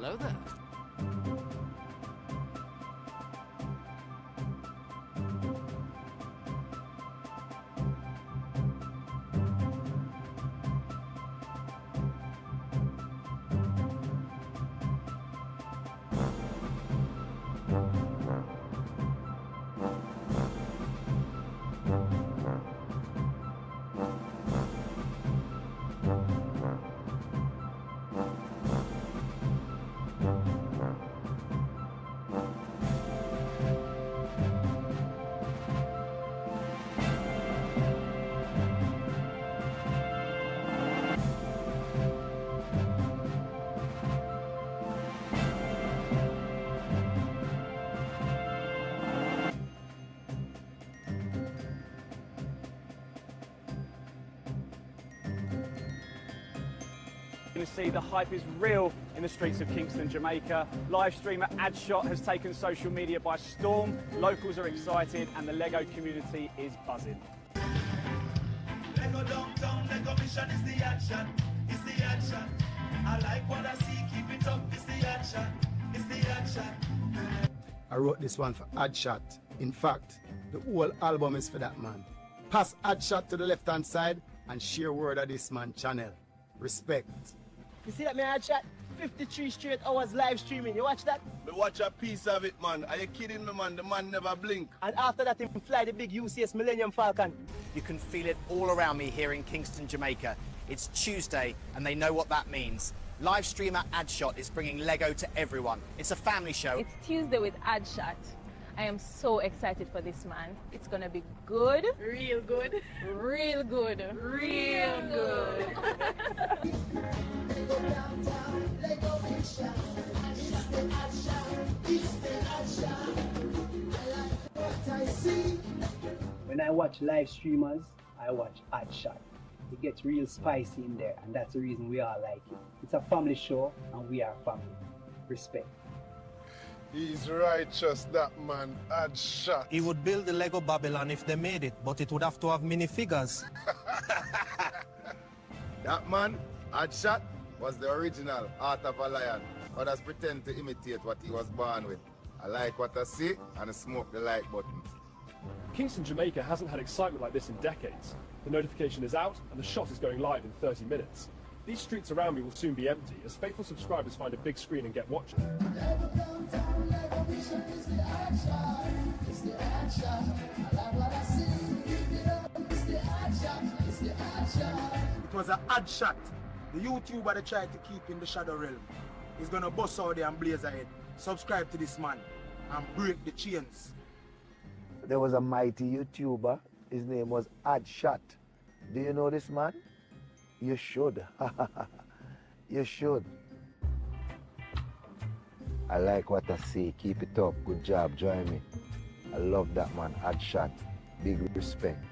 Hello there. Going to see the hype is real in the streets of Kingston, Jamaica. Live streamer addshot has taken social media by storm. Locals are excited and the Lego community is buzzing. Lego downtown, Lego mission is the addshot. It's the addshot. I like what I see, keep it up. It's the addshot. It's the addshot. I wrote this one for addshot. In fact, the whole album is for that man. Pass addshot to the left hand side and share word of this man channel. Respect. You see that, man? Addshot? 53 straight hours live streaming. You watch that? Me watch a piece of it, man. Are you kidding me, man? The man never blink. And after that, he fly the big UCS Millennium Falcon. You can feel it all around me here in Kingston, Jamaica. It's Tuesday, and they know what that means. Live streamer addshot is bringing Lego to everyone. It's a family show. It's Tuesday with addshot. I am so excited for this, man. It's gonna be good. Real good. Real good. Real good. When I watch live streamers, I watch addshot. It gets real spicy in there, and that's the reason we all like it. It's a family show, and we are family. Respect. He's righteous, that man. Addshot. He would build the Lego Babylon if they made it, but it would have to have minifigures. That man, addshot, was the original Art of a Lion. Others pretend to imitate what he was born with. I like what I see, and I smoke the like button. Kingston, Jamaica hasn't had excitement like this in decades. The notification is out, and the shot is going live in 30 minutes. These streets around me will soon be empty as faithful subscribers find a big screen and get watching. It was an addshot. The YouTuber that tried to keep in the shadow realm. He's gonna bust out there and blaze ahead. Subscribe to this man and break the chains. There was a mighty YouTuber. His name was addshot. Do you know this man? You should. You should. I like what I see. Keep it up. Good job. Join me. I love that man. addshot. Big respect.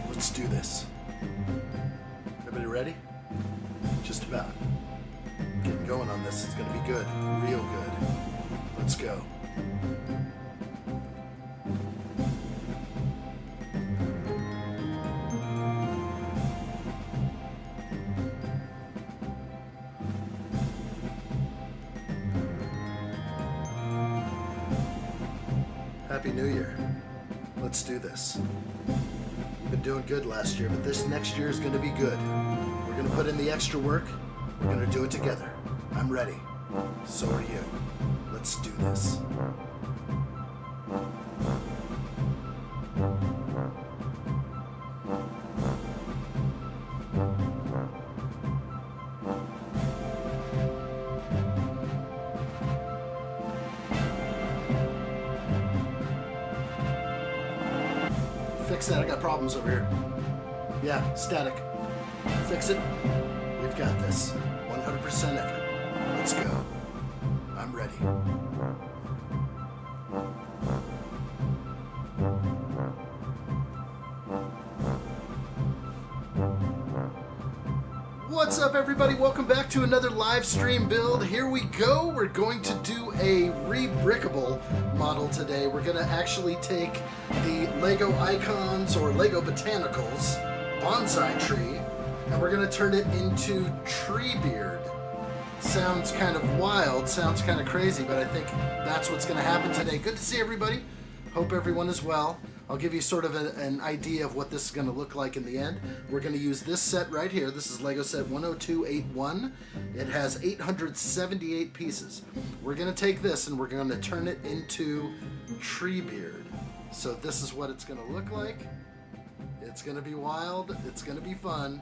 Let's do this. Everybody ready? Just about. Getting going on this. It's gonna be good. Real good. Let's go. Happy New Year. Let's do this. We've been doing good last year, but this next year is going to be good. We're going to put in the extra work. We're going to do it together. I'm ready. So are you. Let's do this. Fix that, I got problems over here. Yeah, static. Fix it. We've got this. 100% effort. Let's go. I'm ready. What's up, everybody? Welcome back to another live stream build. Here we go. We're going to do a Rebrickable model today. We're going to actually take the Lego Icons or Lego Botanicals bonsai tree, and we're going to turn it into Treebeard. Sounds kind of wild, sounds kind of crazy, but I think that's what's going to happen today. Good to see everybody. Hope everyone is well. I'll give you sort of an idea of what this is going to look like in the end. We're going to use this set right here. This is Lego set 10281. It has 878 pieces. We're going to take this and we're going to turn it into Treebeard. So this is what it's going to look like. It's going to be wild. It's going to be fun.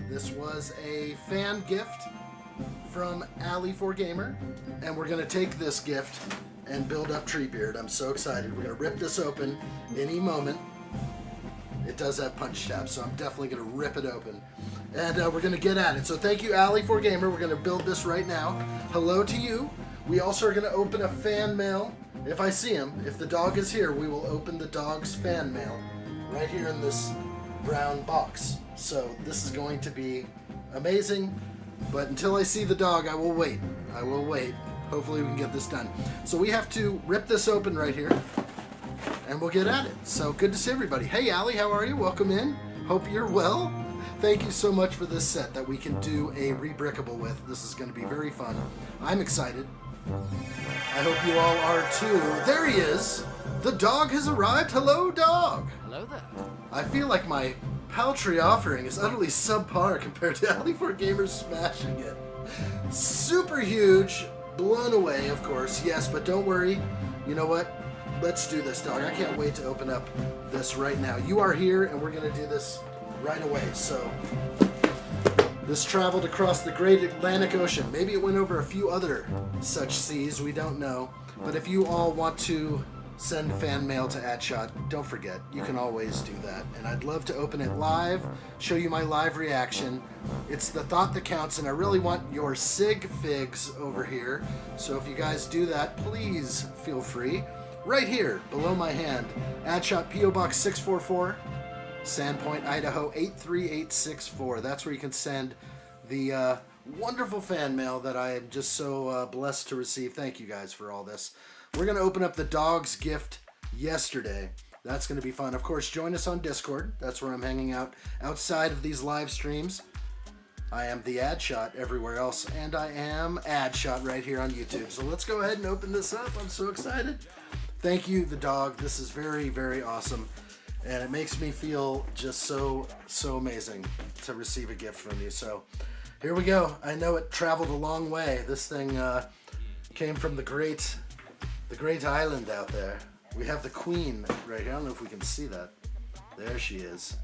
This was a fan gift from Ali4Gamer, and we're going to take this gift and build up Treebeard. I'm so excited. We're going to rip this open any moment. It does have punch tabs, so I'm definitely going to rip it open. And we're going to get at it. So thank you, Ali4Gamer. We're going to build this right now. Hello to you. We also are going to open a fan mail. If I see him, if the dog is here, we will open the dog's fan mail right here in this brown box. So this is going to be amazing. But until I see the dog, I will wait. I will wait. Hopefully we can get this done. So we have to rip this open right here, and we'll get at it. So good to see everybody. Hey, Ali, how are you? Welcome in. Hope you're well. Thank you so much for this set that we can do a Rebrickable with. This is going to be very fun. I'm excited. I hope you all are too. There he is. The dog has arrived. Hello, dog. Hello there. I feel like my paltry offering is utterly subpar compared to Ali4Gamer smashing it. Super huge. Blown away, of course, yes, but don't worry. You know what? Let's do this, dog. I can't wait to open up this right now. You are here, and we're going to do this right away. So, this traveled across the great Atlantic Ocean. Maybe it went over a few other such seas. We don't know. But if you all want to send fan mail to addshot, don't forget, you can always do that. And I'd love to open it live, show you my live reaction. It's the thought that counts, and I really want your sig figs over here. So if you guys do that, please feel free. Right here, below my hand, addshot P.O. Box 644, Sandpoint, Idaho 83864. That's where you can send the wonderful fan mail that I am just so blessed to receive. Thank you guys for all this. We're going to open up the dog's gift yesterday. That's going to be fun. Of course, join us on Discord. That's where I'm hanging out outside of these live streams. I am the addshot everywhere else, and I am addshot right here on YouTube. So let's go ahead and open this up. I'm so excited. Thank you, the dog. This is very, very awesome. And it makes me feel just so amazing to receive a gift from you. So here we go. I know it traveled a long way. This thing came from the great island out there. We have the queen right here. I don't know if we can see that. There she is.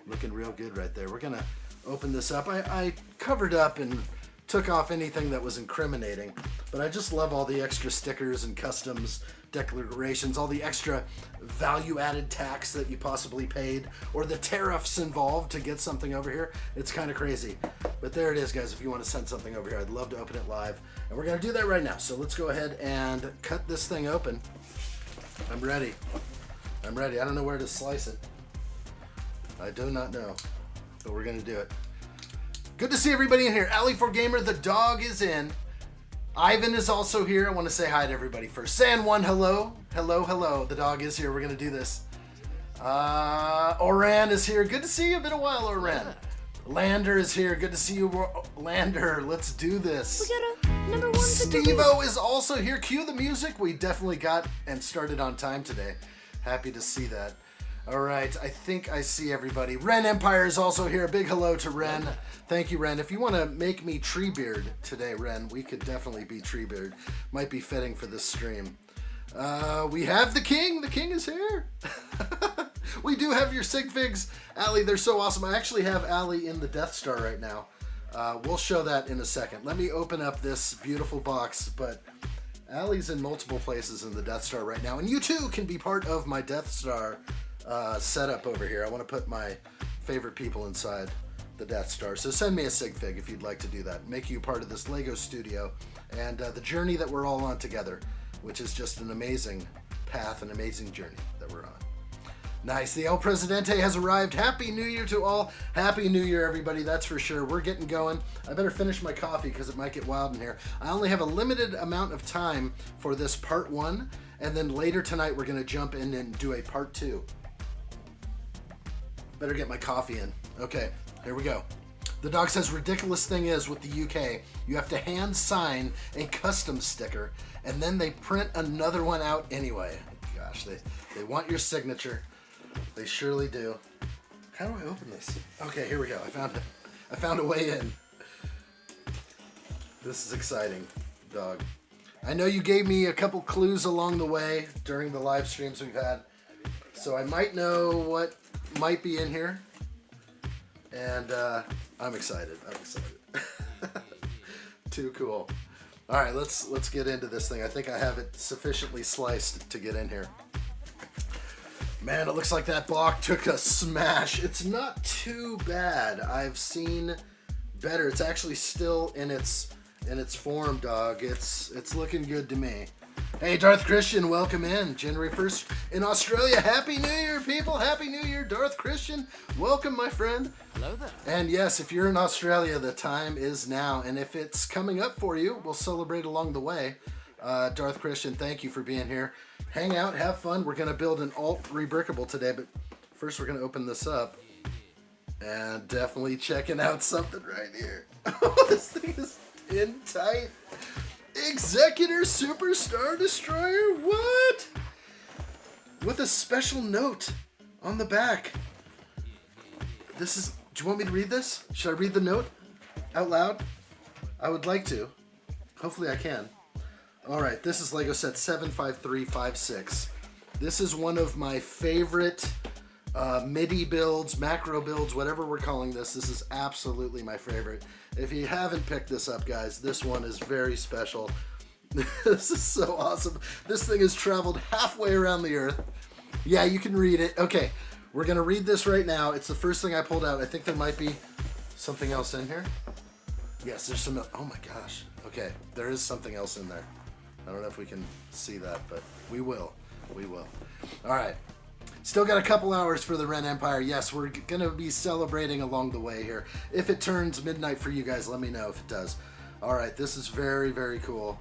Looking real good right there. We're going to open this up. I covered up and took off anything that was incriminating, but I just love all the extra stickers and customs declarations, all the extra value-added tax that you possibly paid, or the tariffs involved to get something over here. It's kind of crazy. But there it is, guys. If you want to send something over here, I'd love to open it live. And we're going to do that right now. So let's go ahead and cut this thing open. I'm ready. I'm ready. I don't know where to slice it. I do not know. But we're going to do it. Good to see everybody in here. Ali4Gamer, the dog is in. Ivan is also here. I want to say hi to everybody first. San1, hello. Hello, hello. The dog is here. We're going to do this. Oran is here. Good to see you. Been a while, Oran. Lander is here. Good to see you, Lander. Let's do this. We got a number one. Steve-O is also here. Cue the music. We definitely got and started on time today. Happy to see that. All right, I think I see everybody. Ren Empire is also here. Big hello to Ren. Thank you, Ren. If you want to make me Treebeard today, Ren, we could definitely be Treebeard. Might be fitting for this stream. We have the king. The king is here. We do have your sig figs. Ali, they're so awesome. I actually have Ali in the Death Star right now. We'll show that in a second. Let me open up this beautiful box, but Ali's in multiple places in the Death Star right now, and you too can be part of my Death Star setup over here. I want to put my favorite people inside the Death Star. So send me a sig fig if you'd like to do that. Make you part of this Lego studio and the journey that we're all on together, which is just an amazing path, an amazing journey that we're on. Nice. The El Presidente has arrived. Happy New Year to all. Happy New Year, everybody. That's for sure. We're getting going. I better finish my coffee because it might get wild in here. I only have a limited amount of time for this part 1, and then later tonight we're going to jump in and do a part 2. Better get my coffee in. Okay, here we go. The dog says, ridiculous thing is with the UK, you have to hand sign a custom sticker, and then they print another one out anyway. Gosh, they want your signature. They surely do. How do I open this? Okay, here we go. I found it. I found a way in. This is exciting, dog. I know you gave me a couple clues along the way during the live streams we've had, so I might know what might be in here. And I'm excited. I'm excited. Too cool. All right, let's get into this thing. I think I have it sufficiently sliced to get in here. Man, it looks like that block took a smash. It's not too bad. I've seen better. It's actually still in its form, dog. It's looking good to me. Hey, Darth Christian, welcome in. January 1st in Australia. Happy New Year, people. Happy New Year, Darth Christian. Welcome, my friend. Hello there. And yes, if you're in Australia, the time is now. And if it's coming up for you, we'll celebrate along the way. Darth Christian, thank you for being here. Hang out, have fun. We're going to build an alt Rebrickable today, but first we're going to open this up. And definitely checking out something right here. Oh, this thing is in tight. Executor Superstar Destroyer? What? With a special note on the back. This is... Do you want me to read this? Should I read the note out loud? I would like to. Hopefully I can. Alright, this is Lego set 75356. This is one of my favorite MIDI builds, macro builds, whatever we're calling this. This is absolutely my favorite. If you haven't picked this up, guys, this one is very special. This is so awesome. This thing has traveled halfway around the earth. Yeah, you can read it. Okay, we're going to read this right now. It's the first thing I pulled out. I think there might be something else in here. Yes, there's some... Oh my gosh. Okay, there is something else in there. I don't know if we can see that, but we will. We will. All right. Still got a couple hours for the Ren Empire. Yes, we're going to be celebrating along the way here. If it turns midnight for you guys, let me know if it does. All right, this is very, very cool.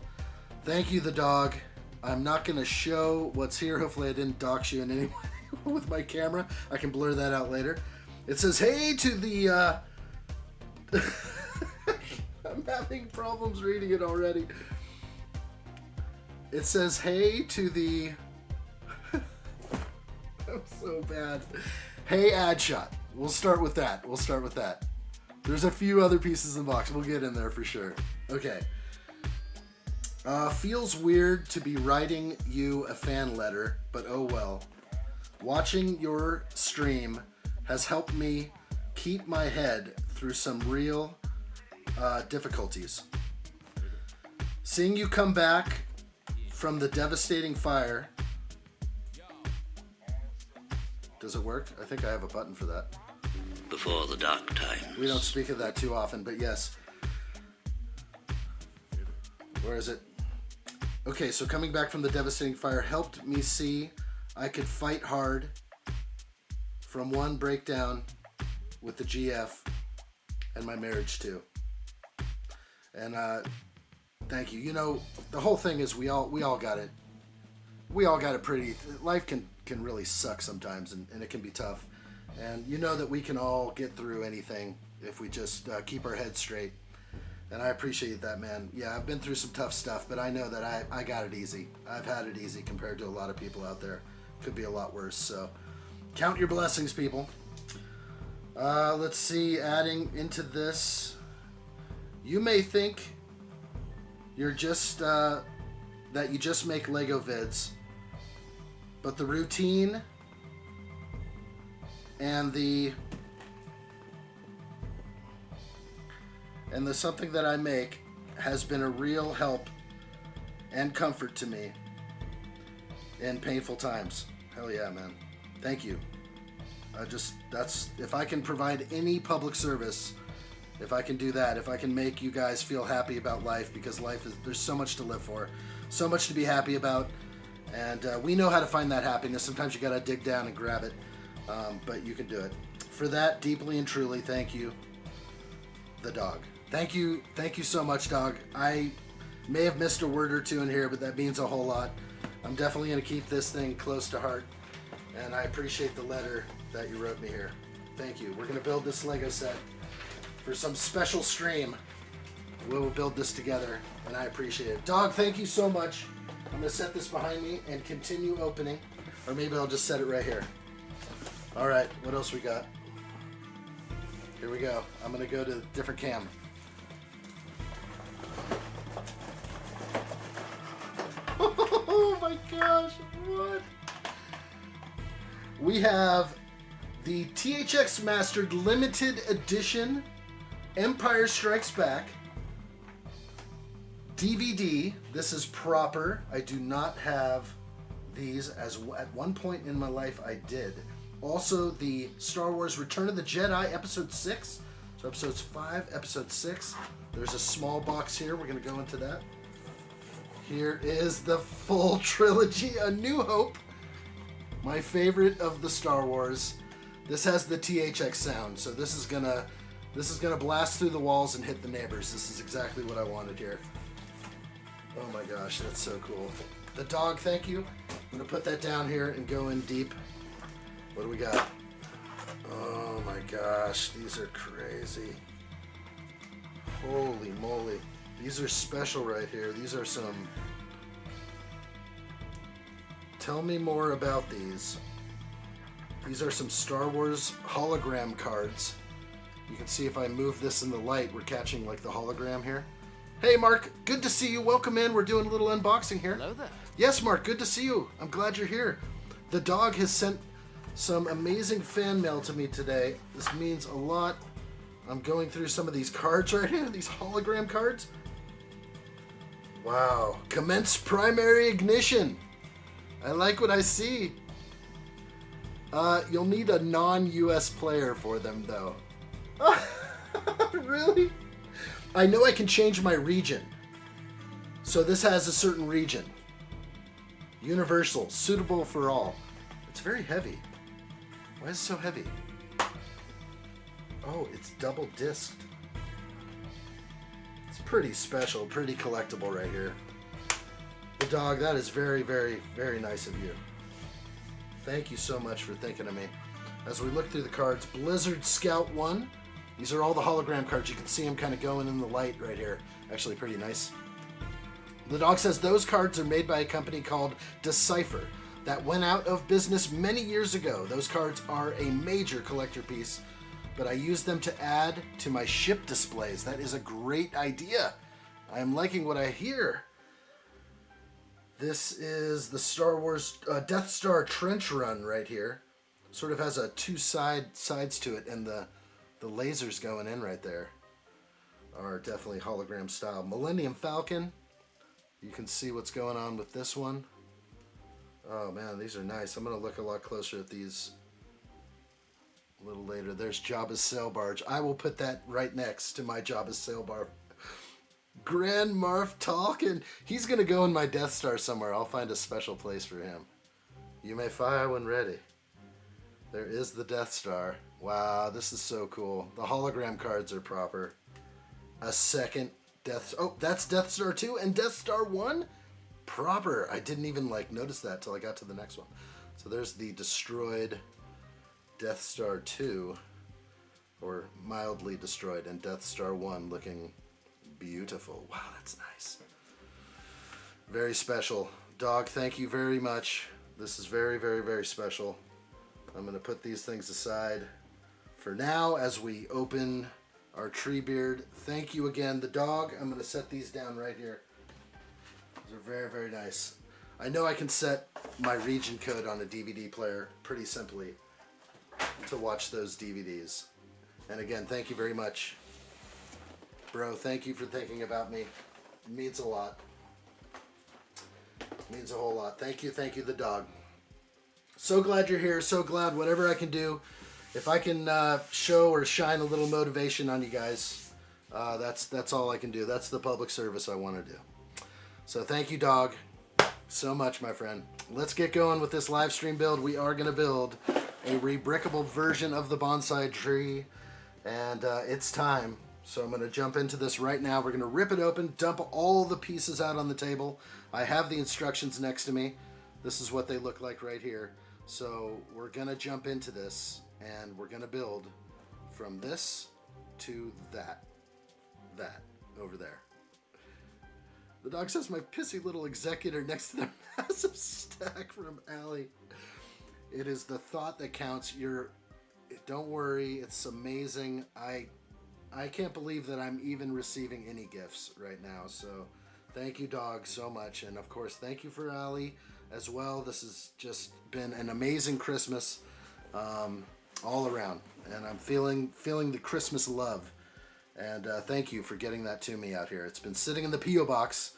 Thank you, the dog. I'm not going to show what's here. Hopefully I didn't dox you in any way with my camera. I can blur that out later. It says, hey to the... I'm having problems reading it already. It says, hey to the... I'm so bad. Hey, addshot. We'll start with that. We'll start with that. There's a few other pieces in the box. We'll get in there for sure. Okay. Feels weird to be writing you a fan letter, but oh well. Watching your stream has helped me keep my head through some real difficulties. Seeing you come back from the devastating fire. Does it work? I think I have a button for that. Before the dark times. We don't speak of that too often, but yes. Where is it? Okay, so coming back from the devastating fire helped me see I could fight hard from one breakdown with the GF and my marriage too. And thank you. You know, the whole thing is we all got it. We all got it pretty. Life can really suck sometimes, and it can be tough. And you know that we can all get through anything if we just keep our heads straight. And I appreciate that, man. Yeah, I've been through some tough stuff, but I know that I got it easy. I've had it easy compared to a lot of people out there. Could be a lot worse, so count your blessings, people. Let's see, adding into this. You may think you're just, that you just make Lego vids, but the routine and the something that I make has been a real help and comfort to me in painful times. Hell yeah, man. Thank you. That's, if I can provide any public service, if I can do that, if I can make you guys feel happy about life, because life is, there's so much to live for, so much to be happy about, and we know how to find that happiness. Sometimes you gotta dig down and grab it. but you can do it. For that, deeply and truly, thank you, the dog. Thank you so much, dog. I may have missed a word or two in here, but that means a whole lot. I'm definitely going to keep this thing close to heart, and I appreciate the letter that you wrote me here. Thank you. We're going to build this Lego set for some special stream. We'll build this together, and I appreciate it. Dog, thank you so much. I'm going to set this behind me and continue opening, or maybe I'll just set it right here. All right, what else we got? Here we go. I'm going to go to a different cam. Oh my gosh, what? We have the THX Mastered Limited Edition Empire Strikes Back DVD. This is proper. I do not have these, as at one point in my life I did. Also, the Star Wars Return of the Jedi Episode 6. So Episodes 5, Episode 6. There's a small box here. We're going to go into that. Here is the full trilogy, A New Hope. My favorite of the Star Wars. This has the THX sound, so this is gonna blast through the walls and hit the neighbors. This is exactly what I wanted here. Oh my gosh, that's so cool. The dog, thank you. I'm gonna put that down here and go in deep. What do we got? Oh my gosh, these are crazy. Holy moly. These are special right here. These are some... Tell me more about these. These are some Star Wars hologram cards. You can see if I move this in the light, we're catching like the hologram here. Hey Mark, good to see you. Welcome in. We're doing a little unboxing here. Hello there. Yes, Mark, good to see you. I'm glad you're here. The dog has sent some amazing fan mail to me today. This means a lot. I'm going through some of these cards right here, these hologram cards. Wow. Commence primary ignition. I like what I see. You'll need a non-US player for them, though. Really? I know I can change my region. So this has a certain region. Universal, suitable for all. It's very heavy. Why is it so heavy? Oh, it's double disked. It's pretty special, pretty collectible right here. The dog, that is very, very, very nice of you. Thank you so much for thinking of me. As we look through the cards, Blizzard Scout 1. These are all the hologram cards. You can see them kind of going in the light right here. Actually pretty nice. The dog says those cards are made by a company called Decipher that went out of business many years ago. Those cards are a major collector piece, but I use them to add to my ship displays. That is a great idea. I am liking what I hear. This is the Star Wars Death Star trench run right here. Sort of has a two sides to it, and the lasers going in right there are definitely hologram style. Millennium Falcon. You can see what's going on with this one. Oh man, these are nice. I'm going to look a lot closer at these a little later. There's Jabba's sail barge. I will put that right next to my Jabba's sail barge. Grand Marf Talkin. He's going to go in my Death Star somewhere. I'll find a special place for him. You may fire when ready. There is the Death Star. Wow, this is so cool. The hologram cards are proper. A second Death... Oh, that's Death Star 2 and Death Star 1? Proper. I didn't even notice that till I got to the next one. So there's the destroyed Death Star 2, or mildly destroyed, and Death Star 1 looking beautiful. Wow, that's nice. Very special. Dog, thank you very much. This is very, very, very special. I'm going to put these things aside for now as we open our Treebeard. Thank you again. The dog, I'm going to set these down right here. These are very, very nice. I know I can set my region code on a DVD player pretty simply to watch those DVDs. And again, thank you very much. Bro, thank you for thinking about me. It means a lot. It means a whole lot. Thank you, the dog. So glad you're here. So glad whatever I can do. If I can show or shine a little motivation on you guys, that's all I can do. That's the public service I want to do. So thank you, dog, so much, my friend. Let's get going with this live stream build. We are going to build a rebrickable version of the bonsai tree, and it's time. So I'm going to jump into this right now. We're going to rip it open, dump all the pieces out on the table. I have the instructions next to me. This is what they look like right here. So we're going to jump into this, and we're going to build from this to that over there. The dog says my pissy little executor next to the massive stack from Allie. It is the thought that counts. Don't worry, it's amazing. I can't believe that I'm even receiving any gifts right now. So thank you, dog, so much. And of course, thank you for Allie as well. This has just been an amazing Christmas all around. And I'm feeling the Christmas love. And thank you for getting that to me out here. It's been sitting in the P.O. box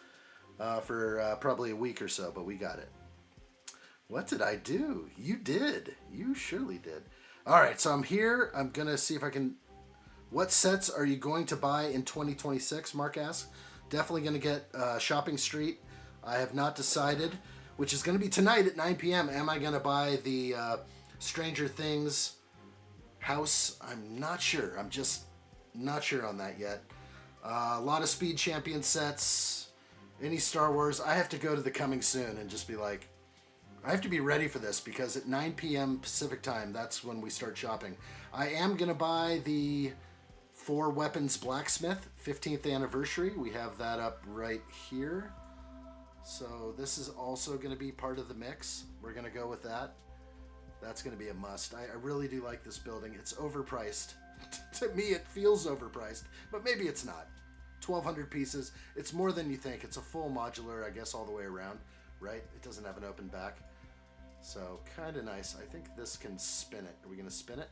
for probably a week or so, but we got it. What did I do? You did. You surely did. All right, so I'm here. I'm going to see if I can... What sets are you going to buy in 2026? Mark asks. Definitely going to get Shopping Street. I have not decided, which is going to be tonight at 9 p.m. Am I going to buy the Stranger Things house? I'm not sure. I'm just not sure on that yet. A lot of Speed Champion sets. Any Star Wars. I have to go to the Coming Soon and just be like, I have to be ready for this because at 9 p.m. Pacific time, that's when we start shopping. I am going to buy the 4 Weapons Blacksmith 15th anniversary. We have that up right here. So this is also going to be part of the mix. We're going to go with that. That's going to be a must. I really do like this building. It's overpriced. To me, it feels overpriced, but maybe it's not. 1,200 pieces. It's more than you think. It's a full modular, I guess, all the way around, right? It doesn't have an open back. So kind of nice. I think this can spin it. Are we going to spin it?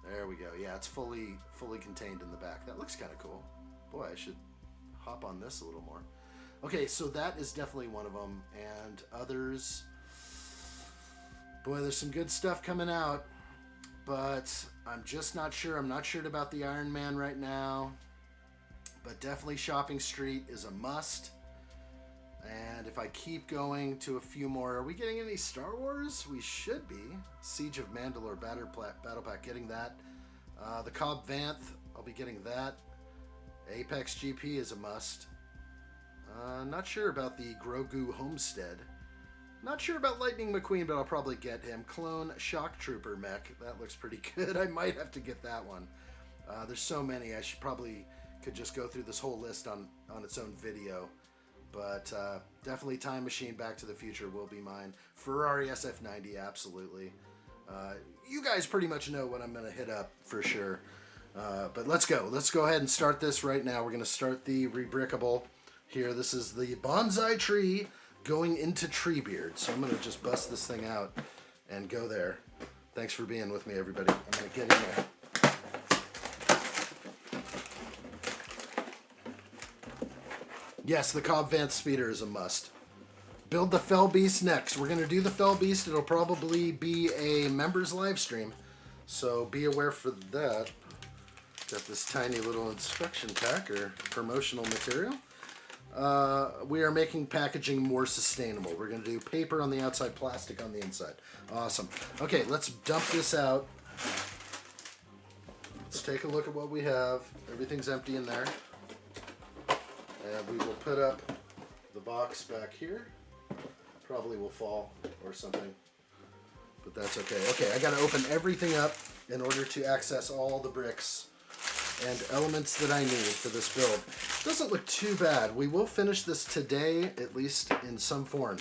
There we go. Yeah, it's fully contained in the back. That looks kind of cool. Boy, I should hop on this a little more. Okay, so that is definitely one of them. And others... Boy, there's some good stuff coming out. But I'm just not sure. I'm not sure about the Iron Man right now. But definitely Shopping Street is a must. And if I keep going to a few more... Are we getting any Star Wars? We should be. Siege of Mandalore Battle Pack, getting that. The Cobb Vanth, I'll be getting that. Apex GP is a must. Not sure about the Grogu Homestead. Not sure about Lightning McQueen, but I'll probably get him. Clone Shock Trooper mech. That looks pretty good. I might have to get that one. There's so many. I could just go through this whole list on its own video. But definitely Time Machine Back to the Future will be mine. Ferrari SF90, absolutely. You guys pretty much know what I'm going to hit up for sure. But let's go. Let's go ahead and start this right now. We're going to start the Rebrickable here. This is the bonsai tree going into Treebeard. So I'm going to just bust this thing out and go there. Thanks for being with me, everybody. I'm going to get in there. Yes, the Cobb Vanth Speeder is a must. Build the Fell Beast next. We're going to do the Fell Beast. It'll probably be a members live stream. So be aware for that. Got this tiny little instruction pack or promotional material. We are making packaging more sustainable. We're going to do paper on the outside, plastic on the inside. Awesome. Okay, let's dump this out. Let's take a look at what we have. Everything's empty in there. And we will put up the box back here. Probably will fall or something, but that's okay. Okay, I got to open everything up in order to access all the bricks and elements that I need for this build. Doesn't look too bad. We will finish this today, at least in some form.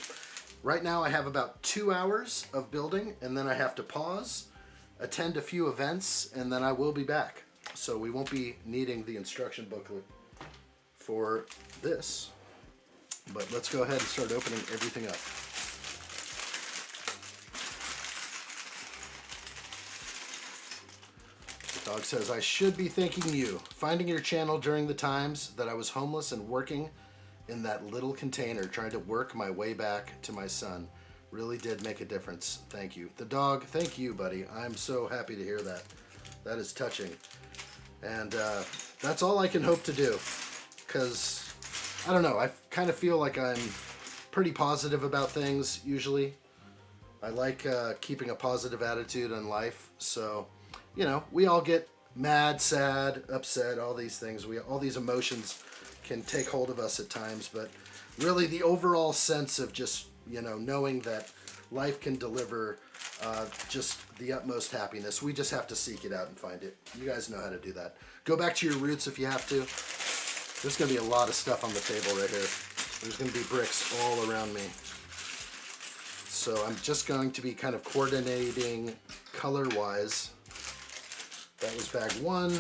Right now I have about 2 hours of building, and then I have to pause, attend a few events, and then I will be back. So we won't be needing the instruction booklet for this. But let's go ahead and start opening everything up. The dog says, I should be thanking you. Finding your channel during the times that I was homeless and working in that little container, trying to work my way back to my son, really did make a difference. Thank you. The dog, thank you, buddy. I'm so happy to hear that. That is touching. And that's all I can hope to do. Because, I don't know, I kind of feel like I'm pretty positive about things, usually. I like keeping a positive attitude in life. So, you know, we all get mad, sad, upset, all these things. All these emotions can take hold of us at times, but really the overall sense of just, you know, knowing that life can deliver just the utmost happiness. We just have to seek it out and find it. You guys know how to do that. Go back to your roots if you have to. There's going to be a lot of stuff on the table right here. There's going to be bricks all around me. So I'm just going to be kind of coordinating color-wise. That was bag 1.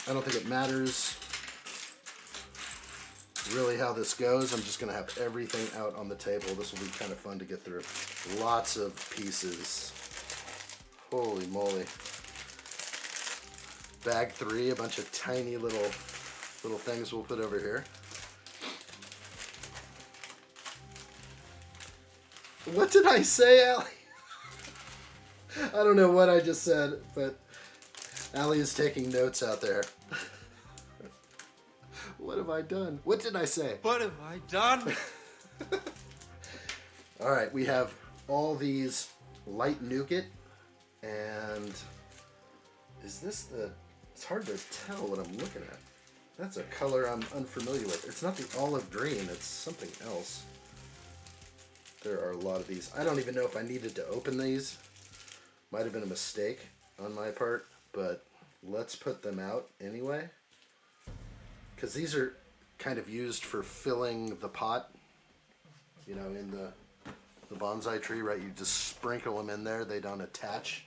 I don't think it matters really how this goes. I'm just going to have everything out on the table. This will be kind of fun to get through. Lots of pieces. Holy moly. Bag 3, a bunch of tiny little things we'll put over here. What did I say, Allie? I don't know what I just said, but Allie is taking notes out there. What have I done? What did I say? What have I done? All right, we have all these light nougat, and is this the... It's hard to tell what I'm looking at. That's a color I'm unfamiliar with. It's not the olive green, it's something else. There are a lot of these. I don't even know if I needed to open these. Might have been a mistake on my part, but let's put them out anyway. Because these are kind of used for filling the pot, you know, in the bonsai tree, right? You just sprinkle them in there, they don't attach.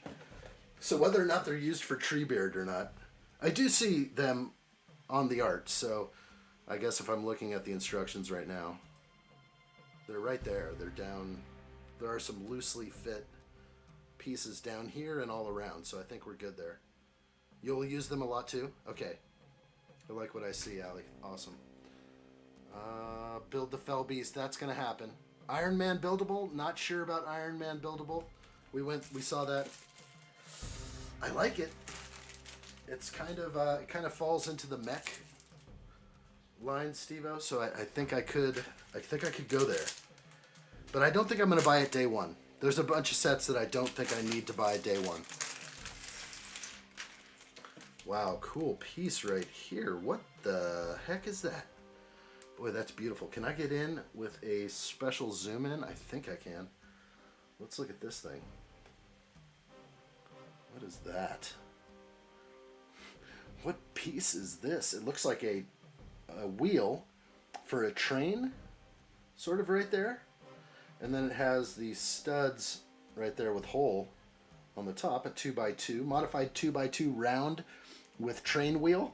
So whether or not they're used for Treebeard or not, I do see them on the art, so I guess if I'm looking at the instructions right now, they're right there. They're down. There are some loosely fit pieces down here and all around, so I think we're good there. You'll use them a lot too? Okay. I like what I see, Allie. Awesome. Build the Fell Beast. That's going to happen. Iron Man buildable? Not sure about Iron Man buildable. We saw that. I like it. It's kind of it kind of falls into the mech line, Steve-O, so I think I could go there. But I don't think I'm going to buy it day one. There's a bunch of sets that I don't think I need to buy day one. Wow, cool piece right here. What the heck is that? Boy, that's beautiful. Can I get in with a special zoom in? I think I can. Let's look at this thing. What is that? What piece is this? It looks like a wheel for a train, sort of right there. And then it has the studs right there with hole on the top, a 2x2, modified 2x2 round with train wheel.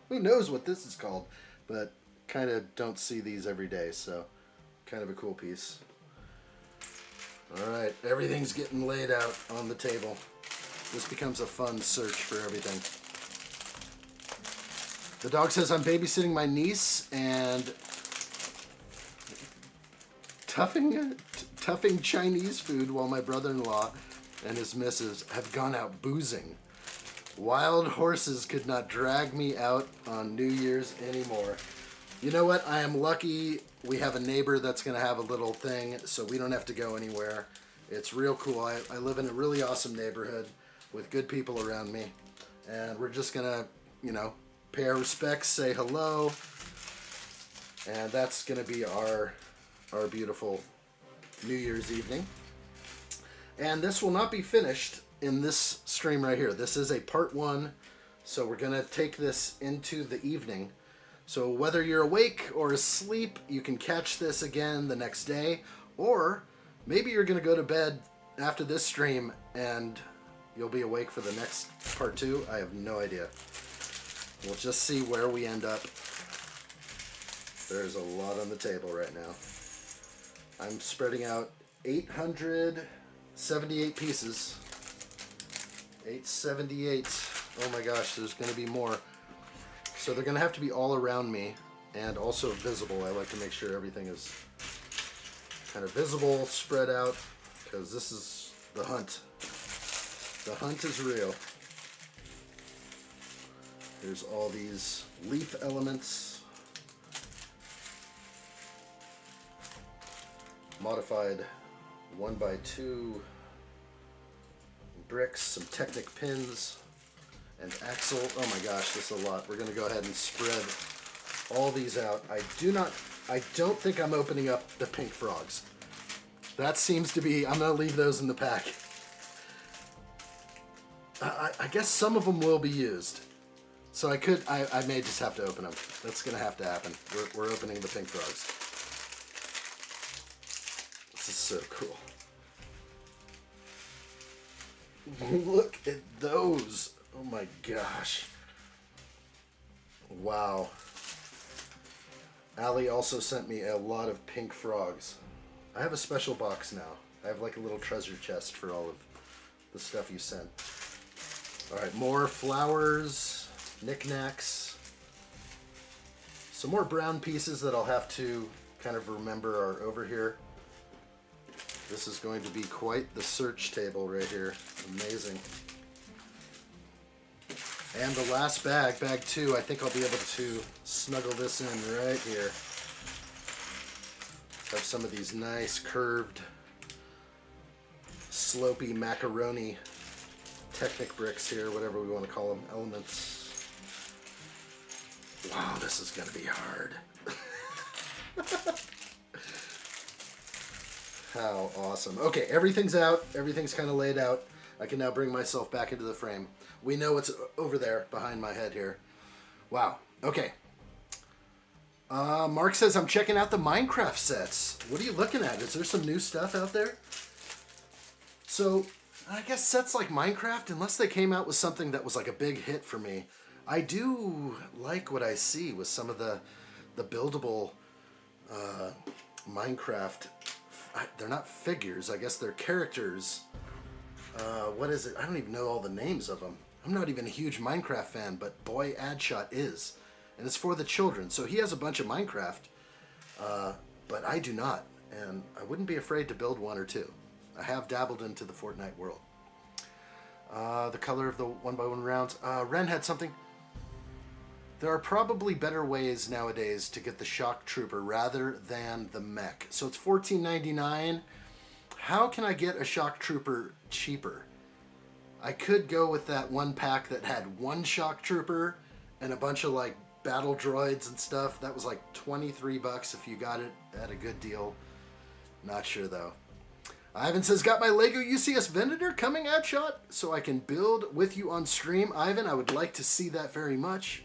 Who knows what this is called, but kind of don't see these every day, so kind of a cool piece. All right, everything's getting laid out on the table. This becomes a fun search for everything. The dog says I'm babysitting my niece and tuffing Chinese food while my brother-in-law and his missus have gone out boozing. Wild horses could not drag me out on New Year's anymore. You know what? I am lucky we have a neighbor that's going to have a little thing, so we don't have to go anywhere. It's real cool. I live in a really awesome neighborhood with good people around me, and we're just going to, you know, pay our respects, say hello, and that's going to be our beautiful New Year's evening. And this will not be finished in this stream right here. This is a part 1, so we're going to take this into the evening. So whether you're awake or asleep, you can catch this again the next day, or maybe you're going to go to bed after this stream and you'll be awake for the next part 2. I have no idea. We'll just see where we end up. There's a lot on the table right now. I'm spreading out 878 pieces. 878. Oh my gosh, there's going to be more. So they're going to have to be all around me and also visible. I like to make sure everything is kind of visible, spread out, because this is the hunt. The hunt is real. There's all these leaf elements, modified 1x2 bricks, some Technic pins, and axle. Oh my gosh, this is a lot. We're going to go ahead and spread all these out. I don't think I'm opening up the pink frogs. That seems to be, I'm going to leave those in the pack. I guess some of them will be used. So I may just have to open them. That's going to have to happen. We're opening the pink frogs. This is so cool. Look at those. Oh my gosh. Wow. Ali also sent me a lot of pink frogs. I have a special box now. I have like a little treasure chest for all of the stuff you sent. Alright, more flowers, knickknacks. Some more brown pieces that I'll have to kind of remember are over here. This is going to be quite the search table right here. Amazing. And the last bag, bag 2, I think I'll be able to snuggle this in right here. Have some of these nice curved, slopey macaroni Technic bricks here, whatever we want to call them, elements. Wow, this is going to be hard. How awesome. Okay, everything's out. Everything's kind of laid out. I can now bring myself back into the frame. We know what's over there behind my head here. Wow. Okay. Mark says, I'm checking out the Minecraft sets. What are you looking at? Is there some new stuff out there? So, I guess sets like Minecraft, unless they came out with something that was like a big hit for me, I do like what I see with some of the buildable Minecraft. They're not figures. I guess they're characters. What is it? I don't even know all the names of them. I'm not even a huge Minecraft fan, but boy, addshot is. And it's for the children. So he has a bunch of Minecraft, but I do not. And I wouldn't be afraid to build one or two. I have dabbled into the Fortnite world. The color of the 1x1 rounds. Ren had something. There are probably better ways nowadays to get the shock trooper rather than the mech. So it's $14.99. How can I get a shock trooper cheaper? I could go with that one pack that had one shock trooper and a bunch of like battle droids and stuff. That was like 23 bucks if you got it at a good deal. Not sure though. Ivan says, got my Lego UCS Venator coming at shot so I can build with you on stream. Ivan, I would like to see that very much.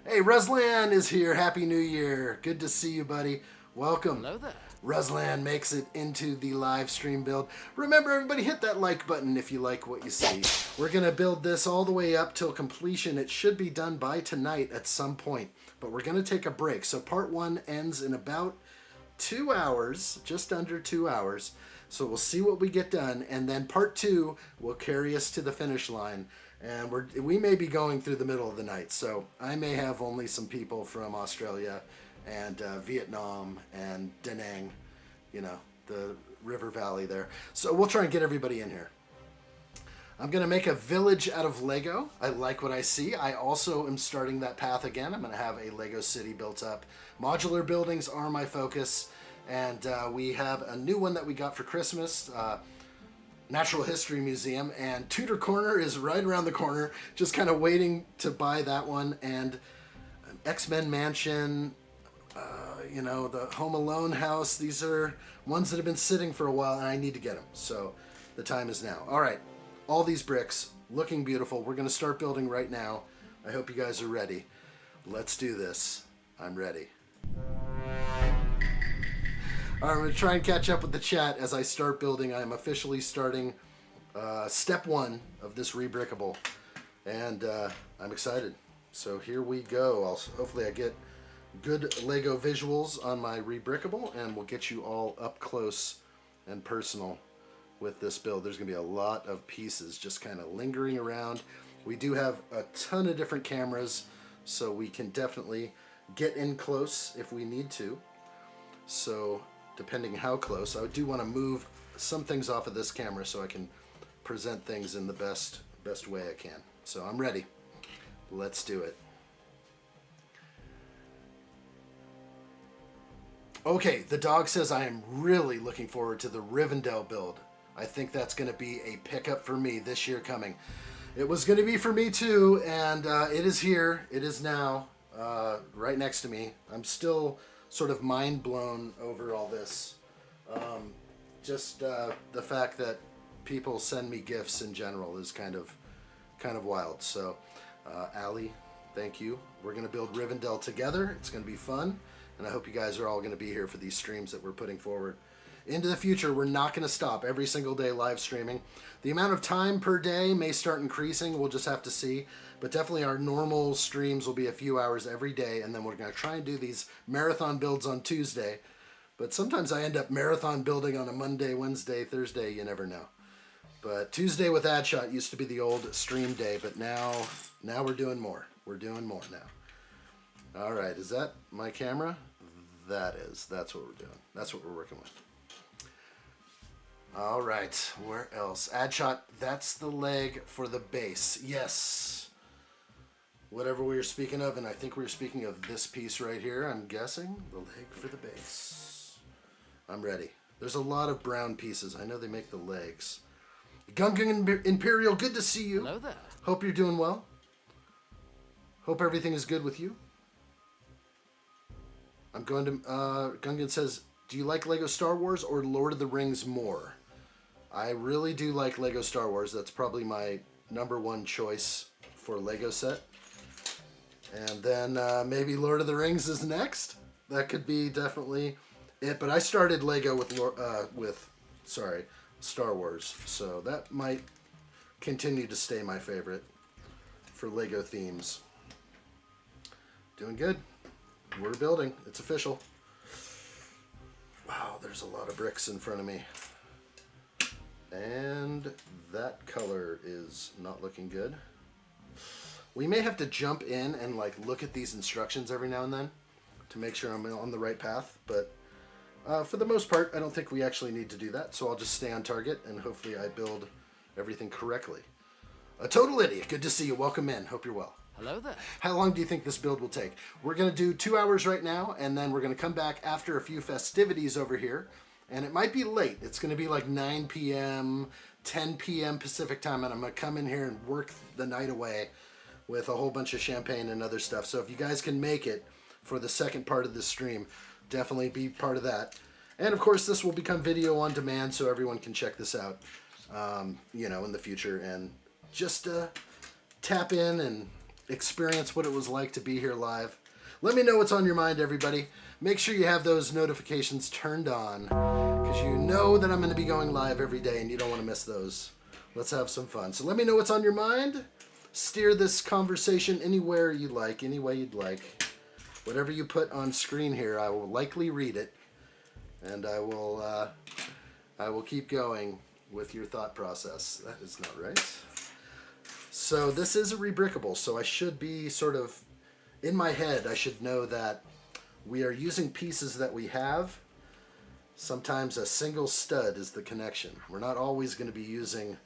Hey, Ruslan is here. Happy New Year. Good to see you, buddy. Welcome. Hello there. Ruslan makes it into the live stream build. Remember, everybody, hit that like button if you like what you see. We're going to build this all the way up till completion. It should be done by tonight at some point, but we're going to take a break. So part 1 ends in about 2 hours, just under 2 hours. So we'll see what we get done, and then part 2 will carry us to the finish line. And we may be going through the middle of the night, so I may have only some people from Australia and Vietnam and Da Nang, you know, the river valley there. So we'll try and get everybody in here. I'm going to make a village out of Lego. I like what I see. I also am starting that path again. I'm going to have a Lego city built up. Modular buildings are my focus. And we have a new one that we got for Christmas, Natural History Museum, and Tudor Corner is right around the corner, just kind of waiting to buy that one, and X-Men Mansion, you know, the Home Alone house. These are ones that have been sitting for a while, and I need to get them, so the time is now. All right, all these bricks, looking beautiful. We're going to start building right now. I hope you guys are ready. Let's do this. I'm ready. All right, I'm going to try and catch up with the chat as I start building. I am officially starting step 1 of this Rebrickable, and I'm excited. So here we go. Hopefully I get good Lego visuals on my Rebrickable, and we'll get you all up close and personal with this build. There's going to be a lot of pieces just kind of lingering around. We do have a ton of different cameras, so we can definitely get in close if we need to. So depending how close, I do want to move some things off of this camera so I can present things in the best way I can. So I'm ready. Let's do it. Okay, the dog says I am really looking forward to the Rivendell build. I think that's going to be a pickup for me this year coming. It was going to be for me too, and it is here. It is now, right next to me. I'm still sort of mind blown over all this. Just the fact that people send me gifts in general is kind of wild. So, Allie, thank you. We're going to build Rivendell together. It's going to be fun, and I hope you guys are all going to be here for these streams that we're putting forward. Into the future, we're not going to stop every single day live streaming. The amount of time per day may start increasing. We'll just have to see. But definitely our normal streams will be a few hours every day, and then we're going to try and do these marathon builds on Tuesday. But sometimes I end up marathon building on a Monday, Wednesday, Thursday. You never know. But Tuesday with addshot used to be the old stream day, but now we're doing more. We're doing more now. All right, is that my camera? That is. That's what we're doing. That's what we're working with. All right, where else? Addshot, that's the leg for the base. Yes. Whatever we were speaking of, and I think we were speaking of this piece right here, I'm guessing. The leg for the base. I'm ready. There's a lot of brown pieces. I know they make the legs. Gungan Imperial, good to see you. Hello there. Hope you're doing well. Hope everything is good with you. I'm going to, Gungan says, do you like Lego Star Wars or Lord of the Rings more? I really do like Lego Star Wars. That's probably my #1 choice for Lego set. And then maybe Lord of the Rings is next. That could be definitely it. But I started Lego with Star Wars. So that might continue to stay my favorite for Lego themes. Doing good. We're building. It's official. Wow, there's a lot of bricks in front of me. And that color is not looking good. We may have to jump in and like look at these instructions every now and then to make sure I'm on the right path. But for the most part, I don't think we actually need to do that. So I'll just stay on target and hopefully I build everything correctly. A total idiot. Good to see you. Welcome in. Hope you're well. Hello there. How long do you think this build will take? We're going to do 2 hours right now, and then we're going to come back after a few festivities over here. And it might be late. It's going to be like 9 p.m., 10 p.m. Pacific time, and I'm going to come in here and work the night away with a whole bunch of champagne and other stuff. So if you guys can make it for the second part of this stream, definitely be part of that. And of course, this will become video on demand, so everyone can check this out, you know, in the future. And just tap in and experience what it was like to be here live. Let me know what's on your mind, everybody. Make sure you have those notifications turned on because you know that I'm going to be going live every day and you don't want to miss those. Let's have some fun. So let me know what's on your mind. Steer this conversation anywhere you like, any way you'd like. Whatever you put on screen here, I will likely read it, and I will keep going with your thought process. That is not right. So this is a rebrickable, so I should be sort of, in my head, I should know that we are using pieces that we have. Sometimes a single stud is the connection. We're not always going to be using,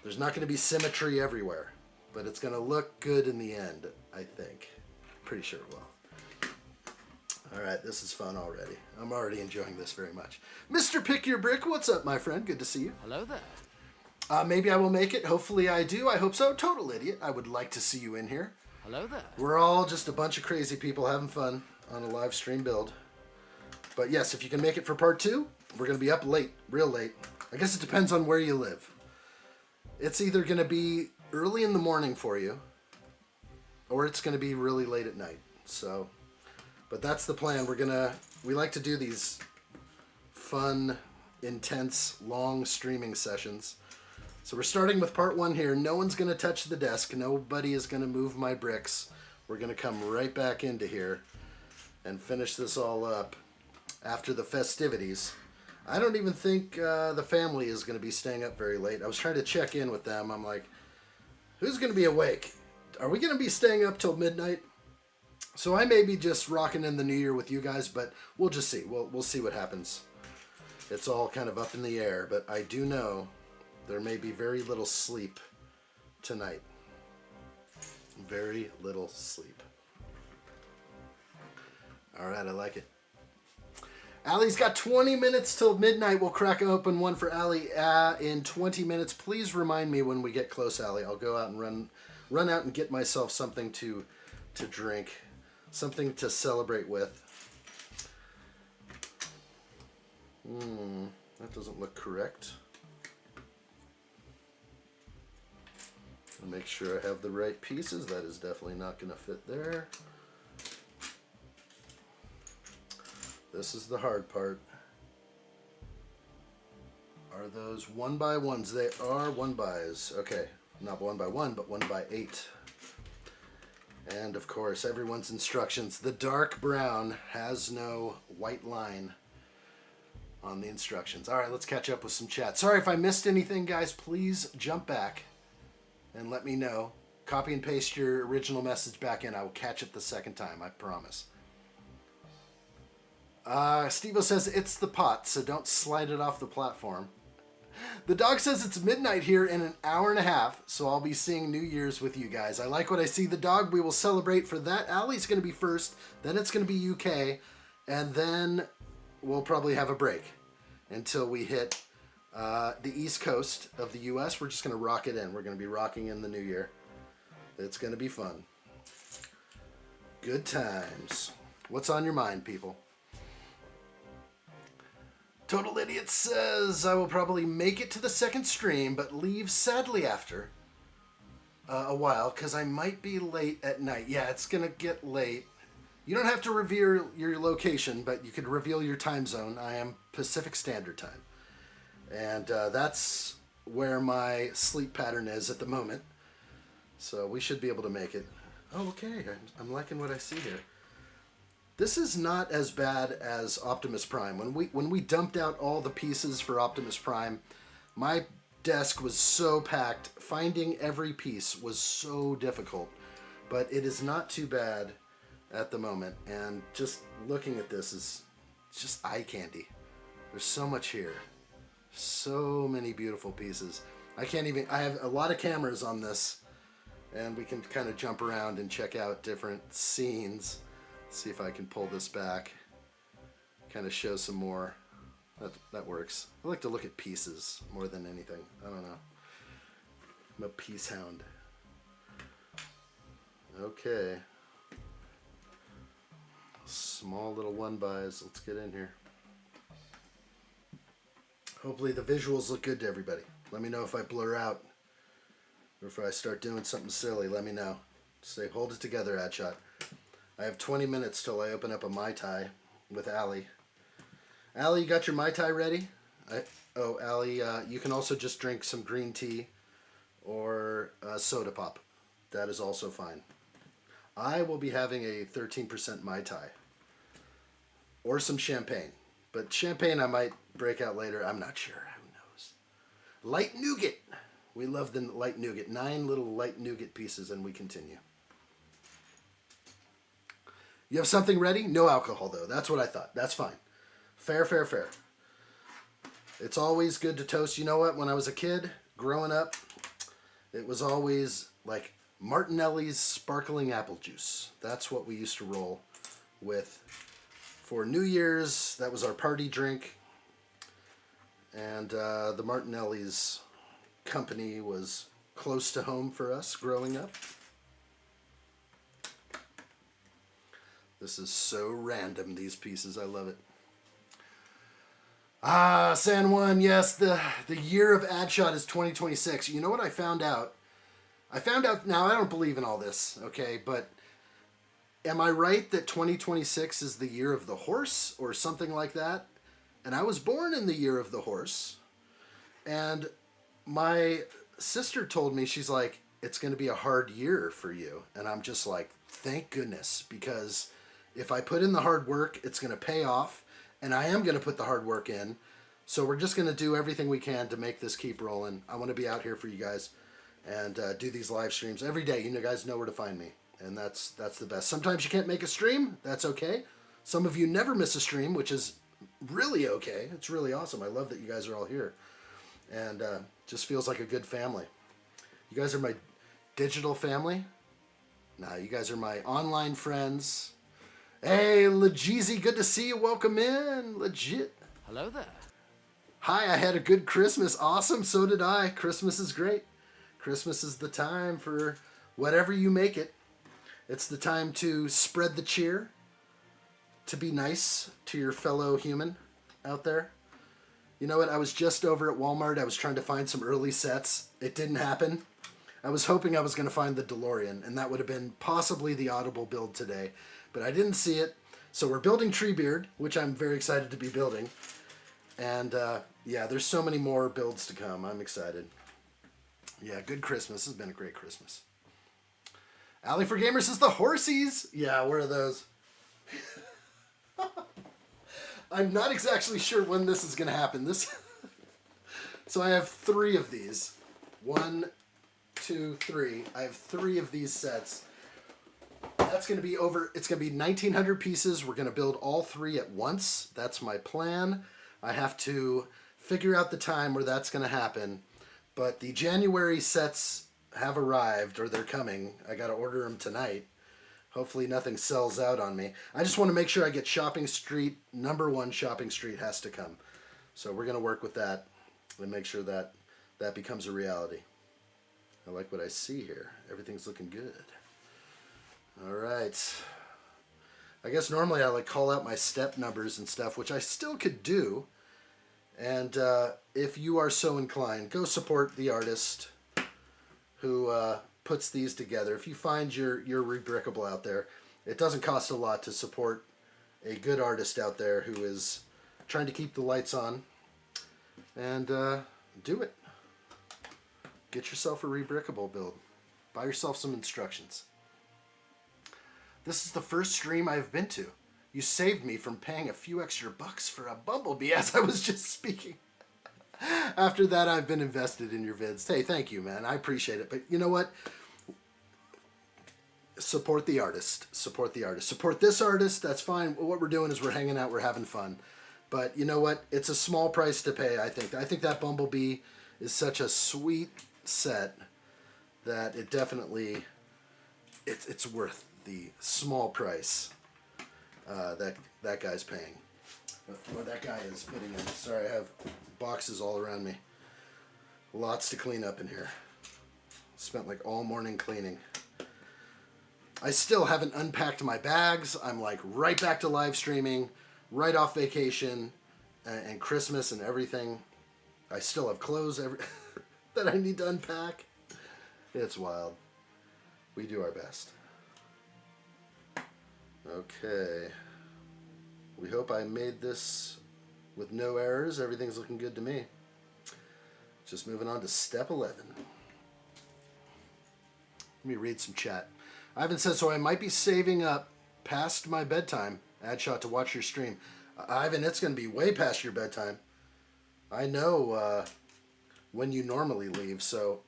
there's not going to be symmetry everywhere, but it's going to look good in the end, I think. Pretty sure it will. All right, this is fun already. I'm already enjoying this very much. Mr. Pick Your Brick, what's up, my friend? Good to see you. Hello there. Maybe I will make it. Hopefully I do. I hope so. Total idiot. I would like to see you in here. Hello there. We're all just a bunch of crazy people having fun on a live stream build. But yes, if you can make it for part 2, we're going to be up late, real late. I guess it depends on where you live. It's either going to be early in the morning for you, or it's going to be really late at night. So, but that's the plan. We like to do these fun, intense, long streaming sessions. So we're starting with part 1 here. No one's going to touch the desk. Nobody is going to move my bricks. We're going to come right back into here and finish this all up after the festivities. I don't even think the family is going to be staying up very late. I was trying to check in with them. I'm like, who's going to be awake? Are we going to be staying up till midnight? So I may be just rocking in the new year with you guys, but we'll just see. We'll see what happens. It's all kind of up in the air, but I do know there may be very little sleep tonight. Very little sleep. All right, I like it. Allie's got 20 minutes till midnight. We'll crack open one for Allie in 20 minutes. Please remind me when we get close, Allie. I'll go out and run out and get myself something to drink, something to celebrate with. That doesn't look correct. I'll make sure I have the right pieces. That is definitely not going to fit there. This is the hard part. Are those 1x1s? They are 1x's. Okay, not 1x1, but 1x8. And of course, everyone's instructions. The dark brown has no white line on the instructions. All right, let's catch up with some chat. Sorry if I missed anything, guys. Please jump back and let me know. Copy and paste your original message back in. I will catch it the second time, I promise. Steve-O says it's the pot, so don't slide it off the platform. The dog says it's midnight here in an hour and a half, so I'll be seeing New Year's with you guys. I like what I see. The dog, we will celebrate for that. Allie's going to be first, then it's going to be UK, and then we'll probably have a break until we hit the East Coast of the US. We're just going to rock it in. We're going to be rocking in the New Year. It's going to be fun. Good times. What's on your mind, people? Total Idiot says, I will probably make it to the second stream, but leave sadly after a while, because I might be late at night. Yeah, it's going to get late. You don't have to reveal your location, but you could reveal your time zone. I am Pacific Standard Time. And that's where my sleep pattern is at the moment. So we should be able to make it. Oh, okay. I'm liking what I see here. This is not as bad as Optimus Prime. When we dumped out all the pieces for Optimus Prime, my desk was so packed. Finding every piece was so difficult. But it is not too bad at the moment. And just looking at this is just eye candy. There's so much here. So many beautiful pieces. I have a lot of cameras on this, and we can kind of jump around and check out different scenes. See if I can pull this back, kind of show some more. That works. I like to look at pieces more than anything. I don't know. I'm a piece hound. Okay. Small little 1x's. Let's get in here. Hopefully the visuals look good to everybody. Let me know if I blur out or if I start doing something silly. Let me know. Say, hold it together, addshot. I have 20 minutes till I open up a Mai Tai with Allie. Allie, you got your Mai Tai ready? Allie, you can also just drink some green tea or soda pop. That is also fine. I will be having a 13% Mai Tai. Or some champagne. But champagne I might break out later. I'm not sure. Who knows? Light nougat. We love the light nougat. 9 little light nougat pieces, and we continue. You have something ready? No alcohol, though. That's what I thought. That's fine. Fair, fair, fair. It's always good to toast. You know what? When I was a kid, growing up, it was always like Martinelli's sparkling apple juice. That's what we used to roll with. For New Year's, that was our party drink. And the Martinelli's company was close to home for us growing up. This is so random, these pieces. I love it. San Juan, yes, the year of addshot is 2026. You know what I found out? Now I don't believe in all this, okay, but am I right that 2026 is the year of the horse or something like that? And I was born in the year of the horse. And my sister told me, she's like, it's going to be a hard year for you. And I'm just like, thank goodness, because if I put in the hard work, it's going to pay off, and I am going to put the hard work in. So we're just going to do everything we can to make this keep rolling. I want to be out here for you guys and do these live streams every day. You guys know where to find me, and that's the best. Sometimes you can't make a stream. That's okay. Some of you never miss a stream, which is really okay. It's really awesome. I love that you guys are all here, and just feels like a good family. You guys are my digital family. Nah, you guys are my online friends. Hey, Lejeezy, good to see you. Welcome in. Legit. Hello there. Hi, I had a good Christmas. Awesome, so did I. Christmas is great. Christmas is the time for whatever you make it. It's the time to spread the cheer, to be nice to your fellow human out there. You know what? I was just over at Walmart. I was trying to find some early sets. It didn't happen. I was hoping I was going to find the DeLorean, and that would have been possibly the Audible build today. But I didn't see it. So we're building Treebeard, which I'm very excited to be building. And yeah, there's so many more builds to come. I'm excited. Yeah, good Christmas. This has been a great Christmas. Alley for Gamers says the horsies. Yeah, where are those? I'm not exactly sure when this is going to happen. So I have 3 of these. 1, 2, 3. I have 3 of these sets. That's going to be it's going to be 1,900 pieces. We're going to build all 3 at once. That's my plan. I have to figure out the time where that's going to happen. But the January sets have arrived, or they're coming. I got to order them tonight. Hopefully nothing sells out on me. I just want to make sure I get Shopping Street. #1 Shopping Street has to come. So we're going to work with that and make sure that that becomes a reality. I like what I see here. Everything's looking good. All right. I guess normally I like call out my step numbers and stuff, which I still could do. And if you are so inclined, go support the artist who puts these together. If you find your Rebrickable out there, it doesn't cost a lot to support a good artist out there who is trying to keep the lights on. And do it. Get yourself a Rebrickable build. Buy yourself some instructions. This is the first stream I've been to. You saved me from paying a few extra bucks for a bumblebee as I was just speaking. After that, I've been invested in your vids. Hey, thank you, man. I appreciate it. But you know what? Support the artist. Support the artist. Support this artist. That's fine. What we're doing is we're hanging out. We're having fun. But you know what? It's a small price to pay, I think. I think that bumblebee is such a sweet set that it definitely... It's worth the small price that guy's paying, or that guy is putting in. Sorry, I have boxes all around me. Lots to clean up in here. Spent like all morning cleaning. I still haven't unpacked my bags. I'm like right back to live streaming, right off vacation, and Christmas and everything. I still have clothes that I need to unpack. It's wild. We do our best. Okay. We hope I made this with no errors. Everything's looking good to me. Just moving on to step 11. Let me read some chat. Ivan says, so I might be saving up past my bedtime, addshot, to watch your stream. Ivan, it's going to be way past your bedtime. I know when you normally leave, so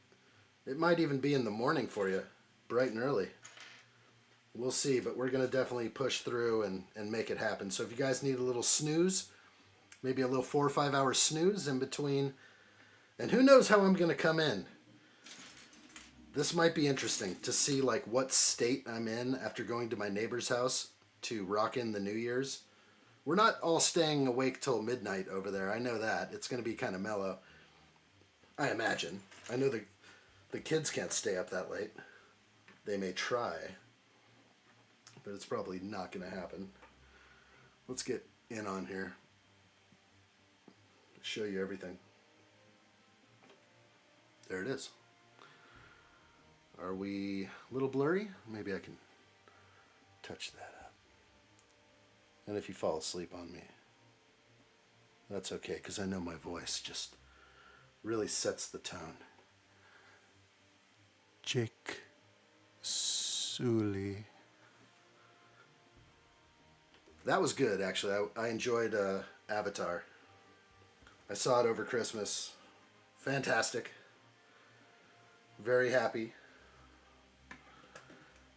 it might even be in the morning for you, bright and early. We'll see, but we're going to definitely push through and make it happen. So if you guys need a little snooze, maybe a little 4 or 5 hour snooze in between, and who knows how I'm going to come in. This might be interesting to see like what state I'm in after going to my neighbor's house to rock in the New Year's. We're not all staying awake till midnight over there. I know that. It's going to be kind of mellow. I imagine. I know the kids can't stay up that late. They may try, but it's probably not going to happen. Let's get in on here. Show you everything. There it is. Are we a little blurry? Maybe I can touch that up. And if you fall asleep on me, that's okay, because I know my voice just really sets the tone. Jake Sully. That was good, actually. I enjoyed Avatar. I saw it over Christmas. Fantastic. Very happy.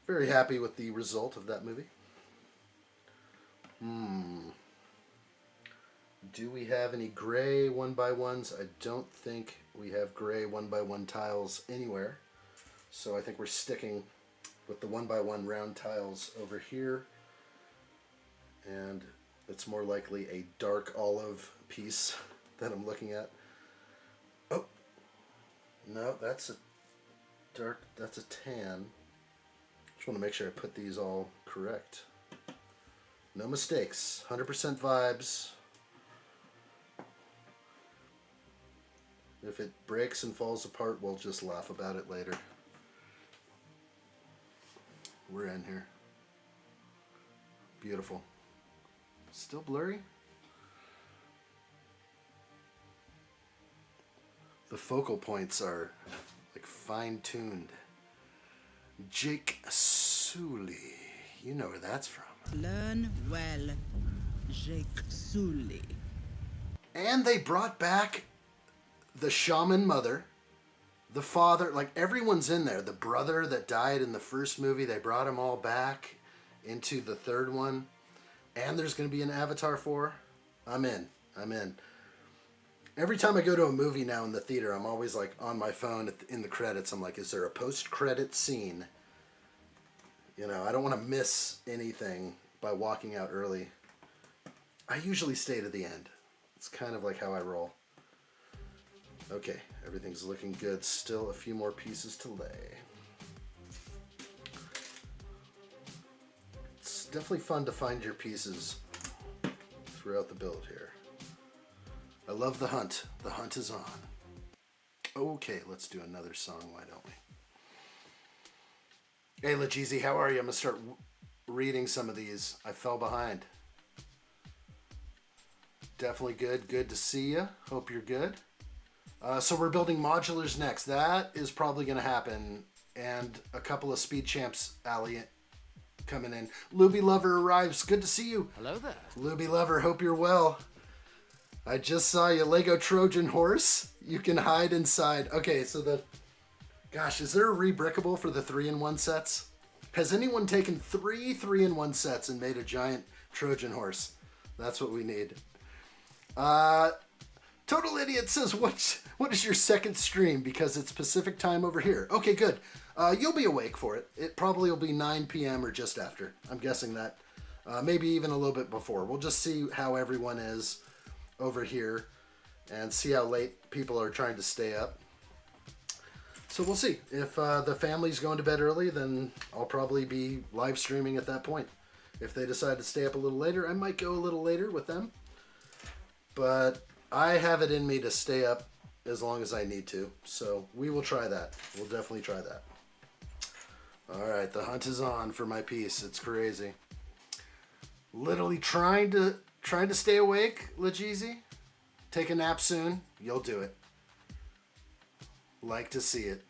Very happy with the result of that movie. Do we have any gray 1x1s? I don't think we have gray 1x1 tiles anywhere. So I think we're sticking with the 1x1 round tiles over here. and it's more likely a dark olive piece that I'm looking at. Oh, no, that's a dark, that's a tan. Just want to make sure I put these all correct. No mistakes, 100% vibes. If it breaks and falls apart, we'll just laugh about it later. We're in here. Beautiful. Still blurry? The focal points are like fine-tuned. Jake Sully. You know where that's from. Learn well, Jake Sully. And they brought back the shaman mother, the father, like everyone's in there. The brother that died in the first movie, they brought them all back into the third one. And there's going to be an Avatar 4. I'm in. I'm in. Every time I go to a movie now in the theater, I'm always like on my phone in the credits. I'm like, is there a post-credit scene? You know, I don't want to miss anything by walking out early. I usually stay to the end. It's kind of like how I roll. Okay, everything's looking good. Still a few more pieces to lay. It's definitely fun to find your pieces throughout the build here. I love the hunt. The hunt is on. Okay, let's do another song, why don't we? Hey, Lajeezy, how are you? I'm going to start reading some of these. I fell behind. Definitely good. Good to see you. Hope you're good. So we're building modulars next. That is probably going to happen. And a couple of Speed Champs alley coming in. Luby Lover arrives. Good to see you. Hello there. Luby Lover, hope you're well. I just saw you. Lego Trojan horse. You can hide inside. Okay, so the... Gosh, is there a Rebrickable for the 3-in-1 sets? Has anyone taken 3 3-in-1 sets and made a giant Trojan horse? That's what we need. Total Idiot says, what is your second stream? Because it's Pacific time over here. Okay, good. You'll be awake for it. It probably will be 9 p.m. or just after. I'm guessing that. Maybe even a little bit before. We'll just see how everyone is over here and see how late people are trying to stay up. So we'll see. If the family's going to bed early, then I'll probably be live streaming at that point. If they decide to stay up a little later, I might go a little later with them. But I have it in me to stay up as long as I need to. So we will try that. We'll definitely try that. All right, the hunt is on for my piece. It's crazy. Literally trying to stay awake, Lajeezy. Take a nap soon. You'll do it. Like to see it.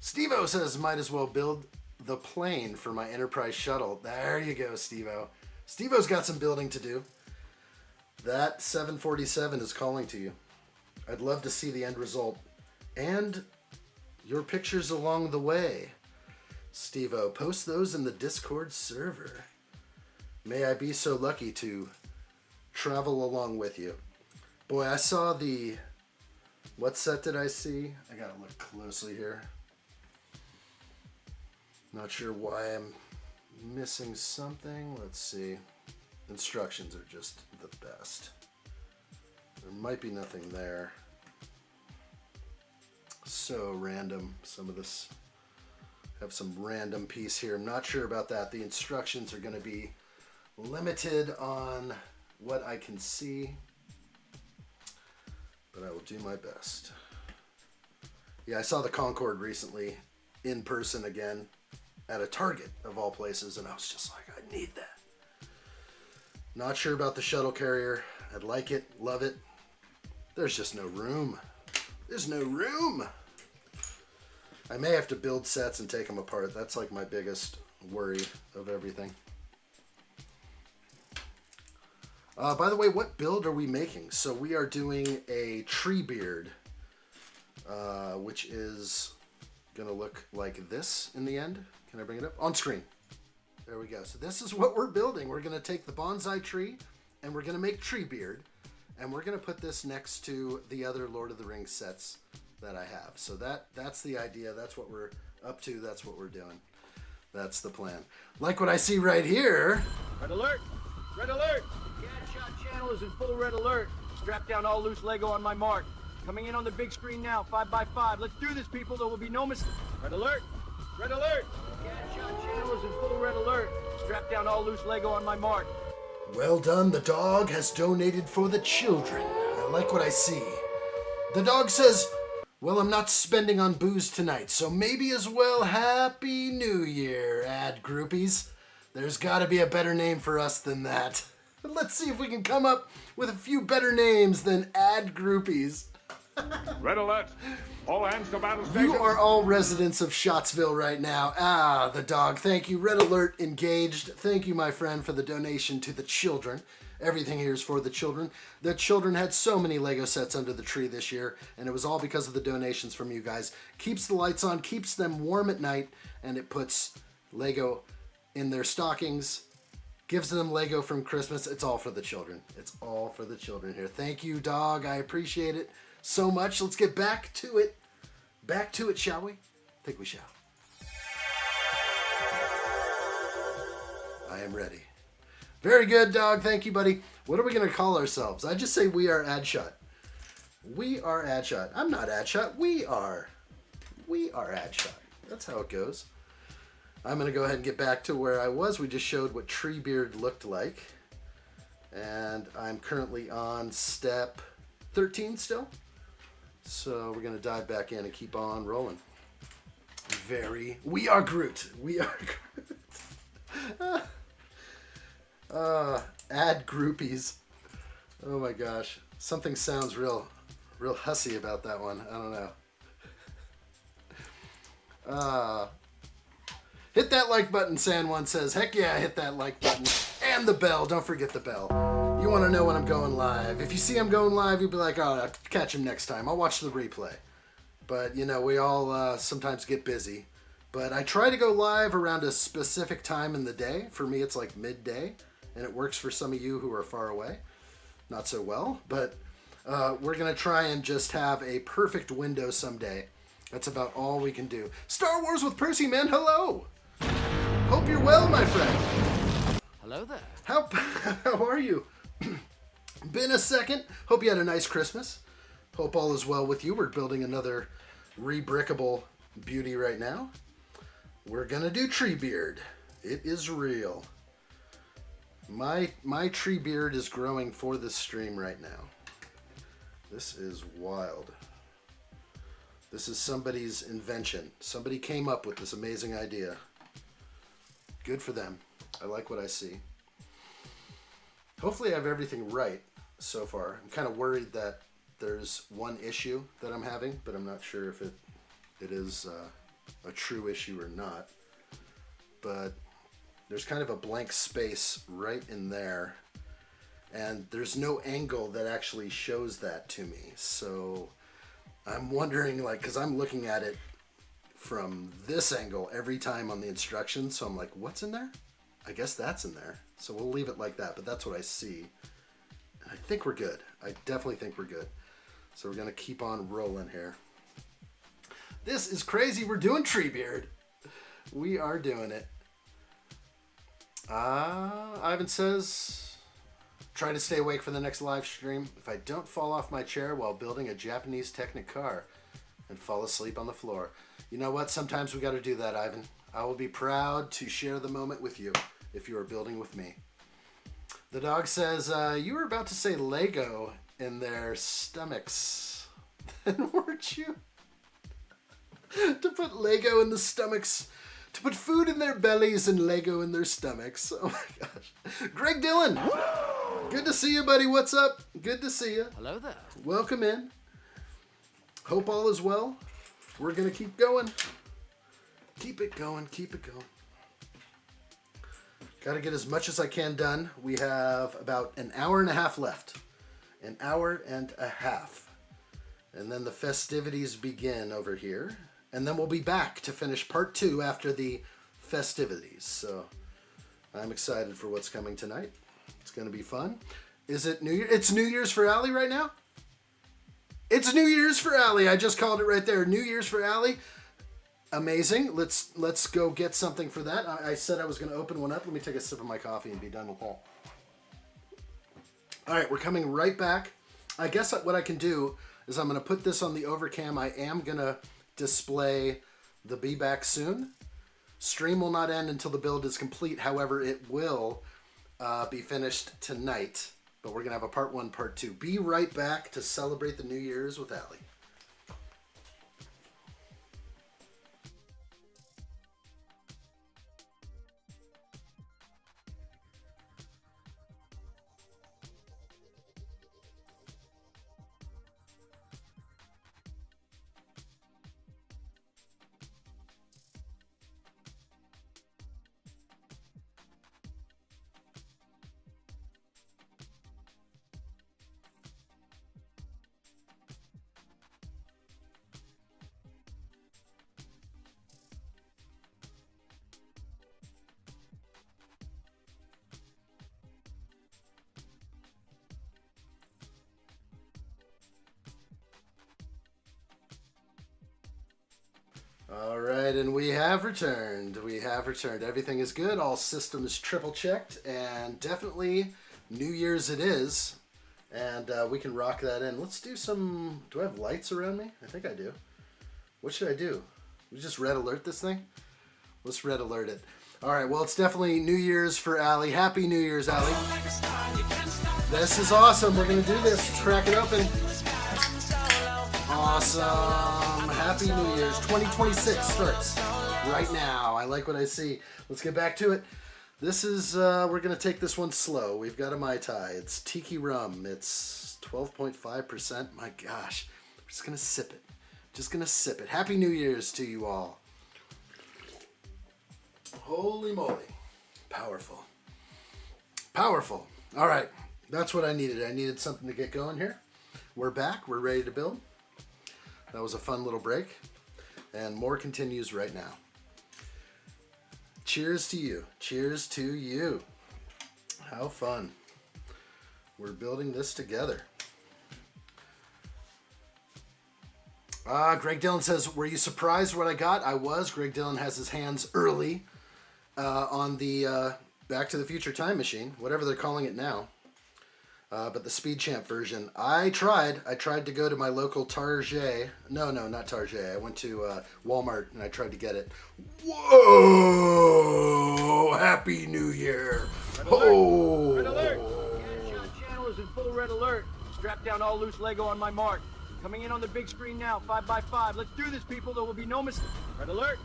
Steve-O says, might as well build the plane for my Enterprise shuttle. There you go, Steve-O. Steve-O's got some building to do. That 747 is calling to you. I'd love to see the end result. And your pictures along the way. Steve-O, post those in the Discord server. May I be so lucky to travel along with you. Boy, I saw the... What set did I see? I gotta look closely here. Not sure why I'm missing something. Let's see. Instructions are just the best. There might be nothing there. So random. Some of this have some random piece here. I'm not sure about that. The instructions are going to be limited on what I can see. But I will do my best. Yeah, I saw the Concorde recently in person again at a Target of all places, and I was just like, I need that. Not sure about the shuttle carrier. I'd like it, love it. There's just no room. There's no room. I may have to build sets and take them apart. That's like my biggest worry of everything. By the way, what build are we making? So we are doing a Treebeard, which is going to look like this in the end. Can I bring it up? On screen. There we go. So this is what we're building. We're going to take the bonsai tree and we're going to make Treebeard. And we're going to put this next to the other Lord of the Rings sets that I have. So that's the idea. That's what we're up to. That's what we're doing. That's the plan. Like what I see right here. Red alert! Red alert! The addshot channel is in full red alert. Strap down all loose Lego on my mark. Coming in on the big screen now, 5x5. Let's do this, people. There will be no mistake. Red alert! Red alert! The addshot channel is in full red alert. Strap down all loose Lego on my mark. Well done, the dog has donated for the children. I like what I see. The dog says, well, I'm not spending on booze tonight, so maybe as well Happy New Year, ad groupies. There's gotta be a better name for us than that. Let's see if we can come up with a few better names than ad groupies. Red alert! All hands to battle station. You are all residents of Shotsville right now. Ah, the dog. Thank you. Red alert engaged. Thank you, my friend, for the donation to the children. Everything here is for the children. The children had so many Lego sets under the tree this year, and it was all because of the donations from you guys. Keeps the lights on, keeps them warm at night, and it puts Lego in their stockings, gives them Lego from Christmas. It's all for the children. It's all for the children here. Thank you, dog. I appreciate it so much. Let's get back to it. Back to it, shall we? I think we shall. I am ready. Very good, dog. Thank you, buddy. What are we going to call ourselves? I just say we are addshot. We are addshot. I'm not addshot. We are. We are addshot. That's how it goes. I'm going to go ahead and get back to where I was. We just showed what Treebeard looked like. And I'm currently on step 13 still. So we're going to dive back in and keep on rolling. We are Groot. We are Groot. Ad groupies. Oh my gosh. Something sounds real hussy about that one. I don't know. Hit that like button, San1 says. Heck yeah, hit that like button. And the bell. Don't forget the bell. You want to know when I'm going live. If you see I'm going live, you'll be like, oh, I'll catch him next time. I'll watch the replay. But, you know, we all sometimes get busy. But I try to go live around a specific time in the day. For me, it's like midday. And it works for some of you who are far away. Not so well. But we're going to try and just have a perfect window someday. That's about all we can do. Star Wars with Percy, man. Hello. Hope you're well, my friend. Hello there. How are you? Been a second. Hope you had a nice Christmas. Hope all is well with you. We're building another Rebrickable beauty right now. We're gonna do Treebeard. It is real. My Treebeard is growing for this stream right now. This is wild. This is somebody's invention. Somebody came up with this amazing idea. Good for them. I like what I see. Hopefully I have everything right so far. I'm kind of worried that there's one issue that I'm having, but I'm not sure if it is a true issue or not. But there's kind of a blank space right in there, and there's no angle that actually shows that to me. So I'm wondering, like, because I'm looking at it from this angle every time on the instructions, so I'm like, what's in there? I guess that's in there. So we'll leave it like that, but that's what I see. And I think we're good. I definitely think we're good. So we're going to keep on rolling here. This is crazy. We're doing Treebeard. We are doing it. Ivan says, try to stay awake for the next live stream. If I don't fall off my chair while building a Japanese Technic car and fall asleep on the floor. You know what? Sometimes we got to do that, Ivan. I will be proud to share the moment with you if you are building with me. The dog says, you were about to say Lego in their stomachs. Then weren't you? To put Lego in the stomachs. To put food in their bellies and Lego in their stomachs. Oh my gosh. Greg Dillon. Good to see you, buddy. What's up? Good to see you. Hello there. Welcome in. Hope all is well. We're going to keep going. Keep it going. Keep it going. Got to get as much as I can done. We have about an hour and a half left. An hour and a half. And then the festivities begin over here. And then we'll be back to finish part 2 after the festivities. So I'm excited for what's coming tonight. It's going to be fun. Is it New Year? It's New Year's for Allie right now? It's New Year's for Allie. I just called it right there. New Year's for Allie. Amazing. Let's go get something for that. I said I was going to open one up. Let me take a sip of my coffee and be done with that. All right, we're coming right back. I guess what I can do is I'm going to put this on the overcam. I am going to display the Be Back Soon. Stream will not end until the build is complete. However, it will be finished tonight. But we're going to have a part 1, part 2. Be right back to celebrate the New Year's with Allie. All right, and we have returned. We have returned. Everything is good. All systems triple checked, and definitely New Year's it is. And we can rock that in. Let's do some... Do I have lights around me? I think I do. What should I do? We just red alert this thing? Let's red alert it. All right, well, it's definitely New Year's for Allie. Happy New Year's, Allie. This is awesome. We're going to do this. Let's crack it open. Awesome. Happy New Year's. 2026 starts right now. I like what I see. Let's get back to it. This is, we're going to take this one slow. We've got a Mai Tai. It's Tiki Rum. It's 12.5%. My gosh. We're just going to sip it. Just going to sip it. Happy New Year's to you all. Holy moly. Powerful. Powerful. All right. That's what I needed. I needed something to get going here. We're back. We're ready to build. That was a fun little break. And more continues right now. Cheers to you. Cheers to you. How fun. We're building this together. Greg Dillon says, were you surprised what I got? I was. Greg Dillon has his hands early on the Back to the Future time machine, whatever they're calling it now. But the Speed Champ version. I tried to go to my local Target. No, not Target. I went to Walmart and I tried to get it. Whoa! Happy New Year! Oh! Red alert! The addshot channel is in full red alert. Strap down all loose Lego on my mark. Coming in on the big screen now, 5x5. Let's do this, people. There will be no mistake. Red alert!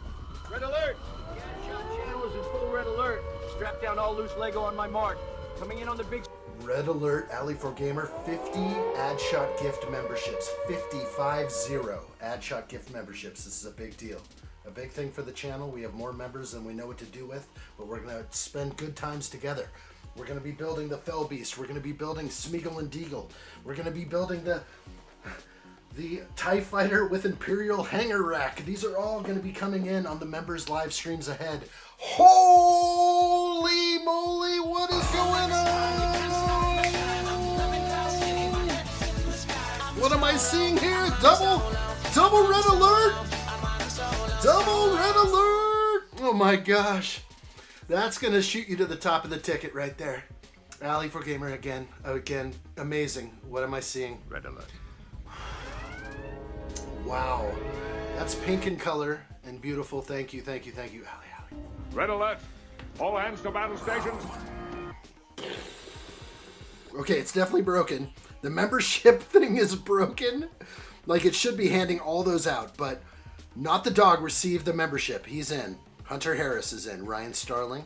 Red alert! The addshot channel is in full red alert. Strap down all loose Lego on my mark. Coming in on the big... Red alert, Alley4Gamer, 50 addshot gift memberships. 50 addshot gift memberships. This is a big deal. A big thing for the channel. We have more members than we know what to do with, but we're going to spend good times together. We're going to be building the Fell Beast. We're going to be building Smeagol and Deagle. We're going to be building the TIE Fighter with Imperial Hanger Rack. These are all going to be coming in on the members' live streams ahead. Holy moly, what is going on? What am I seeing here? Double red alert! Double red alert! Oh my gosh. That's going to shoot you to the top of the ticket right there. Alley4Gamer again, amazing. What am I seeing? Red alert. Wow. That's pink in color and beautiful. Thank you, Allie. Red alert. All hands to battle stations. Okay, it's definitely broken. The membership thing is broken. Like, it should be handing all those out, but Not the Dog received the membership. He's in. Hunter Harris is in. Ryan Starling.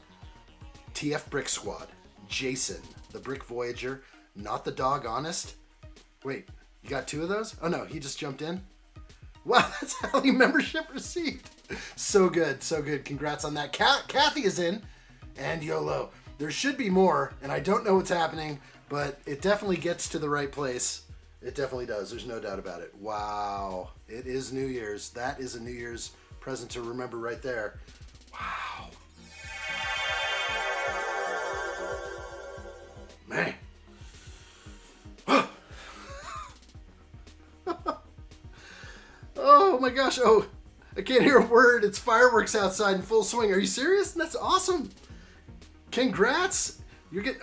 TF Brick Squad. Jason. The Brick Voyager. Not the Dog Honest. Wait, you got two of those? Oh no, he just jumped in. Wow, that's how the membership received. So good, so good. Congrats on that. Kathy is in. And YOLO. There should be more, and I don't know what's happening, but it definitely gets to the right place. It definitely does. There's no doubt about it. Wow. It is New Year's. That is a New Year's present to remember right there. Wow. Man. Oh my gosh. Oh, I can't hear a word. It's fireworks outside in full swing. Are you serious? That's awesome. Congrats.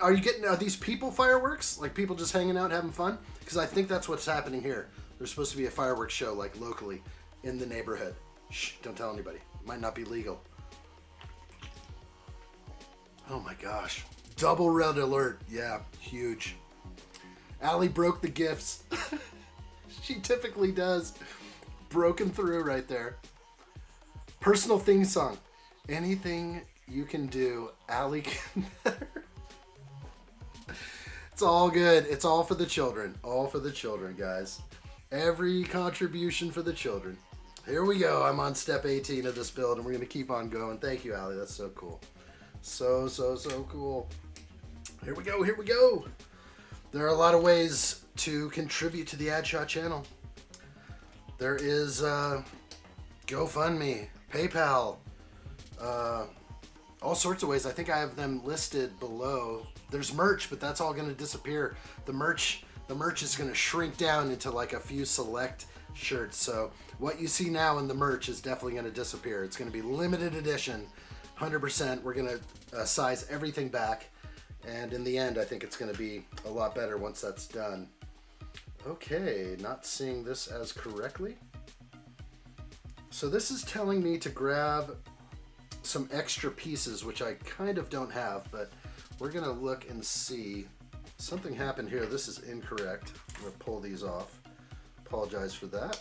Are you getting these people fireworks? Like people just hanging out having fun? Because I think that's what's happening here. There's supposed to be a fireworks show like locally in the neighborhood. Shh, don't tell anybody. It might not be legal. Oh my gosh. Double red alert. Yeah, huge. Allie broke the gifts. She typically does. Broken through right there. Personal theme song. Anything you can do, Allie can better. It's all good. It's all for the children. All for the children, guys. Every contribution for the children. Here we go. I'm on step 18 of this build, and we're going to keep on going. Thank you, Allie. That's so cool. So cool. Here we go. Here we go. There are a lot of ways to contribute to the addshot channel. There is GoFundMe, PayPal, all sorts of ways. I think I have them listed below. There's merch, but that's all going to disappear. The merch is going to shrink down into like a few select shirts. So what you see now in the merch is definitely going to disappear. It's going to be limited edition, 100%. We're going to size everything back. And in the end, I think it's going to be a lot better once that's done. Okay, not seeing this as correctly. So this is telling me to grab some extra pieces, which I kind of don't have, but we're going to look and see. Something happened here. This is incorrect. I'm going to pull these off. Apologize for that.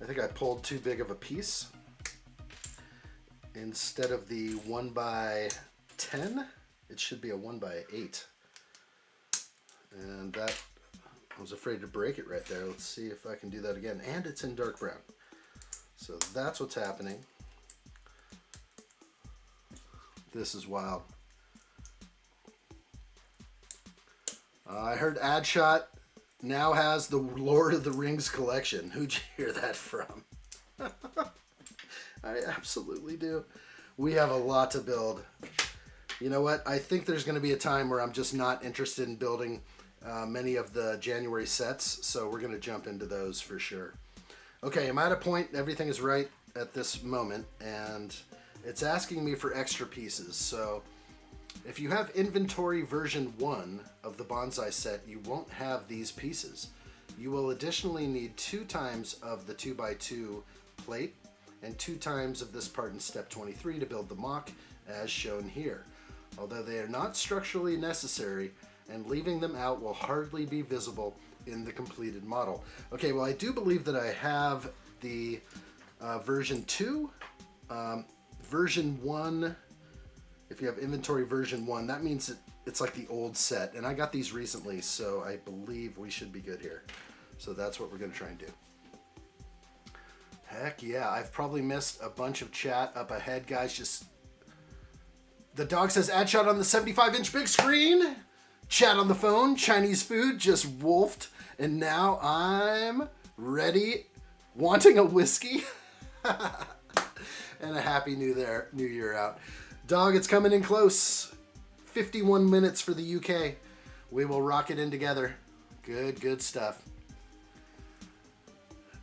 I think I pulled too big of a piece. Instead of the 1x10, it should be a 1x8. And that, I was afraid to break it right there. Let's see if I can do that again. And it's in dark brown. So that's what's happening. This is wild. I heard addshot now has the Lord of the Rings collection. Who'd you hear that from? I absolutely do. We have a lot to build. You know what? I think there's going to be a time where I'm just not interested in building many of the January sets, so we're going to jump into those for sure. Okay, I'm at a point, everything is right at this moment, and it's asking me for extra pieces. So if you have inventory version 1 of the bonsai set, you won't have these pieces. You will additionally need 2 times of the 2x2 plate and 2 times of this part in step 23 to build the mock as shown here. Although they are not structurally necessary, and leaving them out will hardly be visible in the completed model. Okay, well I do believe that I have the version 2. Version 1, if you have inventory version 1, that means it's like the old set. And I got these recently, so I believe we should be good here. So that's what we're going to try and do. Heck yeah, I've probably missed a bunch of chat up ahead, guys. Just the dog says addshot on the 75-inch big screen. Chat on the phone, Chinese food, just wolfed. And now I'm ready, wanting a whiskey. And a happy new year out. Dog, it's coming in close. 51 minutes for the UK. We will rock it in together. Good stuff.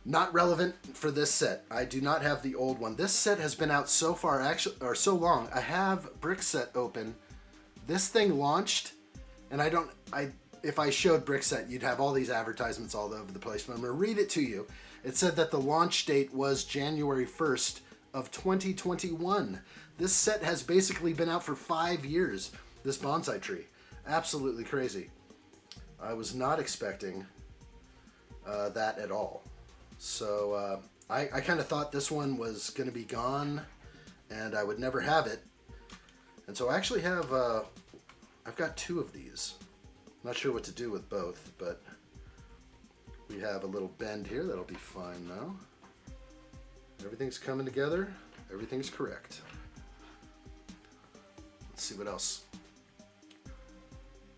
Not relevant for this set. I do not have the old one. This set has been out so far, actually, or so long. I have Brick Set open. This thing launched, and if I showed Brick Set, you'd have all these advertisements all over the place, but I'm going to read it to you. It said that the launch date was January 1st of 2021. This set has basically been out for 5 years, this bonsai tree. Absolutely crazy. I was not expecting that at all. So I kind of thought this one was going to be gone and I would never have it. And so I actually have, I've got 2 of these. Not sure what to do with both, but we have a little bend here. That'll be fine now. Everything's coming together. Everything's correct. Let's see what else.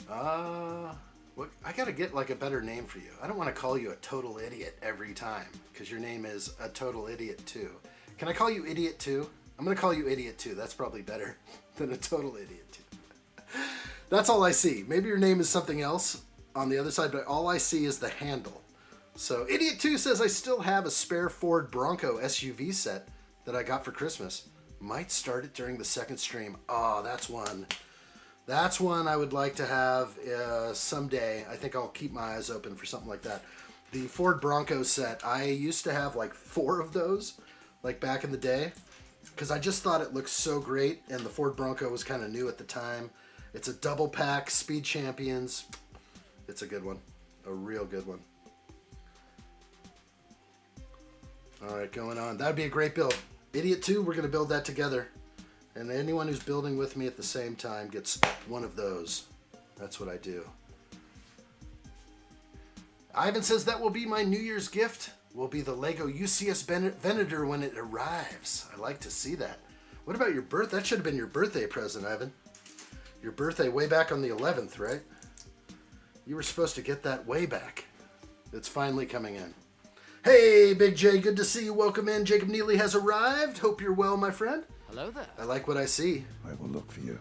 I gotta get like a better name for you. I don't want to call you a total idiot every time because your name is a total idiot too. Can I call you idiot too? I'm gonna call you idiot too. That's probably better than a total idiot too. That's all I see. Maybe your name is something else on the other side, but all I see is the handle. So Idiot2 says, I still have a spare Ford Bronco SUV set that I got for Christmas. Might start it during the second stream. Oh, that's one. That's one I would like to have someday. I think I'll keep my eyes open for something like that. The Ford Bronco set, I used to have like 4 of those, like back in the day, because I just thought it looked so great, and the Ford Bronco was kind of new at the time. It's a double pack, Speed Champions. It's a good one, a real good one. All right, going on. That'd be a great build. Idiot 2, we're going to build that together. And anyone who's building with me at the same time gets one of those. That's what I do. Ivan says that will be my New Year's gift. Will be the Lego UCS Venator when it arrives. I like to see that. What about your birth? That should have been your birthday present, Ivan. Your birthday way back on the 11th, right? You were supposed to get that way back. It's finally coming in. Hey, Big J, good to see you. Welcome in. Jacob Neely has arrived. Hope you're well, my friend. Hello there. I like what I see. I will look for you.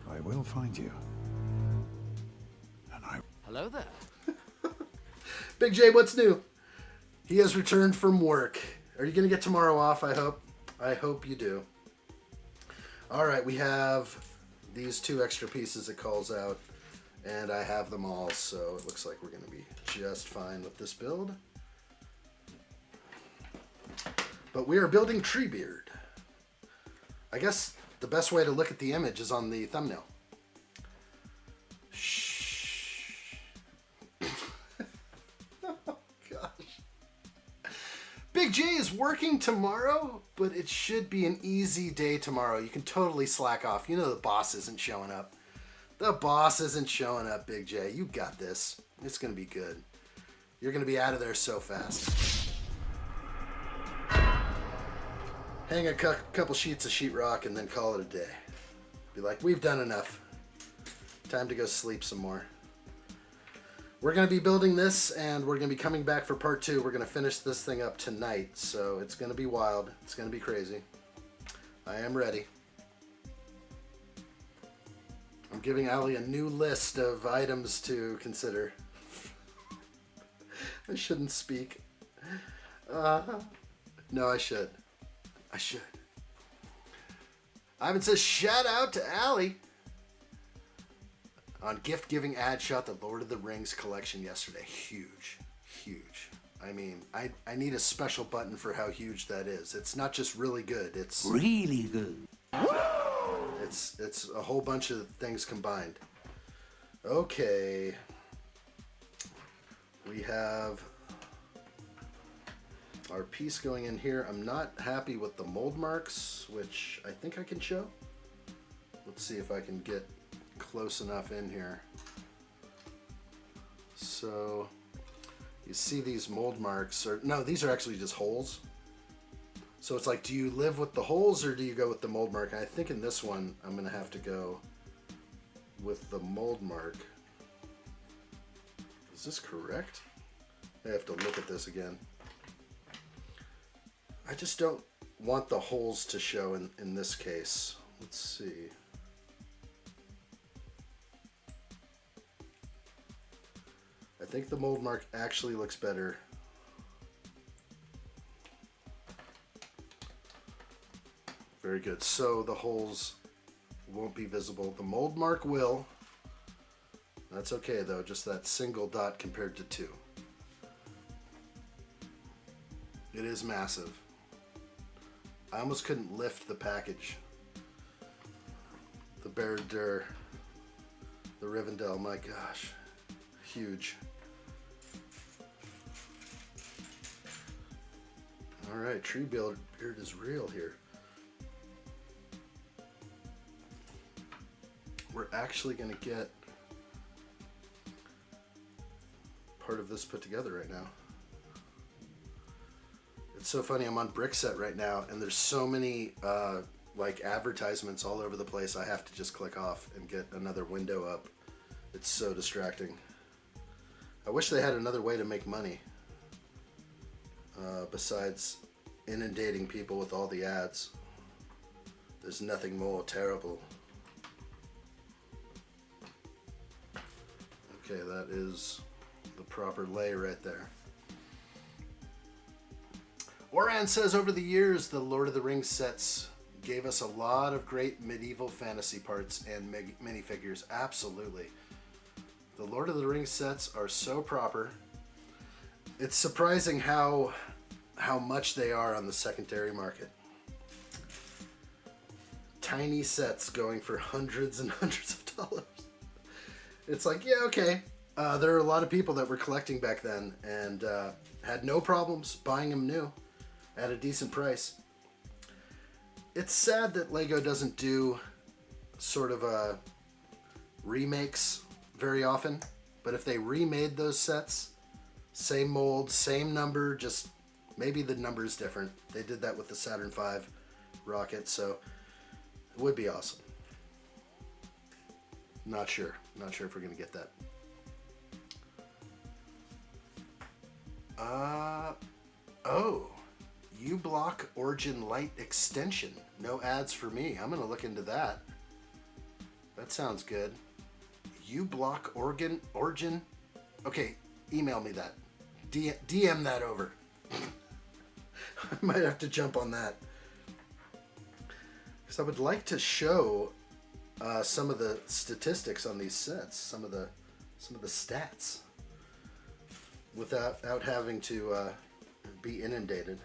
I will find you. And I... Hello there. Big J, what's new? He has returned from work. Are you going to get tomorrow off, I hope? I hope you do. All right, we have these 2 extra pieces it calls out, and I have them all, so it looks like we're going to be just fine with this build. But we are building Treebeard. I guess the best way to look at the image is on the thumbnail. Shh. Oh, gosh. Big J is working tomorrow, but it should be an easy day tomorrow. You can totally slack off. You know the boss isn't showing up. The boss isn't showing up, Big J. You got this. It's going to be good. You're going to be out of there so fast. Hang a couple sheets of sheetrock and then call it a day. Be like, we've done enough. Time to go sleep some more. We're going to be building this, and we're going to be coming back for part 2. We're going to finish this thing up tonight, so it's going to be wild. It's going to be crazy. I am ready. I'm giving Ali a new list of items to consider. I shouldn't speak. No, I should. I should. Ivan says, shout out to Ali on gift giving addshot the Lord of the Rings collection yesterday. Huge, huge. I mean, I need a special button for how huge that is. It's not just really good. It's really good. It's a whole bunch of things combined. Okay. We have our piece going in here. I'm not happy with the mold marks, which I think I can show. Let's see if I can get close enough in here. So you see these mold marks, or no, these are actually just holes. So it's like, do you live with the holes or do you go with the mold mark? And I think in this one, I'm gonna have to go with the mold mark. Is this correct? I have to look at this again. I just don't want the holes to show in this case. Let's see. I think the mold mark actually looks better. Very good. So the holes won't be visible. The mold mark will. That's okay though, just that single dot compared to 2. It is massive. I almost couldn't lift the package. The Berder, the Rivendell, my gosh, huge. All right, Treebeard is real here. We're actually gonna get part of this put together right now. It's so funny, I'm on Brickset right now, and there's so many like advertisements all over the place. I have to just click off and get another window up. It's so distracting. I wish they had another way to make money besides inundating people with all the ads. There's nothing more terrible. Okay, that is The proper lay right there. Oran says, over the years, the Lord of the Rings sets gave us a lot of great medieval fantasy parts and minifigures. Absolutely. The Lord of the Rings sets are so proper. It's surprising how much they are on the secondary market. Tiny sets going for hundreds and hundreds of dollars. It's like, yeah, okay. There are a lot of people that were collecting back then and had no problems buying them new at a decent price. It's sad that Lego doesn't do sort of remakes very often, but if they remade those sets, same mold, same number, just maybe the number is different. They did that with the Saturn V rocket, so it would be awesome. Not sure if we're gonna get that. Oh, U-Block Origin Light Extension. No ads for me. I'm gonna look into that. That sounds good. U-Block Origin. Okay, email me that. DM that over. I might have to jump on that. Because I would like to show some of the statistics on these sets, some of the stats, without having to be inundated.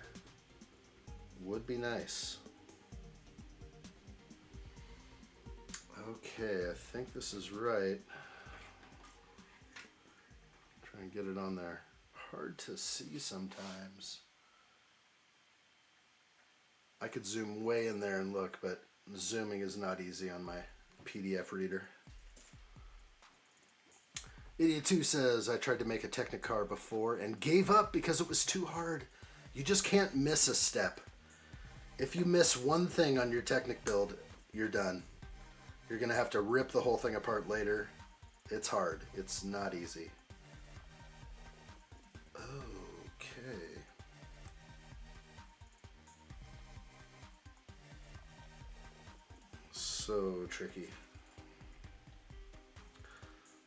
Would be nice. Okay, I think this is right. Try and get it on there. Hard to see sometimes. I could zoom way in there and look, but zooming is not easy on my PDF reader. Idiot 2 says, I tried to make a Technicar before and gave up because it was too hard. You just can't miss a step. If you miss one thing on your Technic build, you're done. You're going to have to rip the whole thing apart later. It's hard. It's not easy. Okay. So tricky.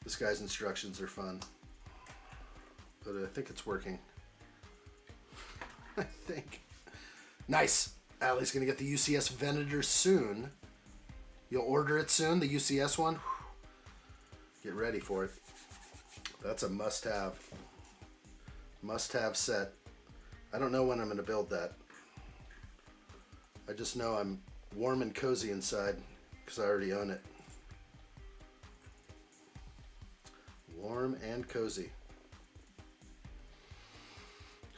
This guy's instructions are fun. But I think it's working. I think. Nice! Allie's gonna get the UCS Venator soon. You'll order it soon, the UCS one? Get ready for it. That's a must-have. Must-have set. I don't know when I'm gonna build that. I just know I'm warm and cozy inside because I already own it. Warm and cozy.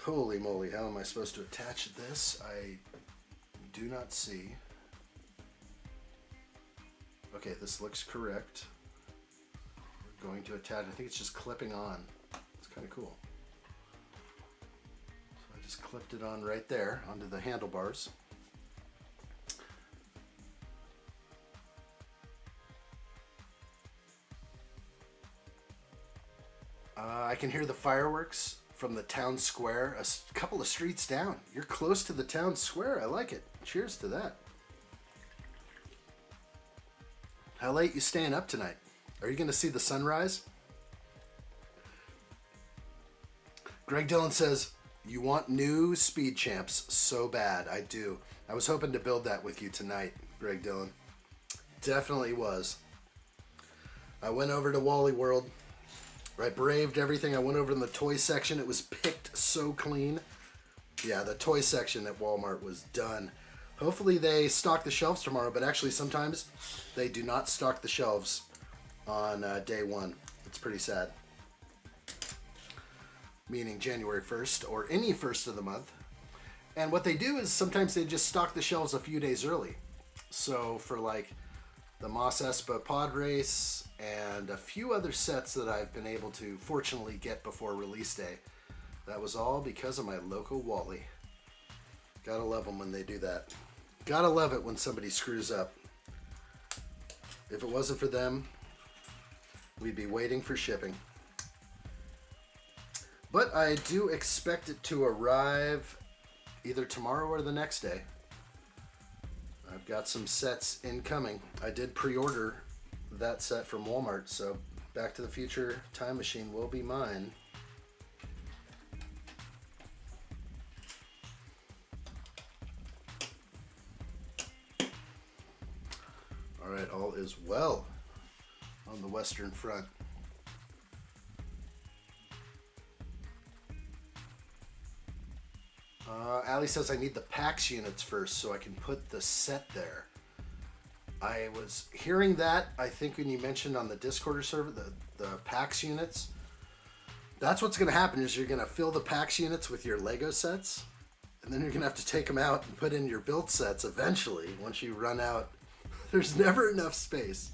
Holy moly, how am I supposed to attach this? I do not see. Okay, this looks correct. We're going to attach, I think it's just clipping on. It's kind of cool. So I just clipped it on right there onto the handlebars. I can hear the fireworks from the town square a couple of streets down. You're close to the town square. I like it. Cheers to that. How late you staying up tonight? Are you going to see the sunrise? Greg Dillon says, you want new speed champs so bad. I do. I was hoping to build that with you tonight, Greg Dillon. Definitely was. I went over to Wally World. I braved everything. I went over in the toy section. It was picked so clean. Yeah, the toy section at Walmart was done. Hopefully they stock the shelves tomorrow, but actually sometimes they do not stock the shelves on day one. It's pretty sad. Meaning January 1st or any 1st of the month. And what they do is sometimes they just stock the shelves a few days early. So for like the Mos Espa pod race and a few other sets that I've been able to fortunately get before release day, that was all because of my local Wally. Gotta love them when they do that. Gotta love it when somebody screws up. If it wasn't for them, we'd be waiting for shipping. But I do expect it to arrive either tomorrow or the next day. I've got some sets incoming. I did pre-order that set from Walmart, so Back to the Future Time Machine will be mine. right, all is well on the Western Front. Ali says I need the PAX units first so I can put the set there. I was hearing that, I think when you mentioned on the Discord server, the PAX units. That's what's going to happen is you're going to fill the PAX units with your Lego sets. And then you're going to have to take them out and put in your build sets eventually once you run out. There's never enough space.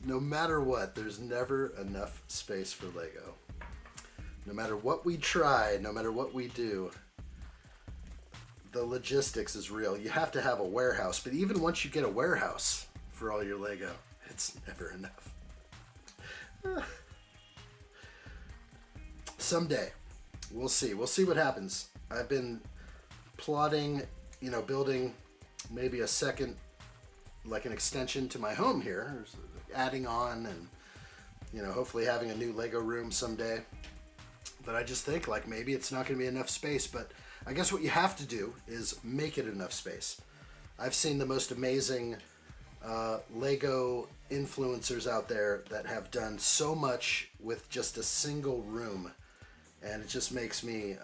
No matter what, there's never enough space for Lego. No matter what we try, no matter what we do, the logistics is real. You have to have a warehouse, but even once you get a warehouse for all your Lego, it's never enough. Someday, we'll see. We'll see what happens. I've been plotting, building maybe a second, like an extension to my home here, adding on and, hopefully having a new Lego room someday. But I just think like maybe it's not going to be enough space, but I guess what you have to do is make it enough space. I've seen the most amazing Lego influencers out there that have done so much with just a single room, and it just makes me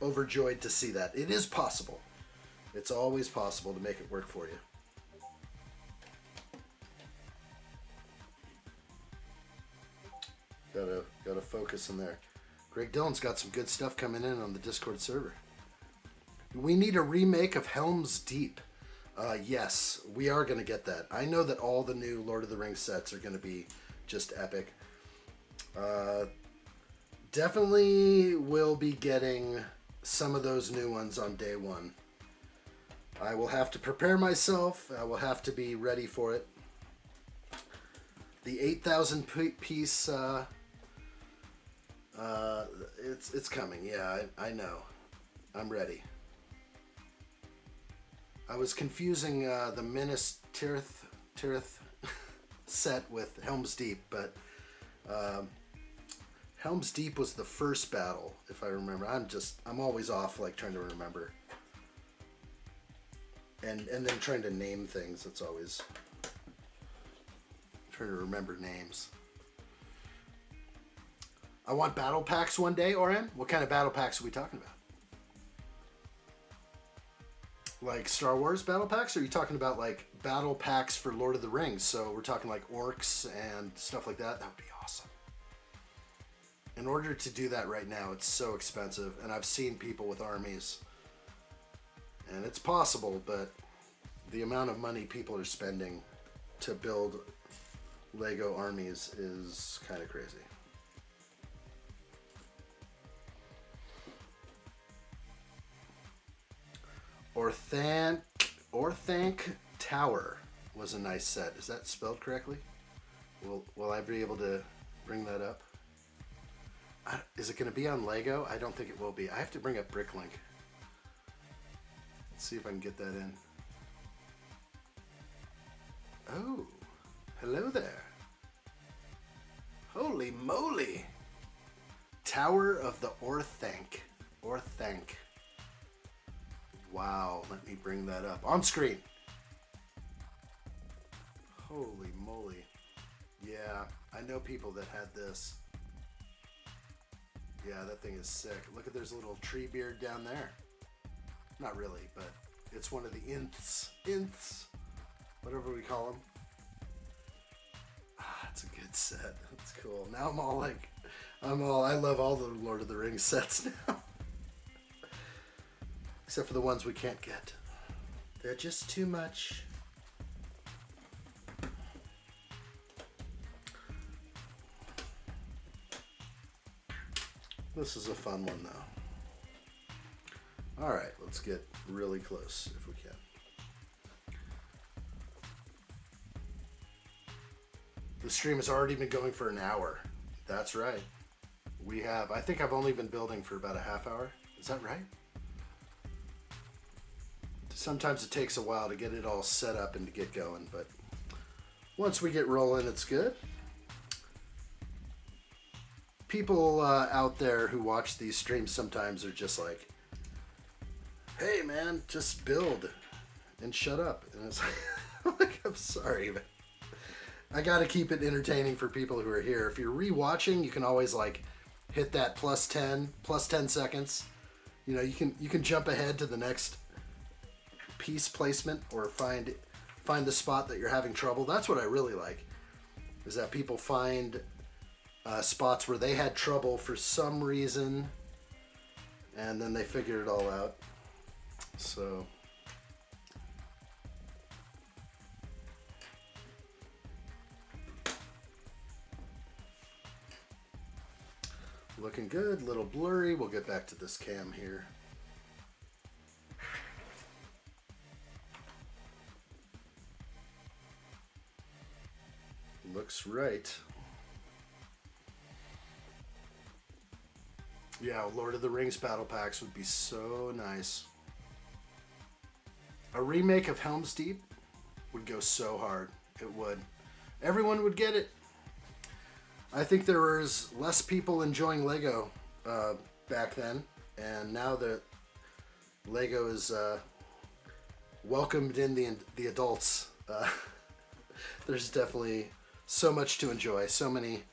overjoyed to see that. It is possible. It's always possible to make it work for you. Gotta focus in there. Greg Dillon's got some good stuff coming in on the Discord server. We need a remake of Helm's Deep. Yes, we are going to get that. I know that all the new Lord of the Rings sets are going to be just epic. Definitely will be getting some of those new ones on day one. I will have to prepare myself. I will have to be ready for it. The 8,000 piece... it's coming. Yeah, I know. I'm ready. I was confusing the Minas Tirith set with Helm's Deep, but Helm's Deep was the first battle, if I remember. I'm always off, like trying to remember, and then trying to name things. It's always trying to remember names. I want battle packs one day, Oren. What kind of battle packs are we talking about? Like Star Wars battle packs? Or are you talking about like battle packs for Lord of the Rings? So we're talking like orcs and stuff like that. That would be awesome. In order to do that right now, it's so expensive. And I've seen people with armies. And it's possible, but the amount of money people are spending to build Lego armies is kind of crazy. Orthanc Tower was a nice set. Is that spelled correctly? Will I be able to bring that up? Is it going to be on Lego? I don't think it will be. I have to bring up Bricklink. Let's see if I can get that in. Oh, hello there. Holy moly. Tower of the Orthanc. Orthanc. Wow, let me bring that up on screen. Holy moly. Yeah, I know people that had this. Yeah, that thing is sick. Look at there's a little Treebeard down there. Not really, but it's one of the inths, whatever we call them. Ah, it's a good set. That's cool. Now I love all the Lord of the Rings sets now. Except for the ones we can't get. They're just too much. This is a fun one though. Alright, let's get really close if we can. The stream has already been going for an hour. That's right. I think I've only been building for about a half hour. Is that right? Sometimes it takes a while to get it all set up and to get going, but once we get rolling, it's good. People out there who watch these streams sometimes are just like, hey man, just build and shut up. And it's like, Like, I'm sorry, but I gotta keep it entertaining for people who are here. If you're rewatching, you can always like hit that plus 10 seconds. You know, you can jump ahead to the next piece placement or find the spot that you're having trouble. That's what I really like, is that people find spots where they had trouble for some reason, and then they figured it all out. So looking good, little blurry. We'll get back to this cam here. Looks right. Yeah, Lord of the Rings battle packs would be so nice. A remake of Helm's Deep would go so hard. It would. Everyone would get it. I think there was less people enjoying Lego back then, and now that Lego is welcomed in the adults, there's definitely so much to enjoy. So many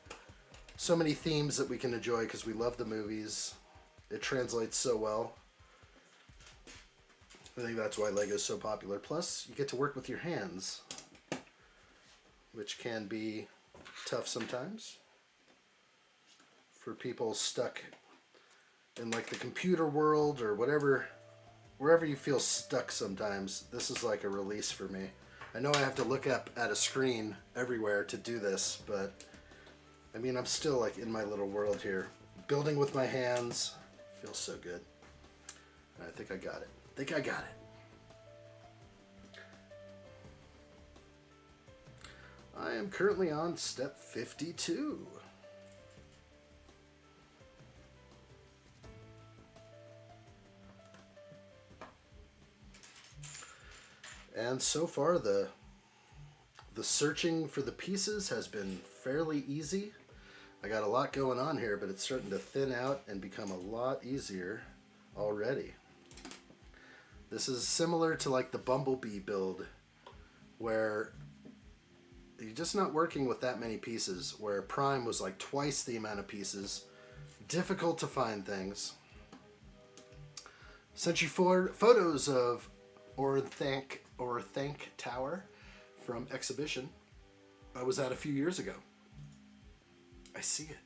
themes that we can enjoy because we love the movies. It translates so well. I think that's why Lego's so popular. Plus, you get to work with your hands, which can be tough sometimes for people stuck in like the computer world or whatever, wherever you feel stuck sometimes. This is like a release for me. I know I have to look up at a screen everywhere to do this, but I mean, I'm still like in my little world here. Building with my hands feels so good. I think I got it. I am currently on step 52. And so far the searching for the pieces has been fairly easy. I got a lot going on here, but it's starting to thin out and become a lot easier already. This is similar to like the Bumblebee build, where you're just not working with that many pieces, where Prime was like twice the amount of pieces, difficult to find things. Sent you photos of Orthanc Tower from exhibition I was at a few years ago. I see it.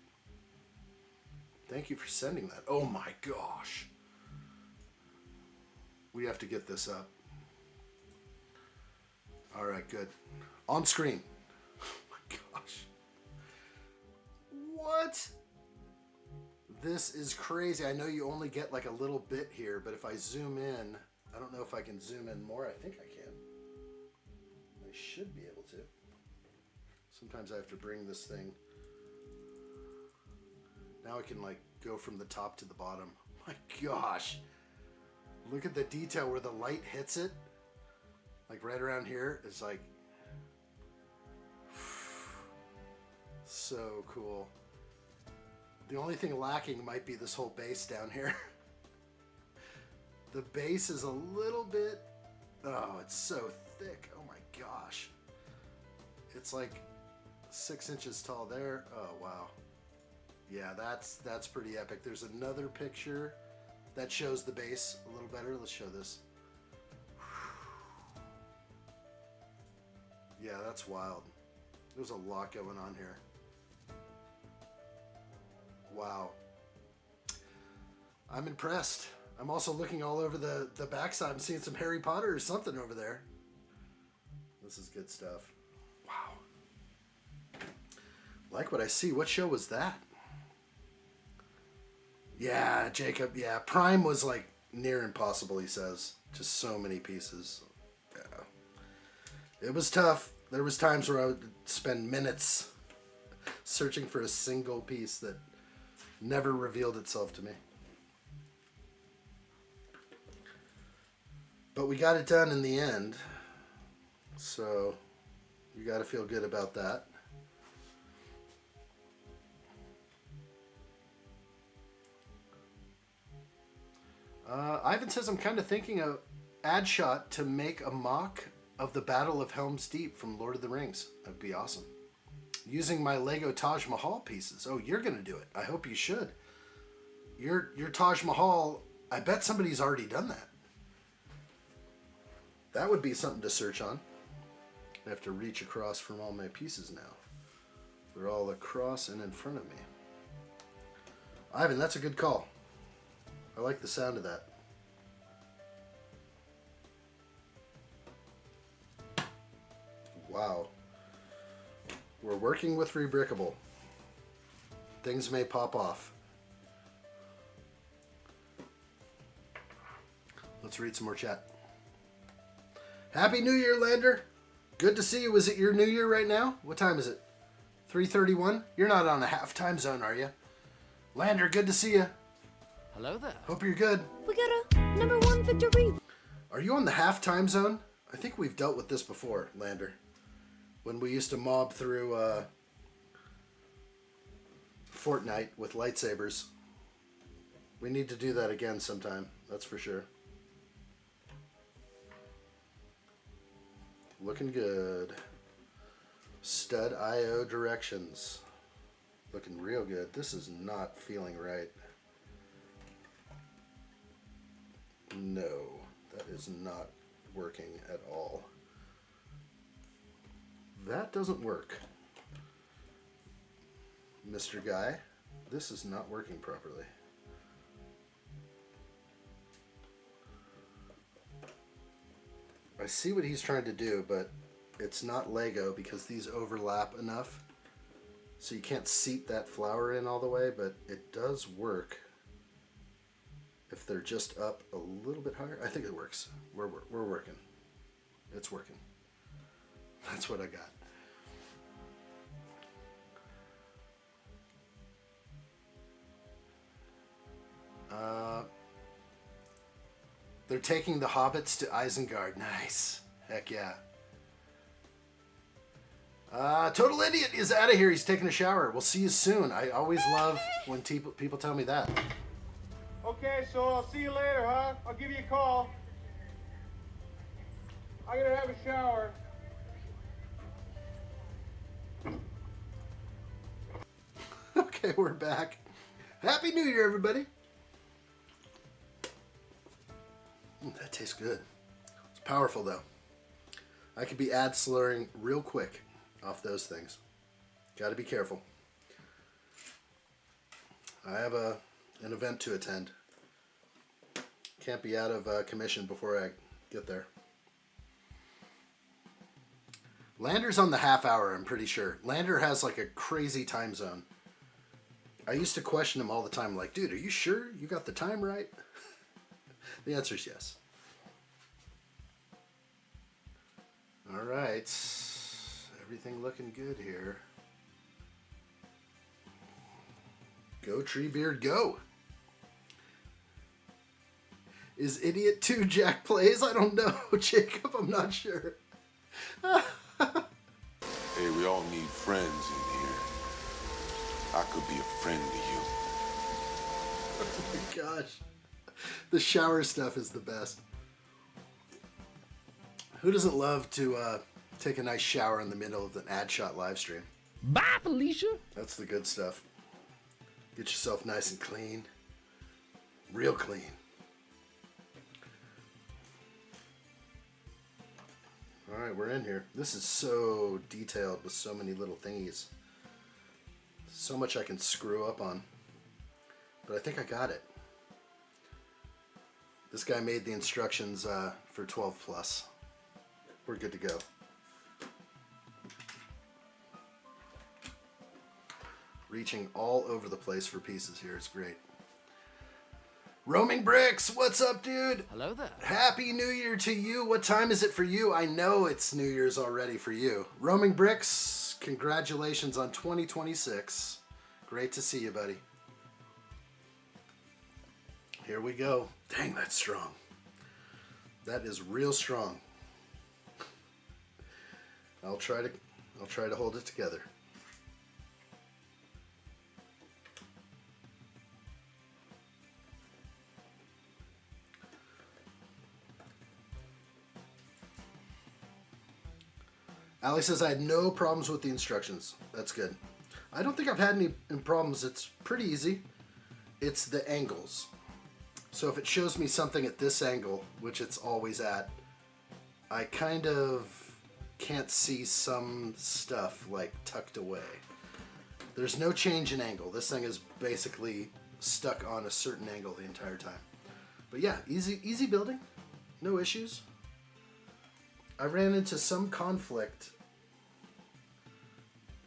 Thank you for sending that. Oh my gosh. We have to get this up. All right, good. On screen. Oh my gosh. What? This is crazy. I know you only get like a little bit here, but if I zoom in, I don't know if I can zoom in more. I think I can. I should be able to. Sometimes I have to bring this thing. Now I can like go from the top to the bottom. My gosh. Look at the detail where the light hits it. Like right around here. It's like so cool. The only thing lacking might be this whole base down here. The base is a little bit, oh, it's so thick. Oh my gosh. It's like 6 inches tall there. Oh wow. Yeah, that's pretty epic. There's another picture that shows the base a little better. Let's show this. Yeah, that's wild. There's a lot going on here. Wow. I'm impressed. I'm also looking all over the backside. I'm seeing some Harry Potter or something over there. This is good stuff. Wow. Like what I see. What show was that? Yeah, Jacob. Yeah, Prime was like near impossible, he says. Just so many pieces. Yeah. It was tough. There was times where I would spend minutes searching for a single piece that never revealed itself to me. But we got it done in the end. So you got to feel good about that. Ivan says, I'm kind of thinking of addshot to make a mock of the Battle of Helm's Deep from Lord of the Rings. That'd be awesome. Using my Lego Taj Mahal pieces. Oh, you're going to do it. I hope you should. Your Taj Mahal, I bet somebody's already done that. That would be something to search on. I have to reach across from all my pieces now. They're all across and in front of me. Ivan, that's a good call. I like the sound of that. Wow. We're working with Rebrickable. Things may pop off. Let's read some more chat. Happy New Year, Lander. Good to see you. Is it your New Year right now? What time is it? 3:31? You're not on a half time zone, are you? Lander, good to see you. Hello there. Hope you're good. We got a #1 victory. Are you on the half time zone? I think we've dealt with this before, Lander. When we used to mob through Fortnite with lightsabers. We need to do that again sometime, that's for sure. Looking good. Stud IO directions. Looking real good. This is not feeling right. No, that is not working at all. That doesn't work. Mr. Guy, this is not working properly. I see what he's trying to do, but it's not Lego because these overlap enough. So you can't seat that flower in all the way, but it does work if they're just up a little bit higher. I think it works. We're working. It's working. That's what I got. They're taking the hobbits to Isengard. Nice. Heck yeah. Total Idiot is out of here. He's taking a shower. We'll see you soon. I always love when people tell me that. Okay, so I'll see you later, huh? I'll give you a call. I gotta have a shower. Okay, we're back. Happy New Year, everybody. That tastes good. It's powerful, though. I could be ad slurring real quick off those things. Got to be careful. I have an event to attend. Can't be out of commission before I get there. Lander's on the half hour, I'm pretty sure. Lander has like a crazy time zone. I used to question him all the time, like, dude, are you sure you got the time right? The answer is yes. All right. Everything looking good here. Go Treebeard, go. Is Idiot 2 Jack plays? I don't know, Jacob. I'm not sure. Hey, we all need friends in here. I could be a friend to you. Oh my gosh. The shower stuff is the best. Who doesn't love to take a nice shower in the middle of an addshot live stream? Bye, Felicia. That's the good stuff. Get yourself nice and clean. Real clean. Alright, we're in here. This is so detailed with so many little thingies. So much I can screw up on. But I think I got it. This guy made the instructions for 12 plus. We're good to go. Reaching all over the place for pieces here is great. Roaming Bricks, what's up, dude? Hello there. Happy New Year to you. What time is it for you? I know it's New Year's already for you. Roaming Bricks, congratulations on 2026. Great to see you, buddy. Here we go. Dang, that's strong. That is real strong. I'll try to hold it together. Ali says, I had no problems with the instructions. That's good. I don't think I've had any problems. It's pretty easy. It's the angles. So if it shows me something at this angle, which it's always at, I kind of can't see some stuff like tucked away. There's no change in angle. This thing is basically stuck on a certain angle the entire time. But yeah, easy building. No issues. I ran into some conflict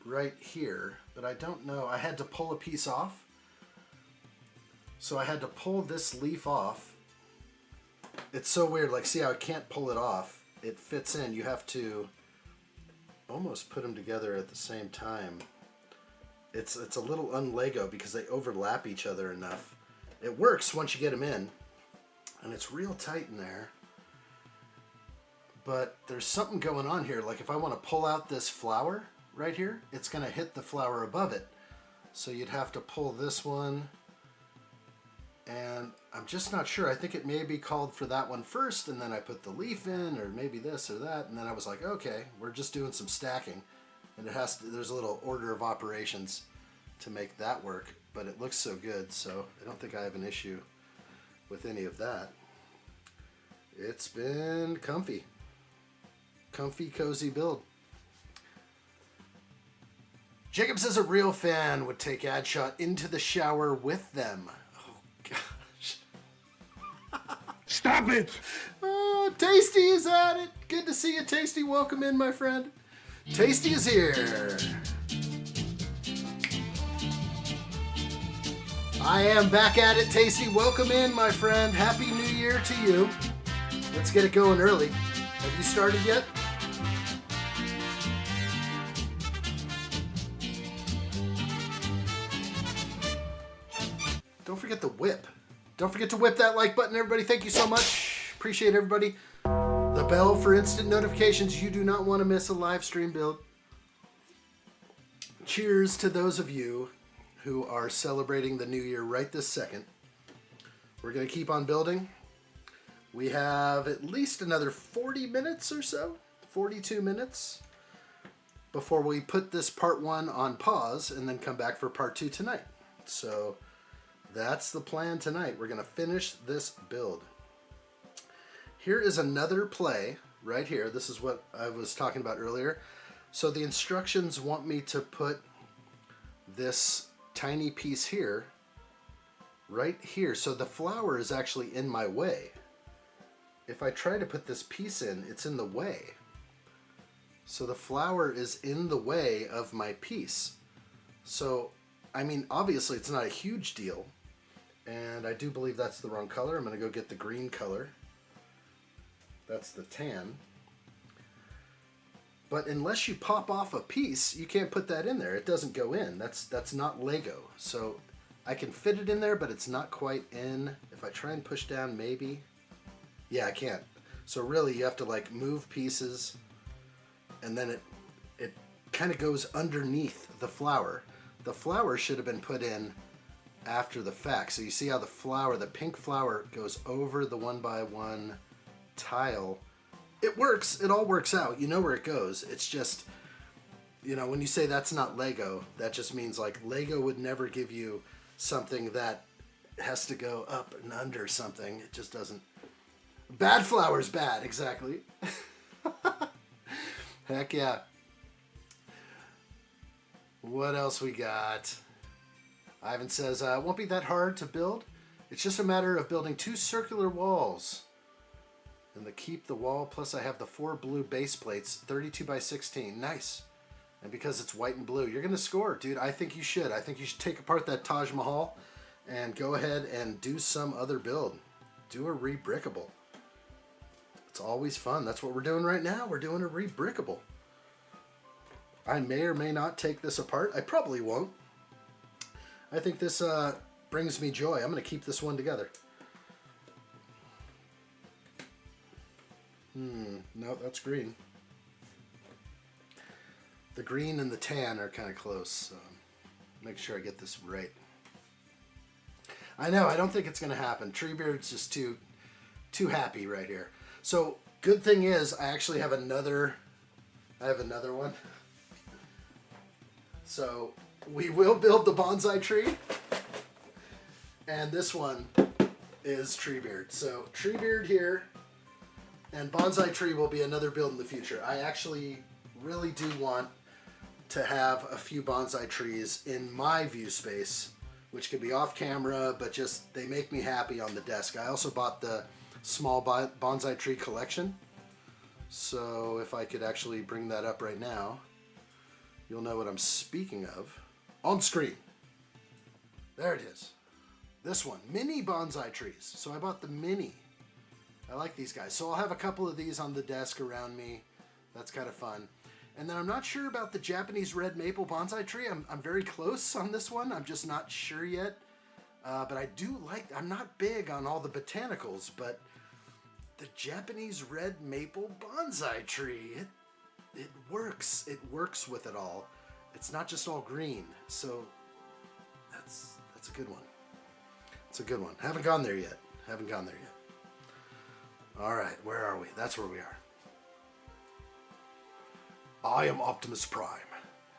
right here, but I don't know. I had to pull a piece off. So I had to pull this leaf off. It's so weird. Like, see how I can't pull it off? It fits in. You have to almost put them together at the same time. It's a little un-Lego because they overlap each other enough. It works once you get them in, and it's real tight in there. But there's something going on here. Like if I want to pull out this flower right here, it's going to hit the flower above it. So you'd have to pull this one. And I'm just not sure. I think it may be called for that one first, and then I put the leaf in, or maybe this or that. And then I was like, okay, we're just doing some stacking. And it has to, there's a little order of operations to make that work. But it looks so good, so I don't think I have an issue with any of that. It's been comfy. Comfy, cozy build. Jacob says a real fan would take addshot into the shower with them. Stop it! Oh, Tasty is at it. Good to see you, Tasty. Welcome in, my friend. Tasty is here. I am back at it, Tasty. Welcome in, my friend. Happy New Year to you. Let's get it going early. Have you started yet? Don't forget the whip. Don't forget to whip that like button, everybody. Thank you so much. Appreciate everybody. The bell for instant notifications. You do not want to miss a live stream build. Cheers to those of you who are celebrating the new year right this second. We're going to keep on building. We have at least another 40 minutes or so, 42 minutes, before we put this part 1 on pause and then come back for part 2 tonight. So that's the plan tonight. We're going to finish this build. Here is another play right here. This is what I was talking about earlier. So the instructions want me to put this tiny piece here, right here. So the flower is actually in my way. If I try to put this piece in, it's in the way. So the flower is in the way of my piece. So, I mean, obviously it's not a huge deal. And I do believe that's the wrong color. I'm going to go get the green color. That's the tan. But unless you pop off a piece, you can't put that in there. It doesn't go in. That's not Lego. So I can fit it in there, but it's not quite in. If I try and push down, maybe. Yeah, I can't. So really, you have to like move pieces, and then it kind of goes underneath the flower. The flower should have been put in after the fact. So you see how the flower, the pink flower, goes over the 1x1 tile. It works. It all works out. You know where it goes. It's just, you know, when you say that's not Lego, that just means like Lego would never give you something that has to go up and under something. It just doesn't. Bad flower's bad, exactly. Heck yeah. What else we got? Ivan says, it won't be that hard to build. It's just a matter of building 2 circular walls. And to keep the wall, plus I have the 4 blue base plates, 32 by 16. Nice. And because it's white and blue, you're going to score, dude. I think you should. I think you should take apart that Taj Mahal and go ahead and do some other build. Do a rebrickable. It's always fun. That's what we're doing right now. We're doing a rebrickable. I may or may not take this apart. I probably won't. I think this brings me joy. I'm going to keep this one together. No, that's green. The green and the tan are kind of close. So make sure I get this right. I know, I don't think it's going to happen. Treebeard's just too happy right here. So good thing is I actually have another I have another one. So we will build the bonsai tree. And this one is Treebeard. So Treebeard here and bonsai tree will be another build in the future. I actually really do want to have a few bonsai trees in my view space, which could be off camera, but just they make me happy on the desk. I also bought the small bonsai tree collection. So if I could actually bring that up right now, you'll know what I'm speaking of. On screen. There it is. This one, mini bonsai trees. So I bought the mini. I like these guys. So I'll have a couple of these on the desk around me. That's kind of fun. And then I'm not sure about the Japanese red maple bonsai tree. I'm very close on this one. I'm just not sure yet. But I do like, I'm not big on all the botanicals, but the Japanese red maple bonsai tree, it works. It works with it all. It's not just all green. So that's a good one. It's a good one. Haven't gone there yet. Haven't gone there yet. All right, where are we? That's where we are. I am Optimus Prime,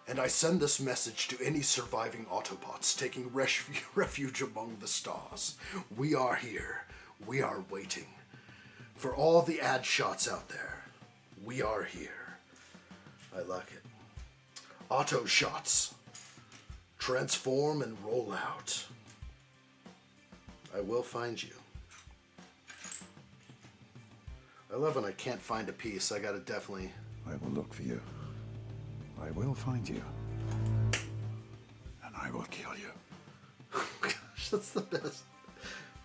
and I send this message to any surviving Autobots taking refuge among the stars. We are here. We are waiting. For all the addshot out there, we are here. I like it. Auto shots. Transform and roll out. I will find you. I love when I can't find a piece. I gotta definitely... I will look for you. I will find you. And I will kill you. Gosh, that's the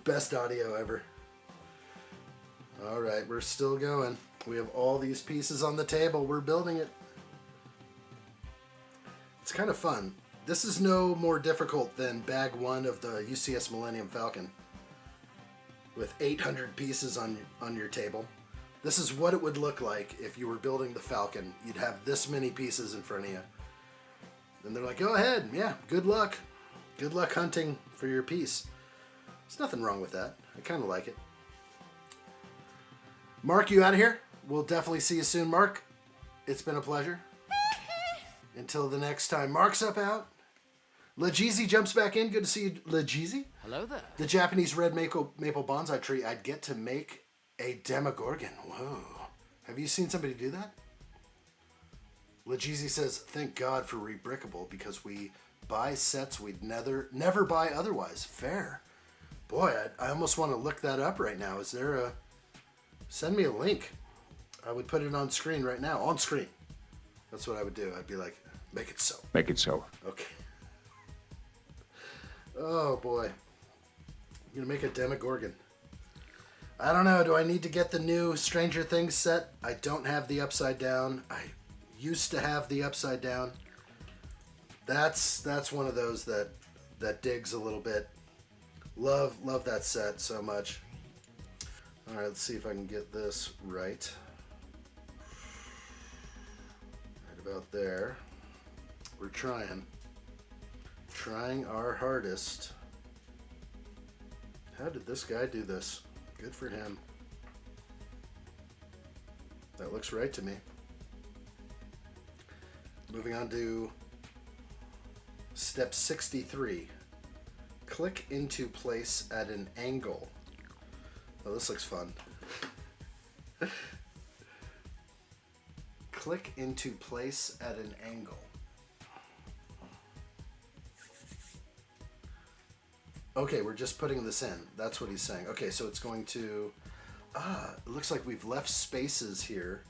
best audio ever. All right, we're still going. We have all these pieces on the table. We're building it. It's kind of fun. This is no more difficult than bag 1 of the UCS Millennium Falcon with 800 pieces on your table. This is what it would look like if you were building the Falcon. You'd have this many pieces in front of you. And they're like, go ahead. Yeah, good luck. Good luck hunting for your piece. There's nothing wrong with that. I kind of like it. Mark, you out of here? We'll definitely see you soon, Mark. It's been a pleasure. Until the next time. Mark's up out. Lajeezy jumps back in. Good to see you, Lajeezy. Hello there. The Japanese red maple bonsai tree. I'd get to make a Demogorgon. Whoa. Have you seen somebody do that? Lajeezy says, thank God for Rebrickable because we buy sets we'd never buy otherwise. Fair. Boy, I almost want to look that up right now. Is there a... Send me a link. I would put it on screen right now. On screen. That's what I would do. I'd be like, make it so. Make it so. Okay. Oh, boy. I'm going to make a Demogorgon. I don't know. Do I need to get the new Stranger Things set? I don't have the upside down. I used to have the upside down. That's one of those that digs a little bit. Love that set so much. All right, let's see if I can get this right. Right about there. We're trying our hardest. How did this guy do this? Good for him. That looks right to me. Moving on to step 63. Click into place at an angle. Oh, this looks fun. Click into place at an angle. Okay, we're just putting this in. That's what he's saying. Okay, so it's going to... it looks like we've left spaces here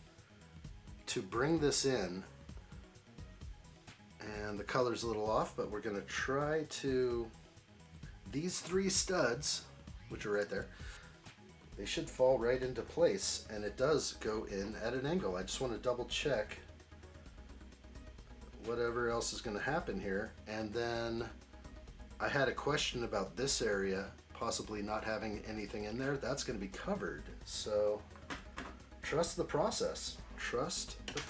to bring this in. And the color's a little off, but we're going to try to... These 3 studs, which are right there, they should fall right into place. And it does go in at an angle. I just want to double check whatever else is going to happen here. And then... I had a question about this area possibly not having anything in there. That's going to be covered. So trust the process. Trust the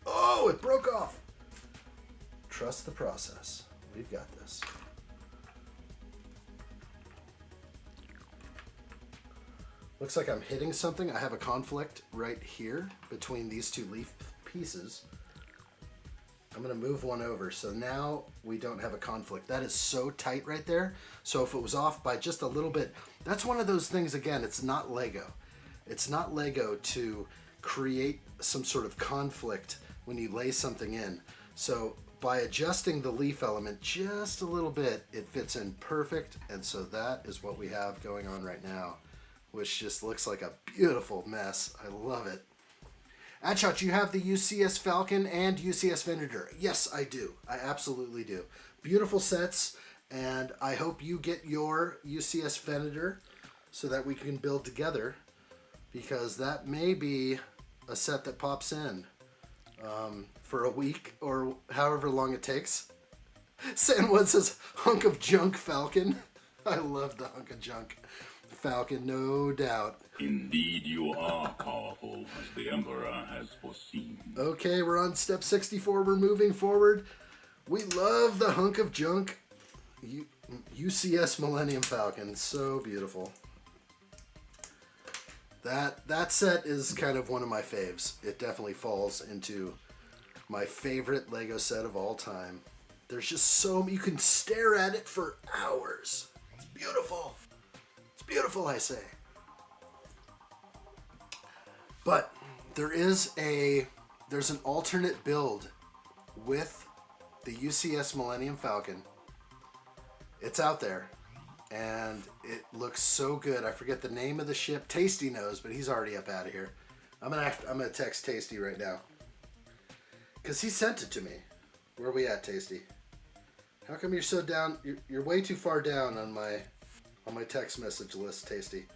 oh, it broke off. Trust the process. We've got this. Looks like I'm hitting something. I have a conflict right here between these 2 leaf pieces. I'm going to move one over. So now we don't have a conflict. That is so tight right there. So if it was off by just a little bit, that's one of those things, again, it's not Lego. It's not Lego to create some sort of conflict when you lay something in. So by adjusting the leaf element just a little bit, it fits in perfect. And so that is what we have going on right now, which just looks like a beautiful mess. I love it. Addshot, you have the UCS Falcon and UCS Venator. Yes, I do. I absolutely do. Beautiful sets, and I hope you get your UCS Venator so that we can build together, because that may be a set that pops in for a week or however long it takes. Sanwood says, hunk of junk Falcon. I love the hunk of junk Falcon, no doubt. Indeed you are powerful, as the Emperor has foreseen. Okay, we're on step 64. We're moving forward. We love the hunk of junk UCS Millennium Falcon. So beautiful. That set is kind of one of my faves. It definitely falls into my favorite Lego set of all time. There's just so, you can stare at it for hours. It's beautiful. It's beautiful, I say. But there's an alternate build with the UCS Millennium Falcon. It's out there, and it looks so good. I forget the name of the ship. Tasty knows, but he's already up out of here. I'm gonna text Tasty right now, cause he sent it to me. Where are we at, Tasty? How come you're so down? You're way too far down on my text message list, Tasty.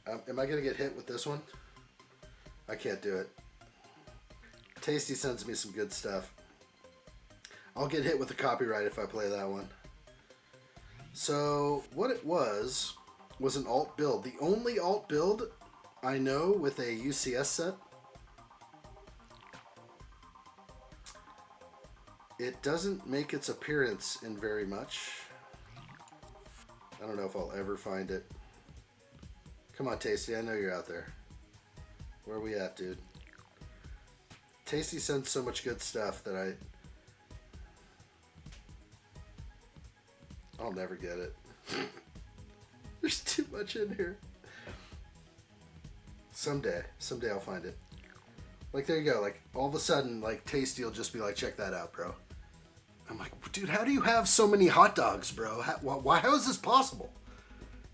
Am I gonna get hit with this one? I can't do it. Tasty sends me some good stuff. I'll get hit with the copyright if I play that one. So what it was an alt build. The only alt build I know with a UCS set. It doesn't make its appearance in very much. I don't know if I'll ever find it. Come on, Tasty, I know you're out there. Where are we at, dude? Tasty sends so much good stuff that I'll never get it. There's too much in here. Someday I'll find it. Like, there you go. Like, all of a sudden, like, Tasty will just be like, check that out, bro. I'm like, dude, how do you have so many hot dogs, bro? How is this possible?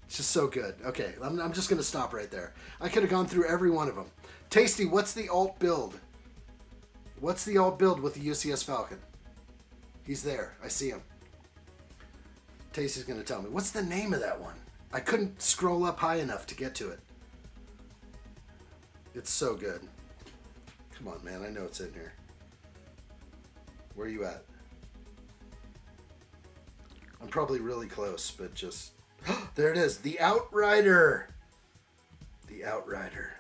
It's just so good. Okay, I'm just going to stop right there. I could have gone through every one of them. Tasty, what's the alt build? What's the alt build with the UCS Falcon? He's there. I see him. Tasty's going to tell me. What's the name of that one? I couldn't scroll up high enough to get to it. It's so good. Come on, man. I know it's in here. Where are you at? I'm probably really close, but just... There it is. The Outrider. The Outrider.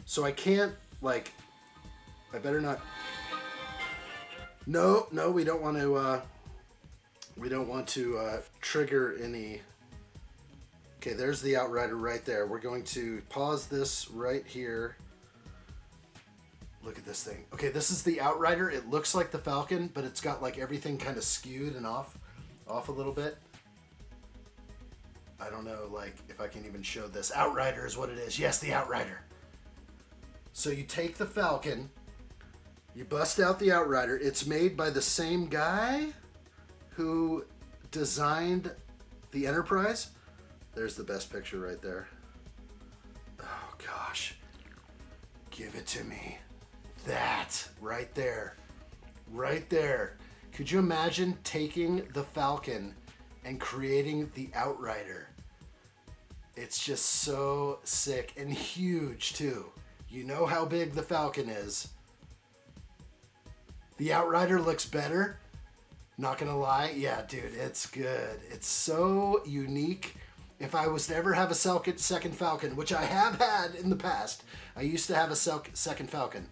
So I can't, like... I better not... No, we don't want to... We don't want to trigger any... Okay, there's the Outrider right there. We're going to pause this right here. Look at this thing. Okay, this is the Outrider. It looks like the Falcon, but it's got like everything kind of skewed and off a little bit. I don't know, like, if I can even show this. Outrider is what it is. Yes, the Outrider. So you take the Falcon, you bust out the Outrider. It's made by the same guy who designed the Enterprise. There's the best picture right there. Oh, gosh. Give it to me. That right there. Right there. Could you imagine taking the Falcon and creating the Outrider? It's just so sick and huge, too. You know how big the Falcon is. The Outrider looks better. Not gonna lie. Yeah, dude, it's good. It's so unique. If I was to ever have a second Falcon, which I have had in the past, I used to have a second Falcon.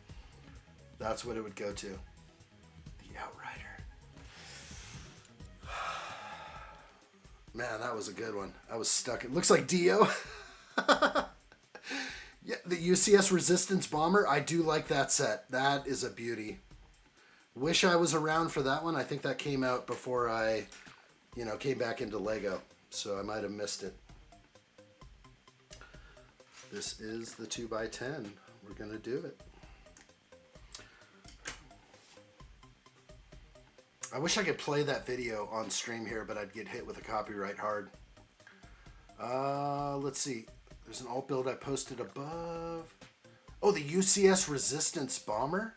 That's what it would go to. The Outrider. Man, that was a good one. I was stuck. It looks like Dio. Yeah, the UCS Resistance Bomber. I do like that set. That is a beauty. Wish I was around for that one. I think that came out before I, came back into Lego. So I might have missed it. This is the 2x10. We're going to do it. I wish I could play that video on stream here, but I'd get hit with a copyright hard. Let's see. There's an alt build I posted above. Oh, the UCS Resistance Bomber?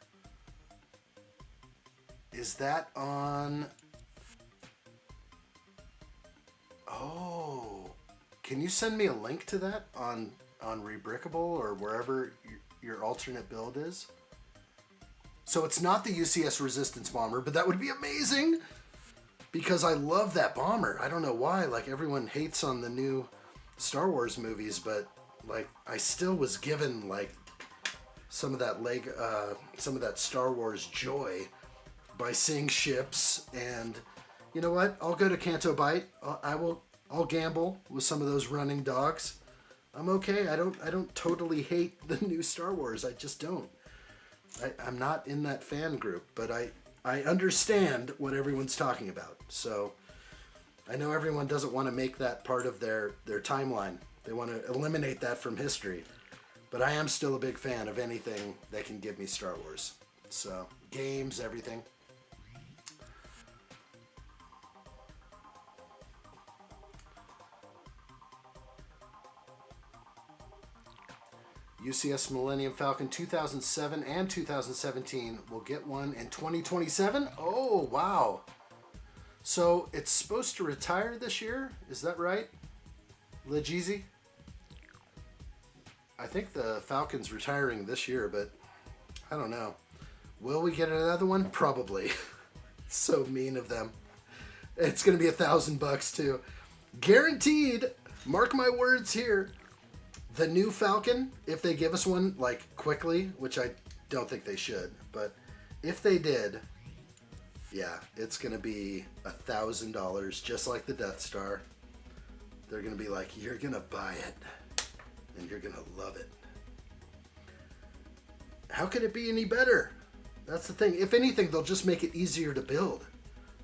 Is that on... Oh. Can you send me a link to that on Rebrickable or wherever your alternate build is? So it's not the UCS Resistance Bomber, but that would be amazing because I love that bomber. I don't know why, like everyone hates on the new Star Wars movies, but like I still was given like some of that Star Wars joy by seeing ships. And you know what? I'll go to Canto Bight. I'll gamble with some of those running dogs. I'm okay. I don't totally hate the new Star Wars. I just don't. I'm not in that fan group, but I understand what everyone's talking about. So I know everyone doesn't want to make that part of their timeline. They want to eliminate that from history. But I am still a big fan of anything that can give me Star Wars. So games, everything. UCS Millennium Falcon 2007 and 2017. We'll get one in 2027. Oh, wow. So it's supposed to retire this year. Is that right? Lejeezy? I think the Falcon's retiring this year, but I don't know. Will we get another one? Probably. So mean of them. It's going to be $1,000 too. Guaranteed. Mark my words here. The new Falcon, if they give us one, like, quickly, which I don't think they should, but if they did, yeah, it's going to be $1,000, just like the Death Star. They're going to be like, you're going to buy it, and you're going to love it. How could it be any better? That's the thing. If anything, they'll just make it easier to build.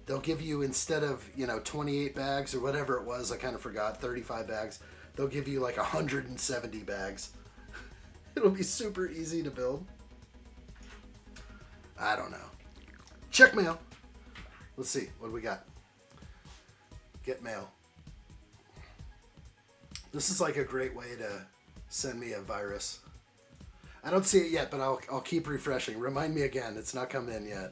They'll give you, instead of, 28 bags or whatever it was, I kind of forgot, 35 bags, they'll give you like 170 bags. It'll be super easy to build. I don't know. Check mail. Let's see. What do we got? Get mail. This is like a great way to send me a virus. I don't see it yet, but I'll keep refreshing. Remind me again. It's not come in yet.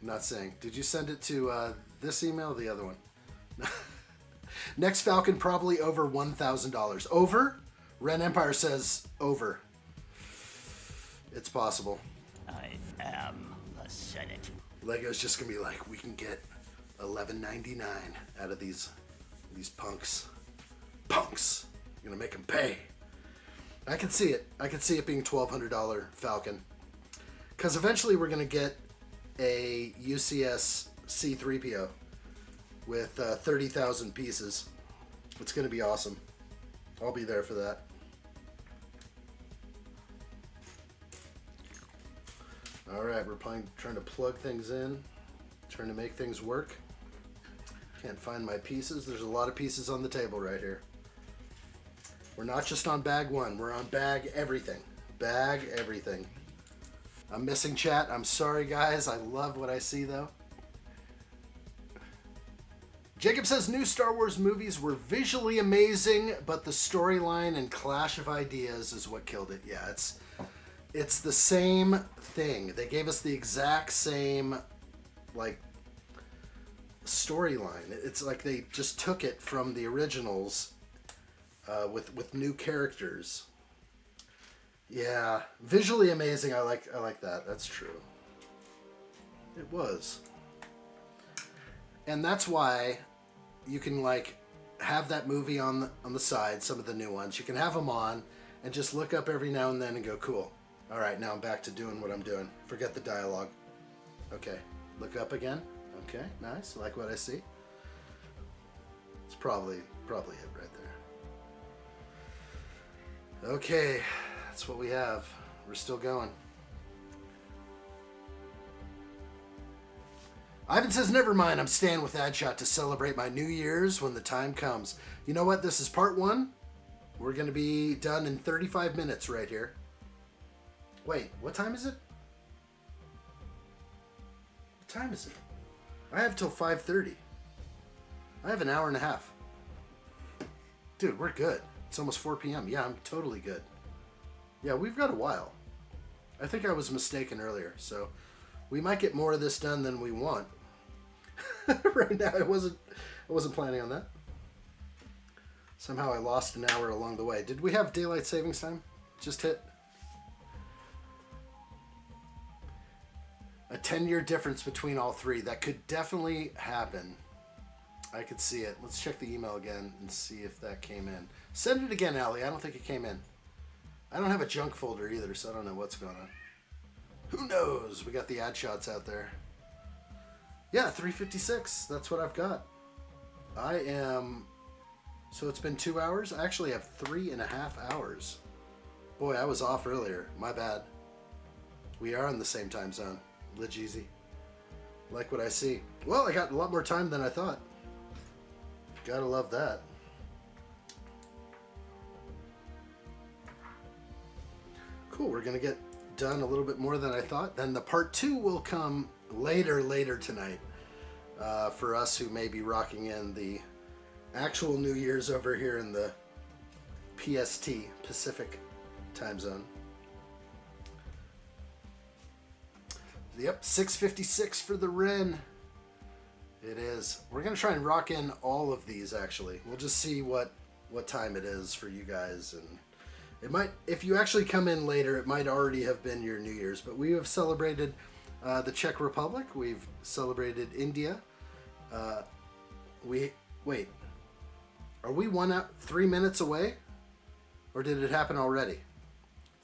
I'm not saying. Did you send it to this email or the other one? Next Falcon probably over $1,000. Over? Ren Empire says over. It's possible. I am the Senate. Lego's just gonna be like, we can get $11.99 out of these punks. Punks. You're gonna make them pay. I can see it. I can see it being $1,200 Falcon. Because eventually we're gonna get a UCS C-3PO with 30,000 pieces. It's going to be awesome. I'll be there for that. Alright, we're trying to plug things in, trying to make things work. Can't find my pieces. There's a lot of pieces on the table right here. We're not just on bag one, we're on bag everything. Bag everything. I'm missing chat. I'm sorry, guys. I love what I see, though. Jacob says new Star Wars movies were visually amazing, but the storyline and clash of ideas is what killed it. Yeah, it's the same thing. They gave us the exact same, like, storyline. It's like they just took it from the originals with new characters. Yeah, visually amazing. I like that. That's true. It was. And that's why you can like have that movie on the side, some of the new ones. You can have them on and just look up every now and then and go, cool. All right, now I'm back to doing what I'm doing. Forget the dialogue. Okay, look up again. Okay, nice. I like what I see. It's probably it right there. Okay, that's what we have. We're still going. Ivan says, never mind, I'm staying with addshot to celebrate my New Year's when the time comes. You know what? This is part 1. We're going to be done in 35 minutes right here. Wait, what time is it? What time is it? I have till 5:30. I have an hour and a half. Dude, we're good. It's almost 4 p.m. Yeah, I'm totally good. Yeah, we've got a while. I think I was mistaken earlier, so we might get more of this done than we want. Right now, I wasn't planning on that. Somehow I lost an hour along the way. Did we have daylight savings time? Just hit. A 10-year difference between all three. That could definitely happen. I could see it. Let's check the email again and see if that came in. Send it again, Allie. I don't think it came in. I don't have a junk folder either, so I don't know what's going on. Who knows? We got the ad shots out there. Yeah, 356. That's what I've got. I am... So it's been 2 hours? I actually have 3.5 hours. Boy, I was off earlier. My bad. We are in the same time zone. Lidge easy. Like what I see. Well, I got a lot more time than I thought. Gotta love that. Cool, we're gonna get done a little bit more than I thought. Then the part 2 will come later tonight. For us who may be rocking in the actual New Year's over here in the PST, Pacific time zone. Yep, 6:56 for the Ren. It is. We're going to try and rock in all of these, actually. We'll just see what time it is for you guys. And it might, if you actually come in later, it might already have been your New Year's. But we have celebrated the Czech Republic. We've celebrated India. Wait. Are we 3 minutes away? Or did it happen already?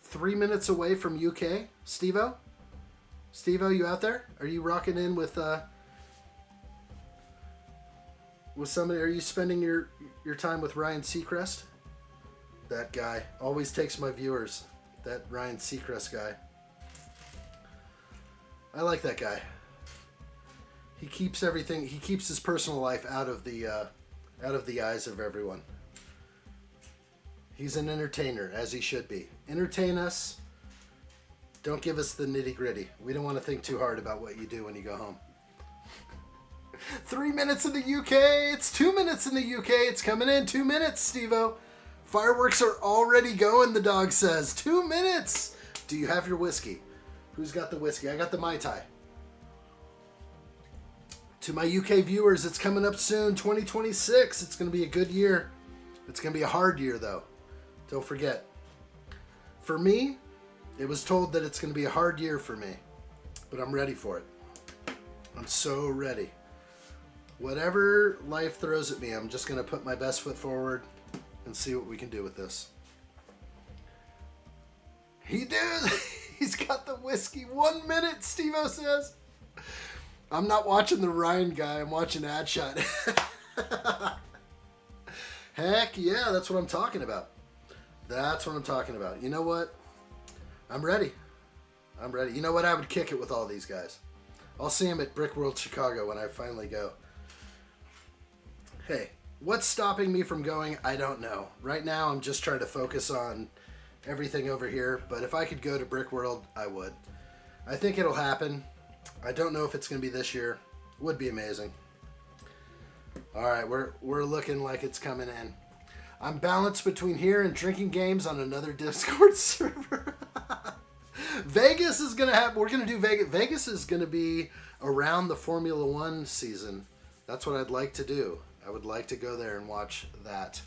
3 minutes away from UK? Steve-O? Steve-O, you out there? Are you rocking in with somebody? Are you spending your time with Ryan Seacrest? That guy always takes my viewers. That Ryan Seacrest guy. I like that guy. He keeps everything. He keeps his personal life out of the eyes of everyone. He's an entertainer, as he should be. Entertain us. Don't give us the nitty-gritty. We don't want to think too hard about what you do when you go home. 3 minutes in the UK. It's 2 minutes in the UK. It's coming in. 2 minutes, Steve-O. Fireworks are already going, the dog says. 2 minutes. Do you have your whiskey? Who's got the whiskey? I got the Mai Tai. To my UK viewers, it's coming up soon. 2026. It's going to be a good year. It's going to be a hard year, though. Don't forget. For me, it was told that it's going to be a hard year for me. But I'm ready for it. I'm so ready. Whatever life throws at me, I'm just going to put my best foot forward and see what we can do with this. He did. He's got the whiskey. 1 minute, Steve-O says. I'm not watching the Ryan guy. I'm watching addshot. Heck yeah, that's what I'm talking about. That's what I'm talking about. You know what? I'm ready. I'm ready. You know what? I would kick it with all these guys. I'll see him at Brick World Chicago when I finally go. Hey, what's stopping me from going? I don't know. Right now, I'm just trying to focus on everything over here. But if I could go to Brick World, I would. I think it'll happen. I don't know if it's going to be this year. Would be amazing. All right, we're looking like it's coming in. I'm balanced between here and drinking games on another Discord server. Vegas is going to have... We're going to do Vegas. Vegas is going to be around the Formula One season. That's what I'd like to do. I would like to go there and watch that.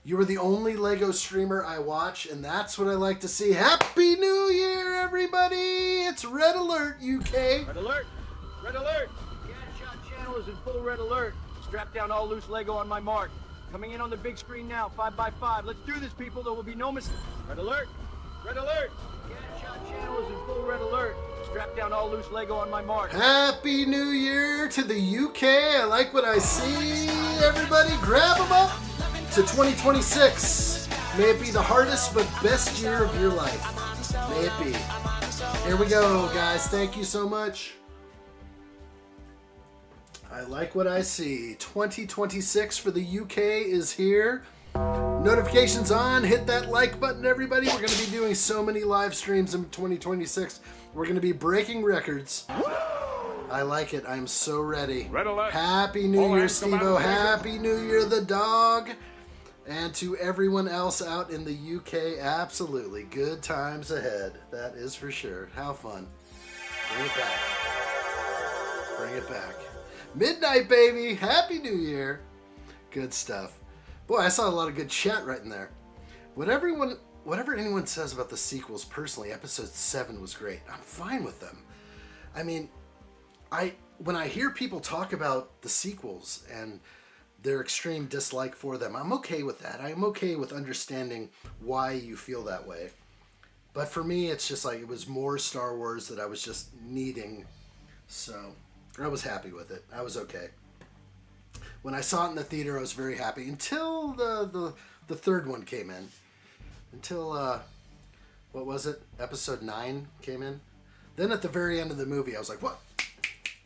You are the only LEGO streamer I watch, and that's what I like to see. Happy New Year, everybody! It's Red Alert, UK. Red Alert! Red Alert! The addshot channel is in full red alert. Strap down all loose LEGO on my mark. Coming in on the big screen now, 5x5. Let's do this, people. There will be no mistake. Red Alert! Red Alert! The addshot channel is in full red alert. Strap down all loose LEGO on my mark. Happy New Year to the UK. I like what I see. Everybody grab them up to 2026. May it be the hardest but best year of your life. May it be. Here we go, guys. Thank you so much. I like what I see. 2026 for the UK is here. Notifications on. Hit that like button, everybody. We're going to be doing so many live streams in 2026. We're going to be breaking records. I like it. I'm so ready. Red alert. Happy New Year, Steve-O. Happy New Year, the dog. And to everyone else out in the UK, absolutely. Good times ahead. That is for sure. How fun. Bring it back. Bring it back. Midnight, baby. Happy New Year. Good stuff. Boy, I saw a lot of good chat right in there. Whatever anyone says about the sequels, personally, episode 7 was great. I'm fine with them. I mean, when I hear people talk about the sequels and their extreme dislike for them, I'm okay with that. I'm okay with understanding why you feel that way. But for me, it's just like it was more Star Wars that I was just needing. So I was happy with it. I was okay. When I saw it in the theater, I was very happy until the third one came in. Until, what was it? Episode 9 came in. Then at the very end of the movie, I was like, what?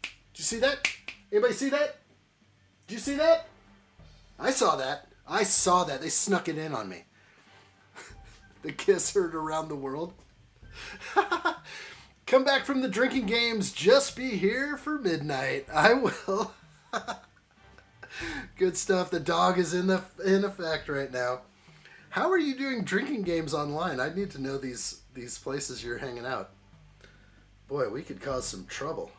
Did you see that? Anybody see that? Did you see that? I saw that. I saw that. They snuck it in on me. The kiss heard around the world. Come back from the drinking games. Just be here for midnight. I will. Good stuff. The dog is in effect right now. How are you doing drinking games online? I need to know these places you're hanging out. Boy, we could cause some trouble.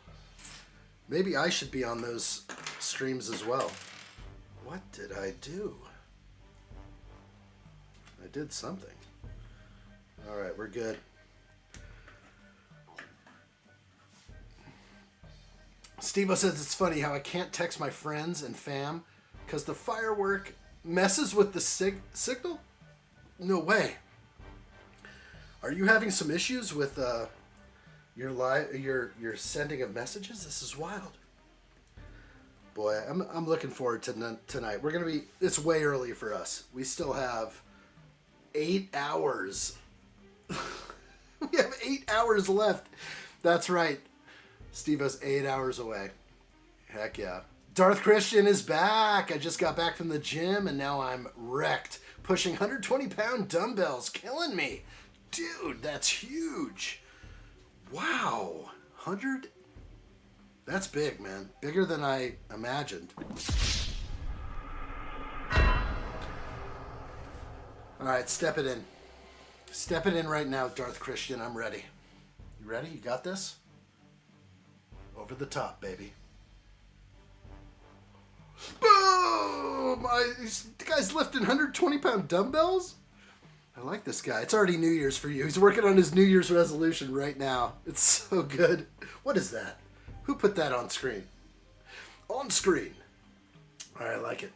Maybe I should be on those streams as well. What did I do? I did something. All right, we're good. Steve-O says it's funny how I can't text my friends and fam because the firework messes with the signal? No way. Are you having some issues with your sending of messages? This is wild. Boy, I'm looking forward to tonight. We're gonna be. It's way early for us. We still have 8 hours. We have 8 hours left. That's right. Steve-O's 8 hours away. Heck yeah. Darth Christian is back. I just got back from the gym and now I'm wrecked. Pushing 120-pound dumbbells. Killing me. Dude, that's huge. Wow. 100? That's big, man. Bigger than I imagined. All right, step it in. Step it in right now, Darth Christian. I'm ready. You ready? You got this? Over the top, baby. Boom! The guy's lifting 120-pound dumbbells? I like this guy. It's already New Year's for you. He's working on his New Year's resolution right now. It's so good. What is that? Who put that on screen? On screen. All right, I like it.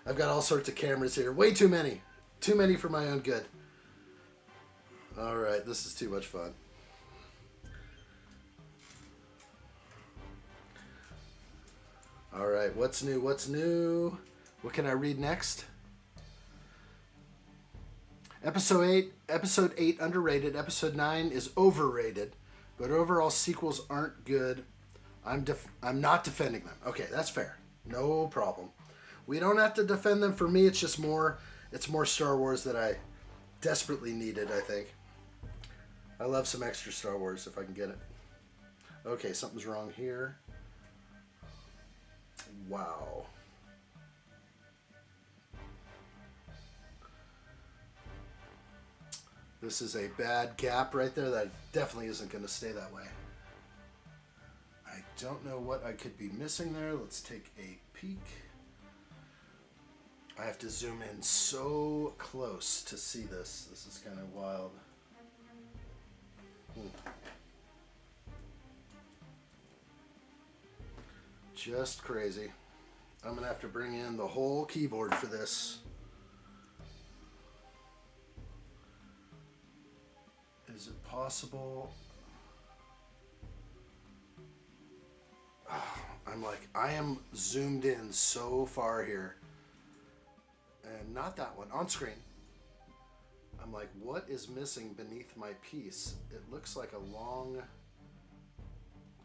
I've got all sorts of cameras here. Way too many. Too many for my own good. All right, this is too much fun. All right, what's new? What's new? What can I read next? Episode 8 underrated. Episode 9 is overrated, but overall sequels aren't good. I'm not defending them. Okay, that's fair. No problem. We don't have to defend them. For me, it's just more. It's more Star Wars that I desperately needed. I think. I love some extra Star Wars if I can get it. Okay, something's wrong here. Wow. This is a bad gap right there. That definitely isn't going to stay that way. I don't know what I could be missing there. Let's take a peek. I have to zoom in so close to see this. This is kind of wild. Just crazy. I'm going to have to bring in the whole keyboard for this. Is it possible? Oh, I am zoomed in so far here. And not that one, on screen. I'm like, what is missing beneath my piece? It looks like a long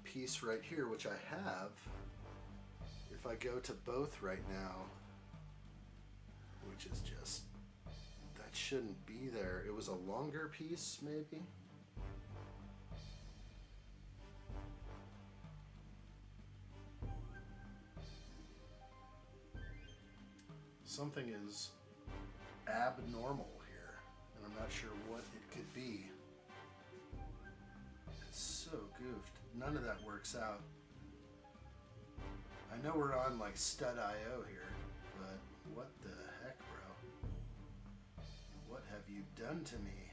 piece right here, which I have. if I go to both right now, which is just, that shouldn't be there. It was a longer piece, maybe? Something is abnormal here, and I'm not sure what it could be. It's so goofed. None of that works out. I know we're on like stud.io here, but what the heck, bro? What have you done to me?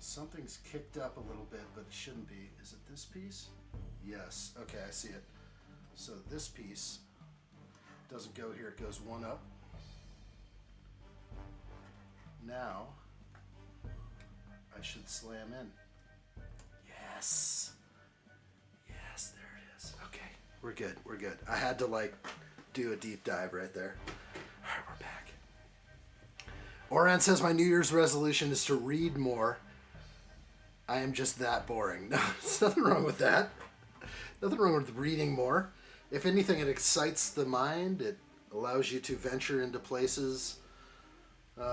Something's kicked up a little bit, but it shouldn't be. Is it this piece? Yes. Okay, I see it. So this piece doesn't go here, it goes one up. Now, I should slam in. Yes. Yes, there it is. Okay, we're good, we're good. I had to like do a deep dive right there. All right, we're back. Oran says my New Year's resolution is to read more. I am just that boring. No, there's nothing wrong with that. Nothing wrong with reading more. If anything, it excites the mind. It allows you to venture into places.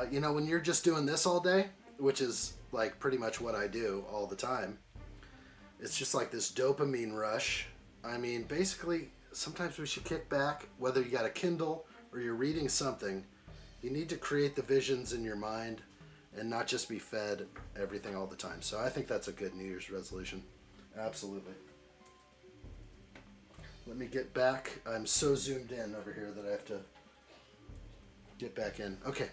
You know, when you're just doing this all day, which is like pretty much what I do all the time, it's just like this dopamine rush. I mean, basically, sometimes we should kick back, whether you got a Kindle or you're reading something. You need to create the visions in your mind and not just be fed everything all the time. So I think that's a good New Year's resolution. Absolutely. Let me get back. I'm so zoomed in over here that I have to get back in. Okay.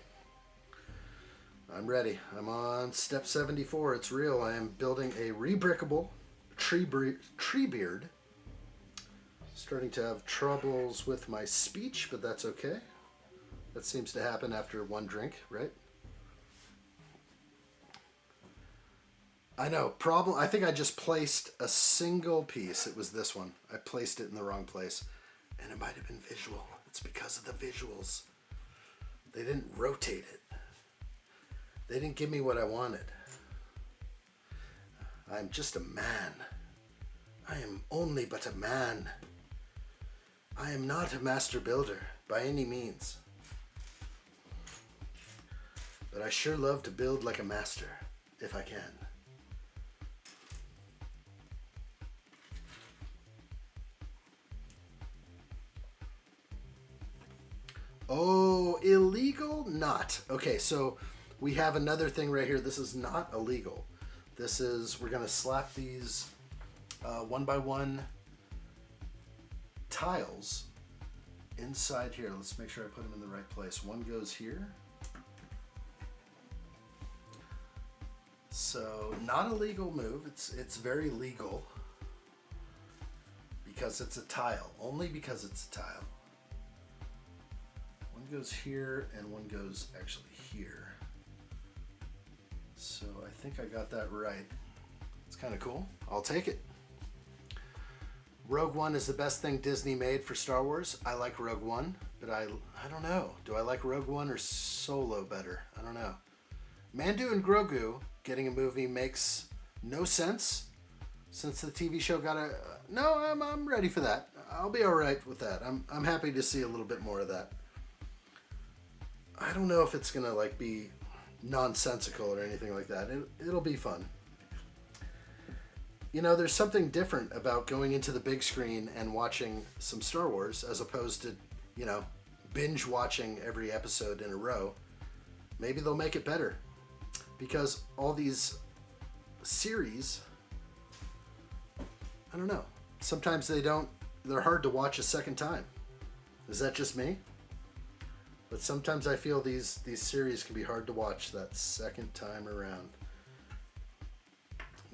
I'm ready. I'm on step 74. It's real. I am building a rebrickable Treebeard. Starting to have troubles with my speech, but that's okay. That seems to happen after one drink, right? I know. Problem. I think I just placed a single piece. It was this one. I placed it in the wrong place. And it might have been visual. It's because of the visuals. They didn't rotate it. They didn't give me what I wanted. I'm just a man. I am only but a man. I am not a master builder by any means. But I sure love to build like a master, if I can. Oh, illegal? Not. Okay, so we have another thing right here. This is not illegal. This is, we're going to slap these 1x1 tiles inside here. Let's make sure I put them in the right place. One goes here. So, not a legal move. It's very legal because it's a tile. Only because it's a tile. One goes here and one goes actually here. So I think I got that right. It's kind of cool. I'll take it. Rogue One is the best thing Disney made for Star Wars. I like Rogue One, but I don't know. Do I like Rogue One or Solo better? I don't know. Mandu and Grogu getting a movie makes no sense since the TV show got a... No, I'm ready for that. I'll be all right with that. I'm happy to see a little bit more of that. I don't know if it's gonna like be nonsensical or anything like that. It'll be fun. You know, there's something different about going into the big screen and watching some Star Wars as opposed to, you know, binge watching every episode in a row. Maybe they'll make it better because all these series, I don't know. Sometimes they're hard to watch a second time. Is that just me? But sometimes I feel these series can be hard to watch that second time around.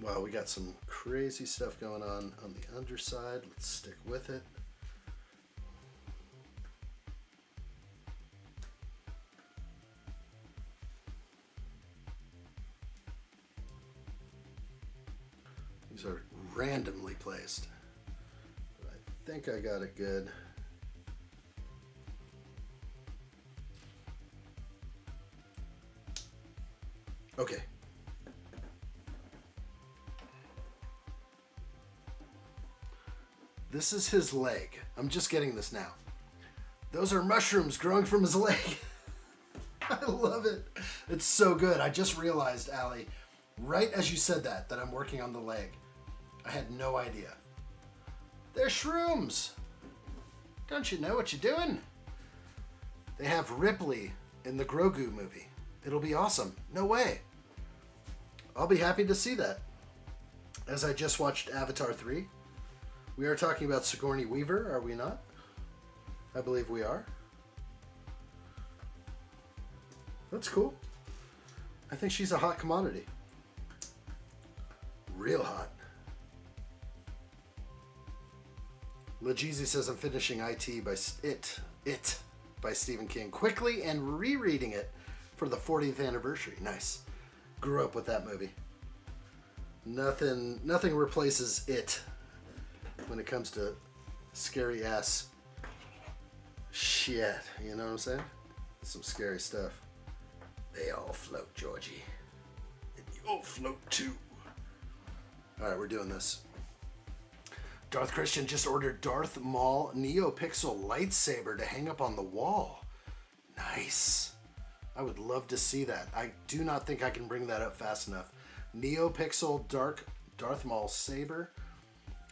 Wow, we got some crazy stuff going on the underside. Let's stick with it. These are randomly placed. But I think I got it good. Okay. This is his leg. I'm just getting this now. Those are mushrooms growing from his leg. I love it. It's so good. I just realized, Allie, right as you said that I'm working on the leg. I had no idea. They're shrooms. Don't you know what you're doing? They have Ripley in the Grogu movie. It'll be awesome. No way. I'll be happy to see that. As I just watched Avatar 3. We are talking about Sigourney Weaver, are we not? I believe we are. That's cool. I think she's a hot commodity. Real hot. Lajeezy says I'm finishing It by Stephen King quickly and rereading it for the 40th anniversary. Nice. Grew up with that movie. Nothing replaces It when it comes to scary ass shit. You know what I'm saying? Some scary stuff. They all float, Georgie. And you'll float too. Alright, we're doing this. Darth Christian just ordered Darth Maul NeoPixel lightsaber to hang up on the wall. Nice. I would love to see that. I do not think I can bring that up fast enough. NeoPixel Darth Maul saber.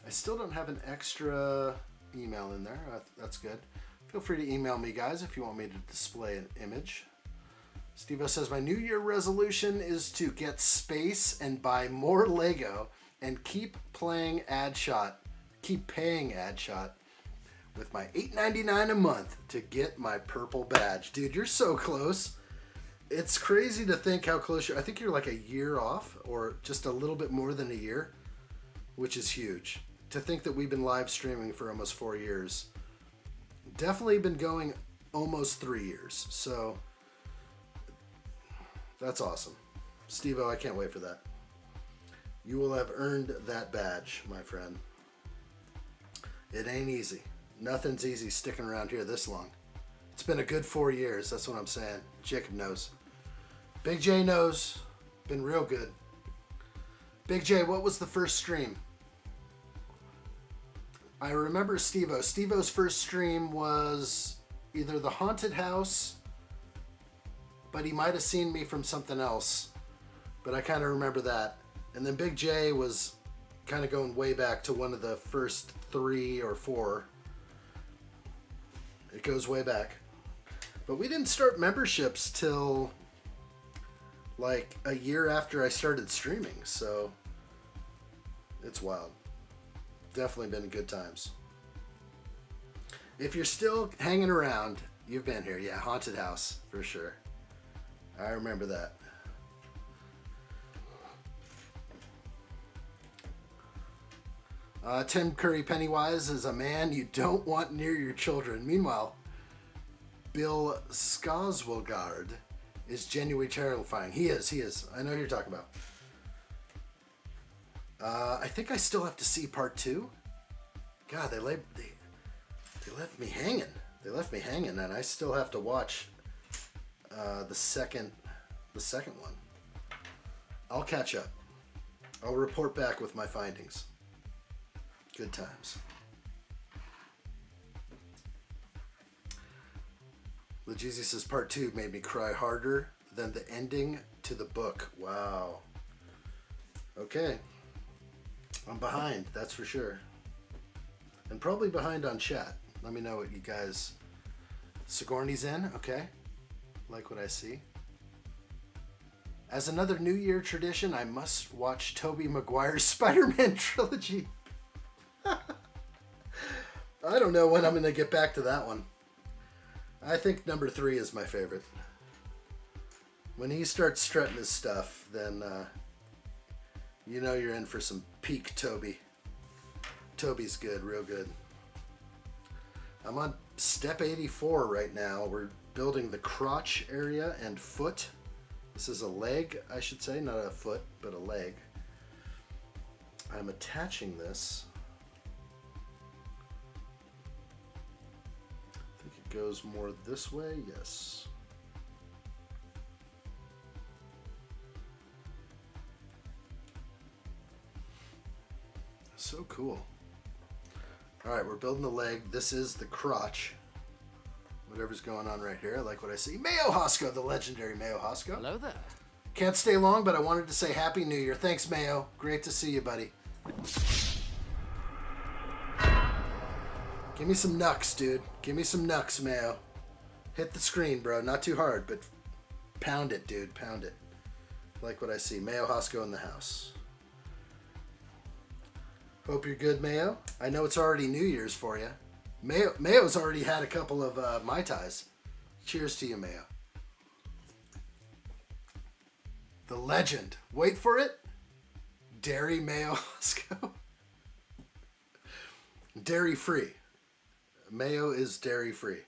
I still don't have an extra email in there. That's good. Feel free to email me, guys, if you want me to display an image. Steve-O says, my New Year resolution is to get space and buy more Lego and keep playing addshot. Keep paying addshot with my $8.99 a month to get my purple badge. Dude, you're so close. It's crazy to think how close you are. I think you're like a year off or just a little bit more than a year, which is huge. To think that we've been live streaming for almost 4 years. Definitely been going almost 3 years. So that's awesome. Steve-O, I can't wait for that. You will have earned that badge, my friend. It ain't easy. Nothing's easy sticking around here this long. It's been a good 4 years. That's what I'm saying. Jacob knows. Big J knows. Been real good. Big J, what was the first stream? I remember Steve-O. Steve-O's first stream was either the haunted house, but he might have seen me from something else. But I kind of remember that. And then Big J was kind of going way back to one of the first 3 or 4. It goes way back. But we didn't start memberships till like a year after I started streaming, so it's wild. Definitely been good times. If you're still hanging around, you've been here. Yeah, haunted house for sure. I remember that. Tim Curry Pennywise is a man you don't want near your children. Meanwhile, Bill Skarsgård is genuinely terrifying. He is. I know who you're talking about. I think I still have to see part 2. God, they left me hanging. They left me hanging, and I still have to watch the second one. I'll catch up. I'll report back with my findings. Good times. Lajeezy says part 2 made me cry harder than the ending to the book. Wow. Okay. I'm behind, that's for sure. And probably behind on chat. Let me know what you guys... Sigourney's in, okay. Like what I see. As another New Year tradition, I must watch Tobey Maguire's Spider-Man trilogy. I don't know when I'm going to get back to that one. I think number 3 is my favorite. When he starts strutting his stuff, then you know you're in for some peak Tobey. Tobey's good, real good. I'm on step 84 right now. We're building the crotch area and foot. This is a leg, I should say, not a foot, but a leg. I'm attaching this. I think it goes more this way, yes. So cool. All right, we're building the leg. This is the crotch. Whatever's going on right here. I like what I see. Mayo Hosko, the legendary Mayo Hosko. Hello there. Can't stay long, but I wanted to say Happy New Year. Thanks, Mayo. Great to see you, buddy. Give me some knucks, dude. Give me some knucks, Mayo. Hit the screen, bro. Not too hard, but pound it, dude. Pound it. Like what I see. Mayo Hosko in the house. Hope you're good, Mayo. I know it's already New Year's for you. Mayo's already had a couple of Mai Tais. Cheers to you, Mayo. The legend. Wait for it. Dairy Mayo Hosko. Dairy free. Mayo is dairy free.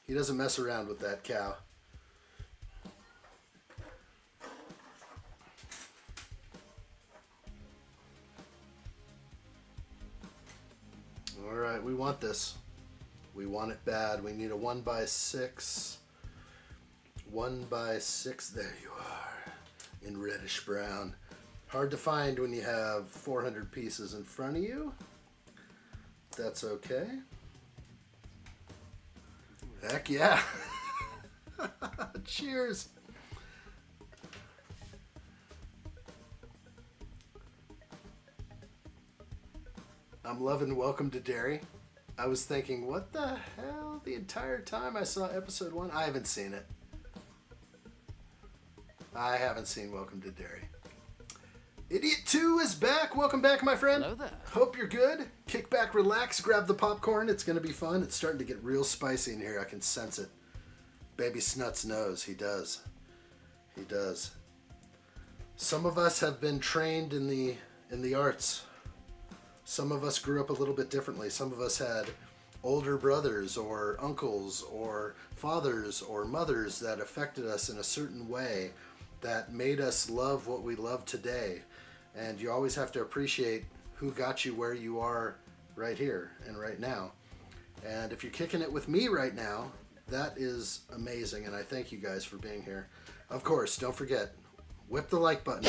He doesn't mess around with that cow. All right, we want this. We want it bad. We need a 1x6. 1x6. There you are. In reddish brown. Hard to find when you have 400 pieces in front of you. That's okay. Heck yeah. Cheers. I'm loving Welcome to Dairy. I was thinking, what the hell? The entire time I saw episode 1? I haven't seen it. I haven't seen Welcome to Dairy. Idiot 2 is back. Welcome back, my friend. Hello there. Hope you're good. Kick back, relax, grab the popcorn. It's going to be fun. It's starting to get real spicy in here. I can sense it. Baby Snuts knows. He does. He does. Some of us have been trained in the arts. Some of us grew up a little bit differently. Some of us had older brothers or uncles or fathers or mothers that affected us in a certain way that made us love what we love today. And you always have to appreciate who got you where you are right here and right now. And if you're kicking it with me right now, that is amazing. And I thank you guys for being here. Of course, don't forget, whip the like button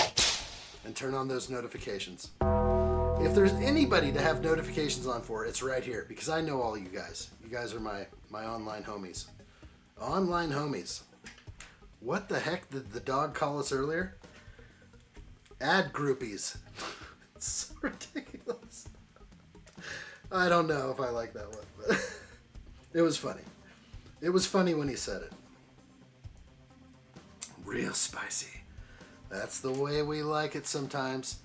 and turn on those notifications. If there's anybody to have notifications on for, it's right here, because I know all you guys. You guys are my online homies. Online homies. What the heck did the dog call us earlier? Ad groupies. It's so ridiculous. I don't know if I like that one, but it was funny. It was funny when he said it. Real spicy. That's the way we like it sometimes.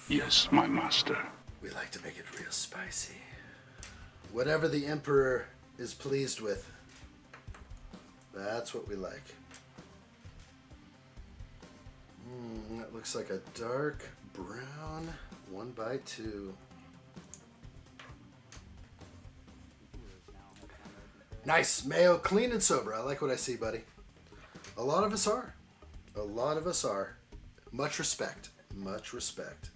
Yes, my master. We like to make it real spicy. Whatever the Emperor is pleased with, that's what we like. That looks like a dark brown 1x2. Nice, Mayo, clean and sober. I like what I see, buddy. A lot of us are. A lot of us are. Much respect. Much respect.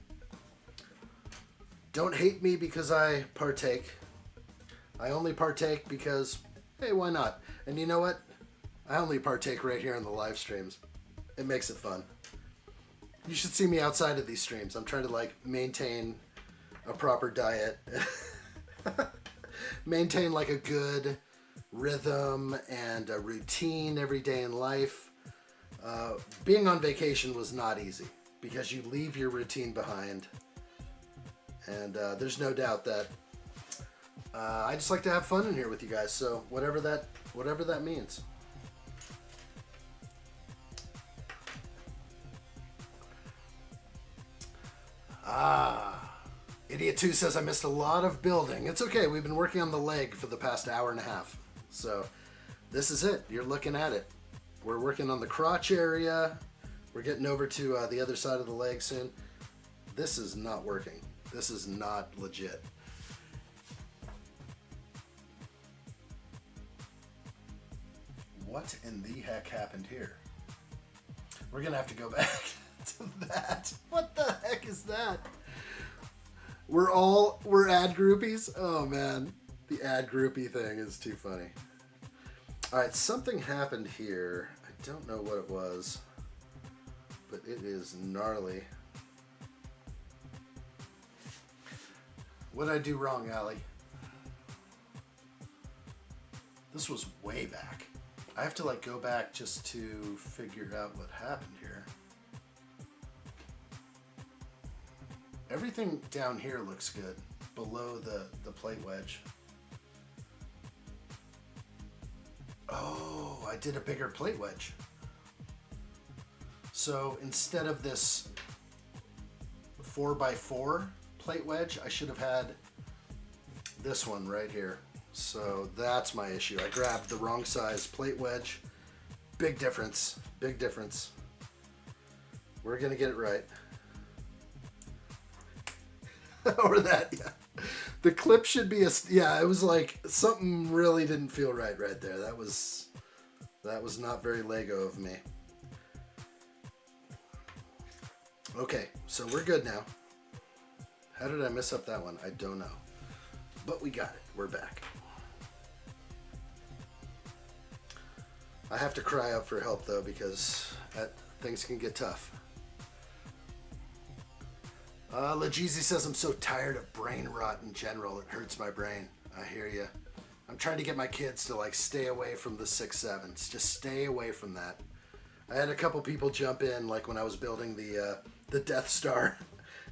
Don't hate me because I partake. I only partake because, hey, why not? And you know what? I only partake right here in the live streams. It makes it fun. You should see me outside of these streams. I'm trying to like maintain a proper diet. Maintain like a good rhythm and a routine every day in life. Being on vacation was not easy because you leave your routine behind. And there's no doubt that I just like to have fun in here with you guys. So whatever that means. Idiot 2 says I missed a lot of building. It's okay. We've been working on the leg for the past hour and a half. So this is it. You're looking at it. We're working on the crotch area. We're getting over to the other side of the leg soon. This is not working. This is not legit. What in the heck happened here? We're gonna have to go back to that. What the heck is that? We're ad groupies? Oh man, the ad groupie thing is too funny. All right, something happened here. I don't know what it was, but it is gnarly. What did I do wrong, Allie? This was way back. I have to like go back just to figure out what happened here. Everything down here looks good below the plate wedge. Oh, I did a bigger plate wedge. So instead of this 4x4 plate wedge, I should have had this one right here. So that's my issue. I grabbed the wrong size plate wedge. Big difference. Big difference. We're gonna get it right. Or that, yeah. The clip should be yeah, it was like something really didn't feel right there. That was not very Lego of me. Okay, so we're good now. How did I mess up that one? I don't know. But we got it. We're back. I have to cry out for help though because things can get tough. Lajeezy says, I'm so tired of brain rot in general. It hurts my brain. I hear you. I'm trying to get my kids to like stay away from the 6.7s. Just stay away from that. I had a couple people jump in like when I was building the Death Star.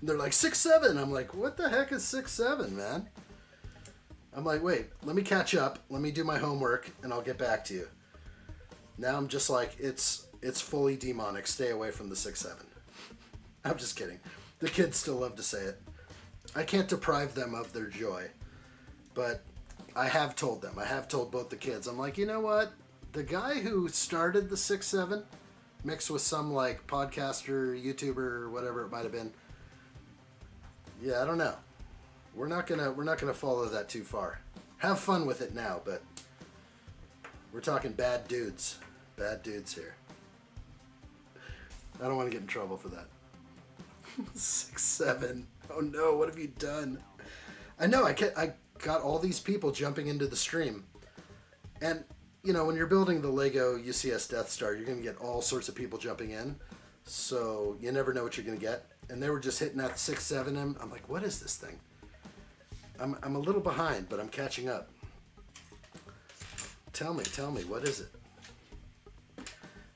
And they're like, 6.7. I'm like, what the heck is 6.7, man? I'm like, wait, let me catch up. Let me do my homework and I'll get back to you. Now I'm just like, it's fully demonic. Stay away from the 6.7. I'm just kidding. The kids still love to say it. I can't deprive them of their joy. But I have told them. I have told both the kids. I'm like, you know what? The guy who started the 6.7 mixed with some like podcaster, YouTuber, or whatever it might have been. Yeah, I don't know. We're not gonna follow that too far. Have fun with it now, but we're talking bad dudes. Bad dudes here. I don't want to get in trouble for that. 6.7. Oh no, what have you done? I know, I got all these people jumping into the stream. And, you know, when you're building the Lego UCS Death Star, you're going to get all sorts of people jumping in. So you never know what you're going to get. And they were just hitting that 6.7. I'm like, what is this thing? I'm a little behind, but I'm catching up. Tell me, what is it?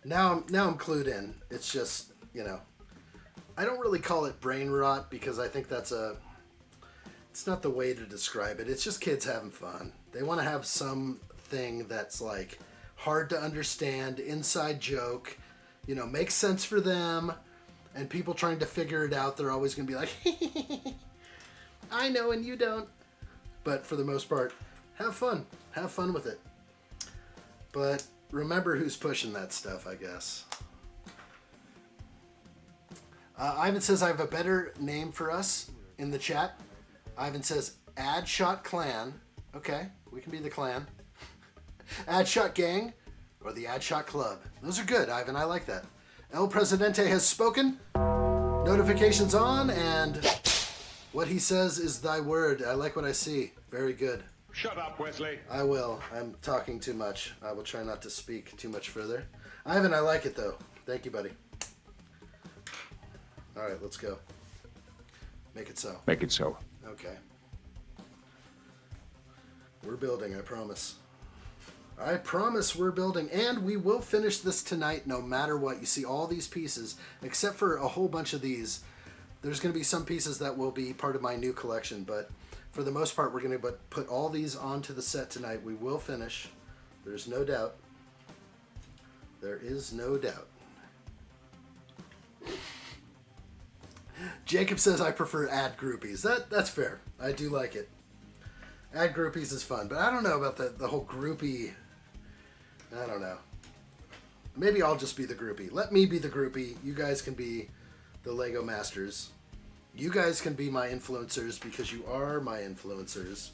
Now I'm clued in. It's just, you know, I don't really call it brain rot because I think it's not the way to describe it. It's just kids having fun. They want to have something that's like hard to understand, inside joke, you know, makes sense for them, and people trying to figure it out, they're always going to be like, I know and you don't. But for the most part, have fun. Have fun with it. But remember who's pushing that stuff, I guess. Ivan says, I have a better name for us in the chat. Ivan says, Addshot Clan. Okay, we can be the clan. Addshot Gang or the Addshot Club. Those are good, Ivan. I like that. El Presidente has spoken. Notifications on, and what he says is thy word. I like what I see. Very good. Shut up, Wesley. I will. I'm talking too much. I will try not to speak too much further. Ivan, I like it, though. Thank you, buddy. All right, let's go. Make it so. Make it so. Okay. We're building, I promise. I promise we're building, and we will finish this tonight no matter what. You see all these pieces, except for a whole bunch of these. There's going to be some pieces that will be part of my new collection, but for the most part, we're going to put all these onto the set tonight. We will finish. There's no doubt. There is no doubt. Jacob says I prefer ad groupies. That's fair. I do like it. Ad groupies is fun, but I don't know about the whole groupie. I don't know. Maybe I'll just be the groupie. Let me be the groupie. You guys can be the Lego masters. You guys can be my influencers because you are my influencers.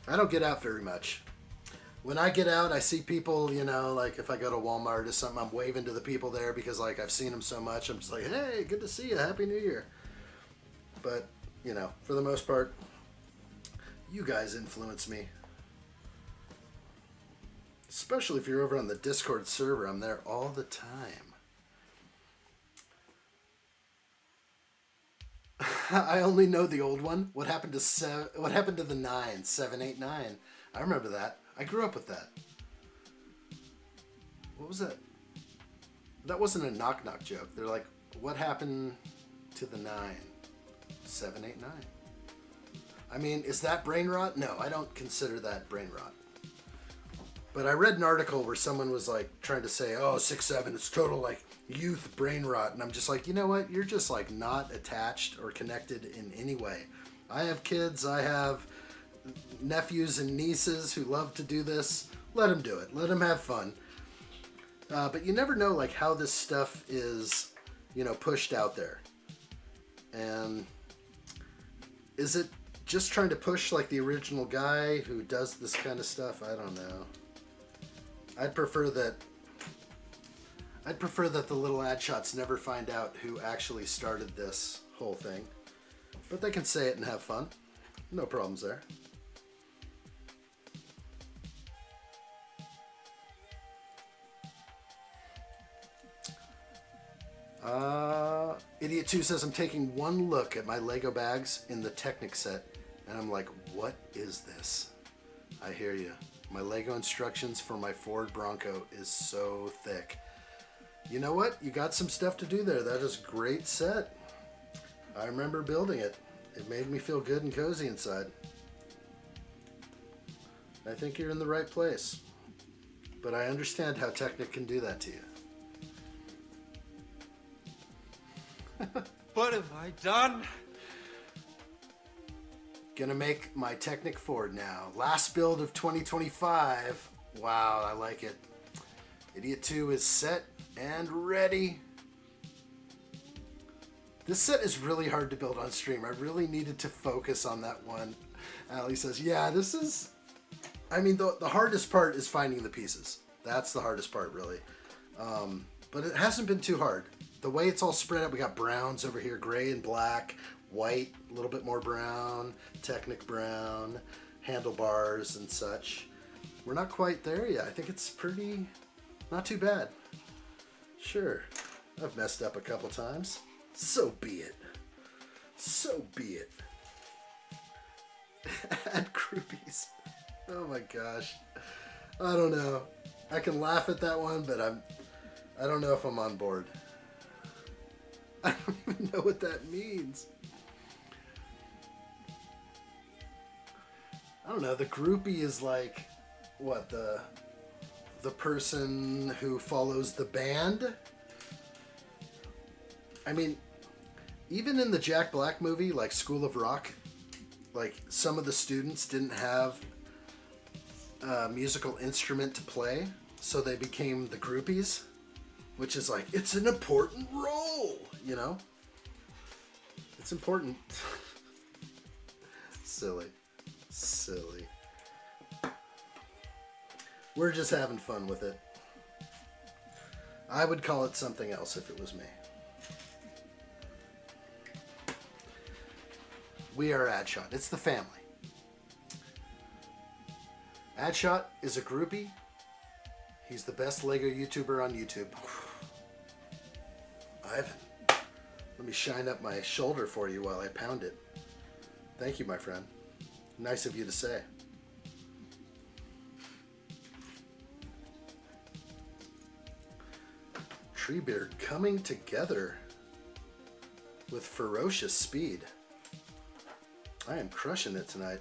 I don't get out very much. When I get out, I see people, you know, like if I go to Walmart or something, I'm waving to the people there because like I've seen them so much. I'm just like, hey, good to see you. Happy New Year. But, you know, for the most part, you guys influence me. Especially if you're over on the Discord server. I'm there all the time. I only know the old one. What happened to What happened to the 9? 789. I remember that. I grew up with that. What was that? That wasn't a knock-knock joke. They're like, what happened to the 9? 789. I mean, is that brain rot? No, I don't consider that brain rot. But I read an article where someone was like trying to say, oh, 6'7", it's total like youth brain rot. And I'm just like, you know what? You're just like not attached or connected in any way. I have kids. I have nephews and nieces who love to do this. Let them do it. Let them have fun. But you never know like how this stuff is, you know, pushed out there. And is it just trying to push like the original guy who does this kind of stuff? I don't know. I'd prefer that the little adshots never find out who actually started this whole thing. But they can say it and have fun. No problems there. Idiot 2 says, I'm taking one look at my Lego bags in the Technic set, and I'm like, what is this? I hear you. My Lego instructions for my Ford Bronco is so thick. You know what? You got some stuff to do there. That is a great set. I remember building it. It made me feel good and cozy inside. I think you're in the right place. But I understand how Technic can do that to you. What have I done? Gonna make my Technic Ford now. Last build of 2025. Wow, I like it. Idiot 2 is set and ready. This set is really hard to build on stream. I really needed to focus on that one. Ali says, yeah, this is... I mean, the hardest part is finding the pieces. That's the hardest part, really. But it hasn't been too hard. The way it's all spread out, we got browns over here, gray and black, white, a little bit more brown, Technic brown, handlebars and such. We're not quite there yet. I think it's pretty, not too bad. Sure, I've messed up a couple times. So be it. So be it. Add groupies. Oh my gosh. I don't know. I can laugh at that one, but I don't know if I'm on board. I don't even know what that means. I don't know. The groupie is like, what, the person who follows the band? I mean, even in the Jack Black movie, like School of Rock, like some of the students didn't have a musical instrument to play, so they became the groupies, which is like, it's an important role, you know? It's important. Silly. Silly. We're just having fun with it. I would call it something else if it was me. We are addshot. It's the family. Addshot is a groupie. He's the best Lego YouTuber on YouTube. Ivan, let me shine up my shoulder for you while I pound it. Thank you, my friend. Nice of you to say. Treebeard coming together with ferocious speed. I am crushing it tonight.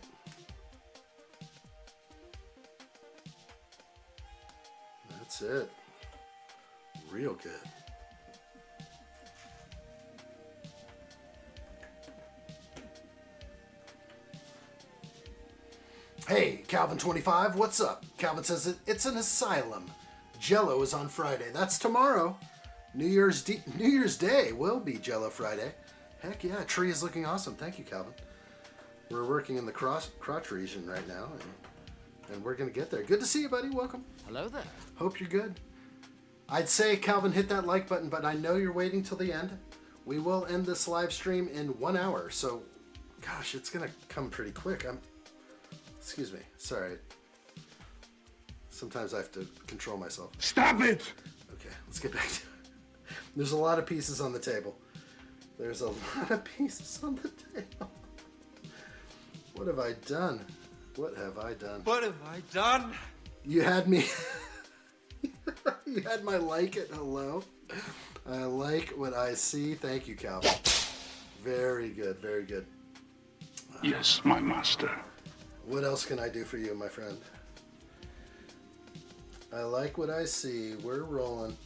That's it. Real good. Hey, Calvin25, what's up? Calvin says it's an asylum. Jello is on Friday. That's tomorrow. New Year's Day will be Jello Friday. Heck yeah, tree is looking awesome. Thank you, Calvin. We're working in the crotch region right now, and we're going to get there. Good to see you, buddy. Welcome. Hello there. Hope you're good. I'd say, Calvin, hit that like button, but I know you're waiting till the end. We will end this live stream in 1 hour, so, gosh, it's going to come pretty quick. Excuse me. Sorry. Sometimes I have to control myself. Stop it! Okay, let's get back to it. There's a lot of pieces on the table. There's a lot of pieces on the tail. What have I done? What have I done? What have I done? You had me. You had my like it. Hello. I like what I see. Thank you, Calvin. Very good. Very good. Yes, my master. What else can I do for you, my friend? I like what I see. We're rolling.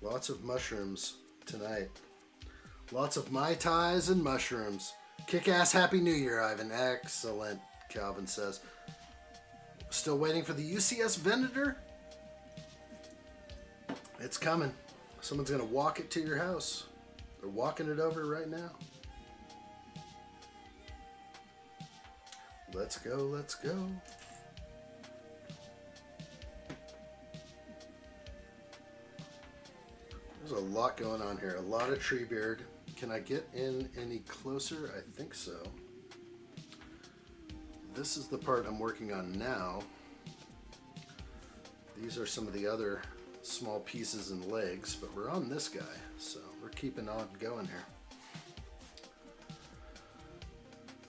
Lots of mushrooms tonight. Lots of Mai Tais and mushrooms. Kick-ass Happy New Year, Ivan. Excellent, Calvin says. Still waiting for the UCS Venator? It's coming. Someone's going to walk it to your house. They're walking it over right now. Let's go, let's go. There's a lot going on here. A lot of Treebeard. Can I get in any closer? I think so. This is the part I'm working on now. These are some of the other small pieces and legs, but we're on this guy, so we're keeping on going here.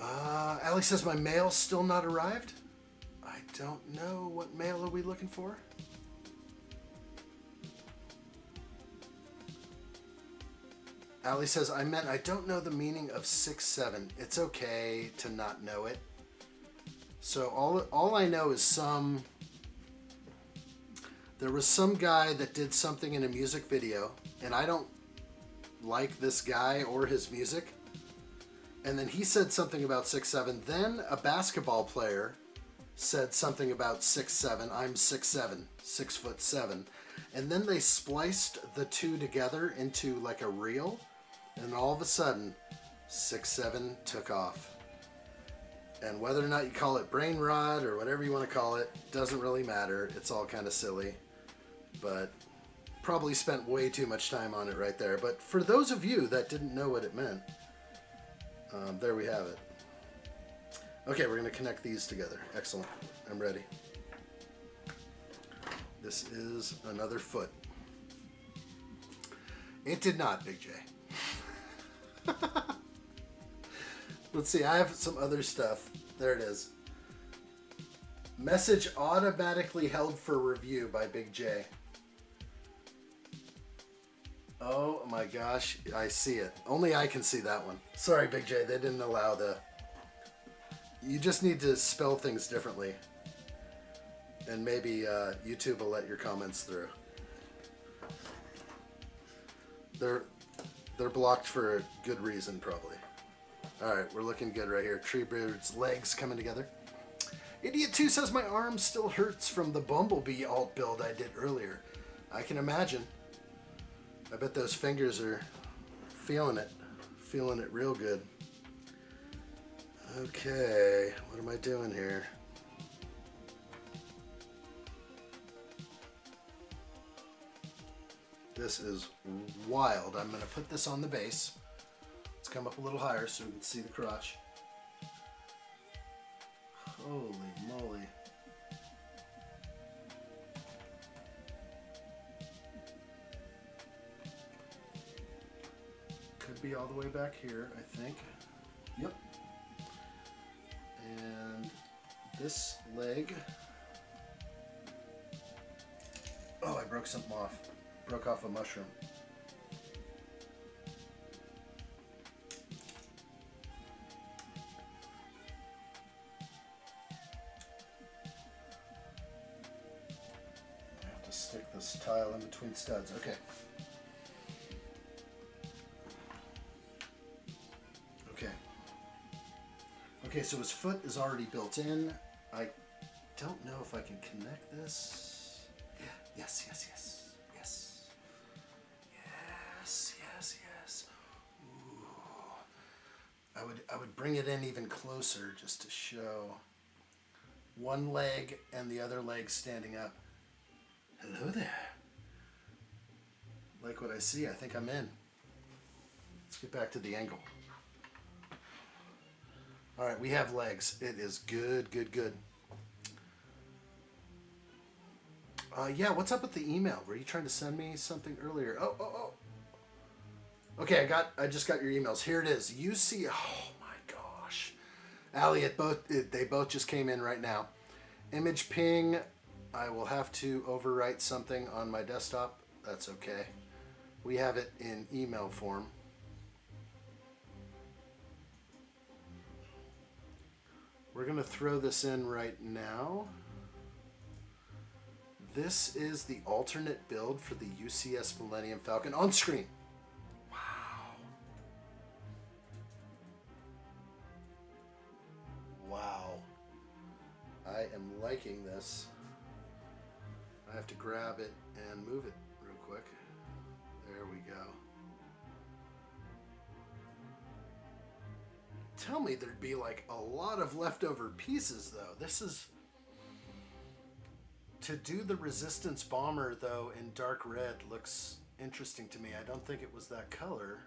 Alex says my mail's still not arrived. I don't know. What mail are we looking for? Ali says, I don't know the meaning of 6-7. It's okay to not know it. So all I know is there was some guy that did something in a music video, and I don't like this guy or his music. And then he said something about 6'7". Then a basketball player said something about 6'7". I'm 6'7", 6'7". And then they spliced the two together into like a reel. And all of a sudden, 6'7" took off. And whether or not you call it brain rot or whatever you want to call it, doesn't really matter. It's all kind of silly. But probably spent way too much time on it right there. But for those of you that didn't know what it meant, there we have it. Okay, we're going to connect these together. Excellent. I'm ready. This is another foot. It did not, Big J. Let's see, I have some other stuff. There it is. Message automatically held for review by Big J. Oh my gosh, I see it. Only I can see that one. Sorry, Big J, they didn't allow the... You just need to spell things differently. And maybe YouTube will let your comments through. They're blocked for a good reason, probably. Alright, we're looking good right here. Treebeard's legs coming together. Idiot 2 says my arm still hurts from the Bumblebee alt build I did earlier. I can imagine. I bet those fingers are feeling it. Feeling it real good. Okay, what am I doing here? This is wild. I'm going to put this on the base. Let's come up a little higher so we can see the crotch. Holy moly. Could be all the way back here, I think. Yep. And this leg. Oh, I broke something off. Broke off a mushroom. I have to stick this tile in between studs. Okay. Okay, so his foot is already built in. I don't know if I can connect this. Yes, yes, yes, yes. Yes, yes, yes. Ooh. I would bring it in even closer just to show one leg and the other leg standing up. Hello there. Like what I see, I think I'm in. Let's get back to the angle. All right, we have legs. It is good, good, good. Yeah, what's up with the email? Were you trying to send me something earlier? Oh, Okay, I just got your emails. Here it is. UC. Oh my gosh, Allie, they both just came in right now. Image ping. I will have to overwrite something on my desktop. That's okay. We have it in email form. We're gonna throw this in right now. This is the alternate build for the UCS Millennium Falcon on screen. Wow. I am liking this. I have to grab it and move it real quick. There we go. Tell me there'd be like a lot of leftover pieces though. This is... To do the Resistance Bomber though in dark red looks interesting to me. I don't think it was that color.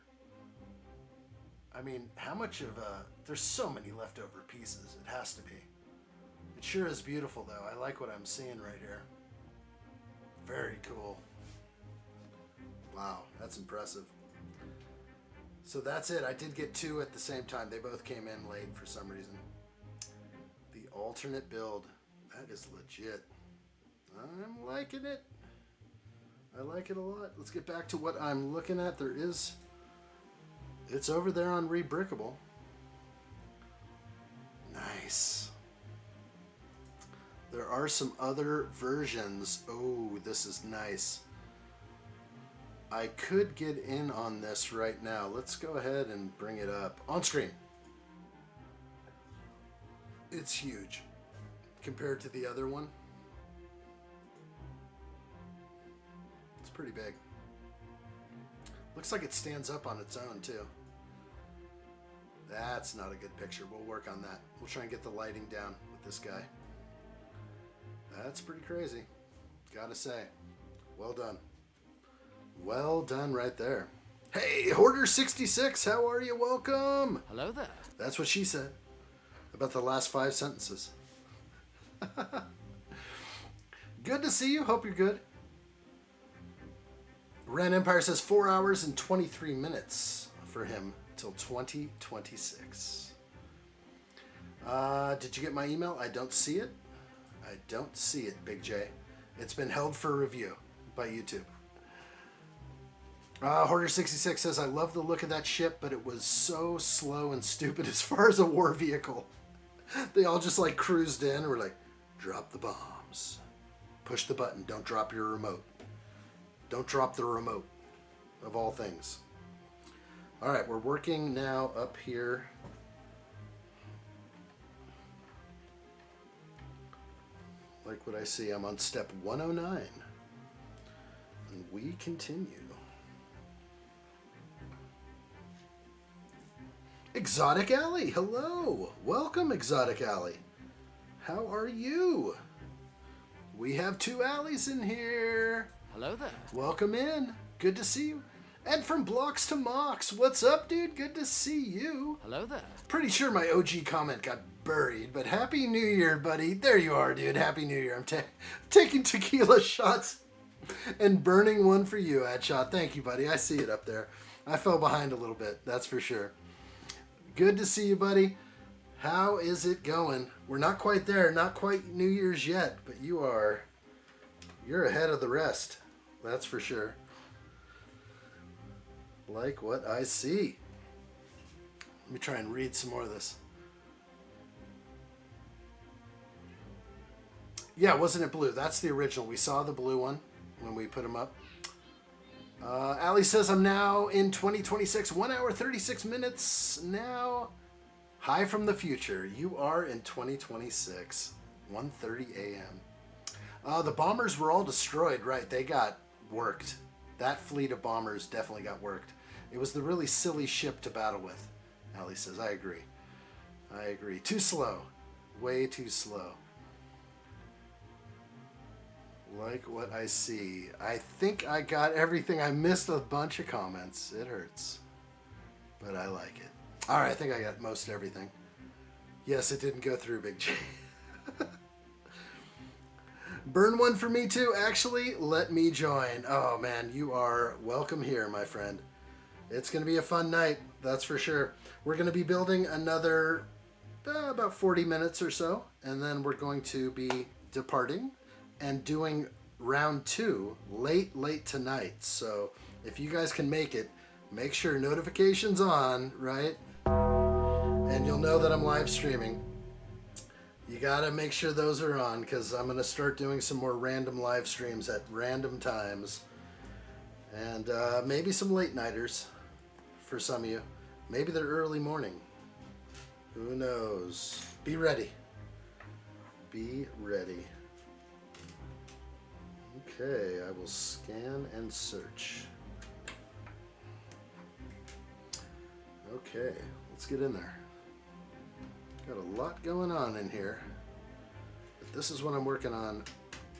I mean, how much of a... There's so many leftover pieces. It has to be. It sure is beautiful, though. I like what I'm seeing right here. Very cool. Wow, that's impressive. So that's it. I did get two at the same time. They both came in late for some reason. The alternate build. That is legit. I'm liking it. I like it a lot. Let's get back to what I'm looking at. There is... It's over there on Rebrickable. Nice. There are some other versions. Oh, this is nice. I could get in on this right now. Let's go ahead and bring it up on screen. It's huge compared to the other one. It's pretty big. Looks like it stands up on its own too. That's not a good picture. We'll work on that. We'll try and get the lighting down with this guy. That's pretty crazy. Gotta say. Well done. Well done right there. Hey, Hoarder66, how are you? Welcome. Hello there. That's what she said about the last 5 sentences. Good to see you. Hope you're good. Ren Empire says 4 hours and 23 minutes for him till 2026. Did you get my email? I don't see it. I don't see it, Big J. It's been held for review by YouTube. Hoarder66 says, I love the look of that ship, but it was so slow and stupid as far as a war vehicle. They all just like cruised in and were like, drop the bombs. Push the button. Don't drop your remote. Don't drop the remote, of all things. All right, we're working now up here. Like what I see, I'm on step 109. And we continue. Exotic Alley, hello. Welcome, Exotic Alley. How are you? We have 2 alleys in here. Hello there. Welcome in. Good to see you. And from Blocks to Mox, what's up, dude? Good to see you. Hello there. Pretty sure my OG comment got buried, but Happy New Year, buddy. There you are, dude. Happy New Year. I'm taking tequila shots and burning one for you, addshot. Thank you, buddy. I see it up there. I fell behind a little bit, that's for sure. Good to see you, buddy. How is it going? We're not quite there, not quite New Year's yet, but you're ahead of the rest. That's for sure. Like what I see. Let me try and read some more of this. Yeah, wasn't it blue? That's the original. We saw the blue one when we put them up. Ali says, I'm now in 2026, 1 hour, 36 minutes now. Hi from the future. You are in 2026, 1:30 a.m. The bombers were all destroyed, right? They got worked. That fleet of bombers definitely got worked. It was the really silly ship to battle with. Ali says, I agree. I agree. Too slow. Way too slow. Like what I see. I think I got everything. I missed a bunch of comments. It hurts. But I like it. Alright, I think I got most everything. Yes, it didn't go through, Big J. Burn one for me too. Actually, let me join. Oh man, you are welcome here, my friend. It's going to be a fun night, that's for sure. We're going to be building another about 40 minutes or so, and then we're going to be departing and doing round 2 late tonight. So if you guys can make it, make sure notifications on, right? And you'll know that I'm live streaming. You gotta make sure those are on, because I'm gonna start doing some more random live streams at random times. And maybe some late nighters for some of you. Maybe they're early morning. Who knows? Be ready. Be ready. Okay, I will scan and search. Okay, let's get in there. Got a lot going on in here, but this is what I'm working on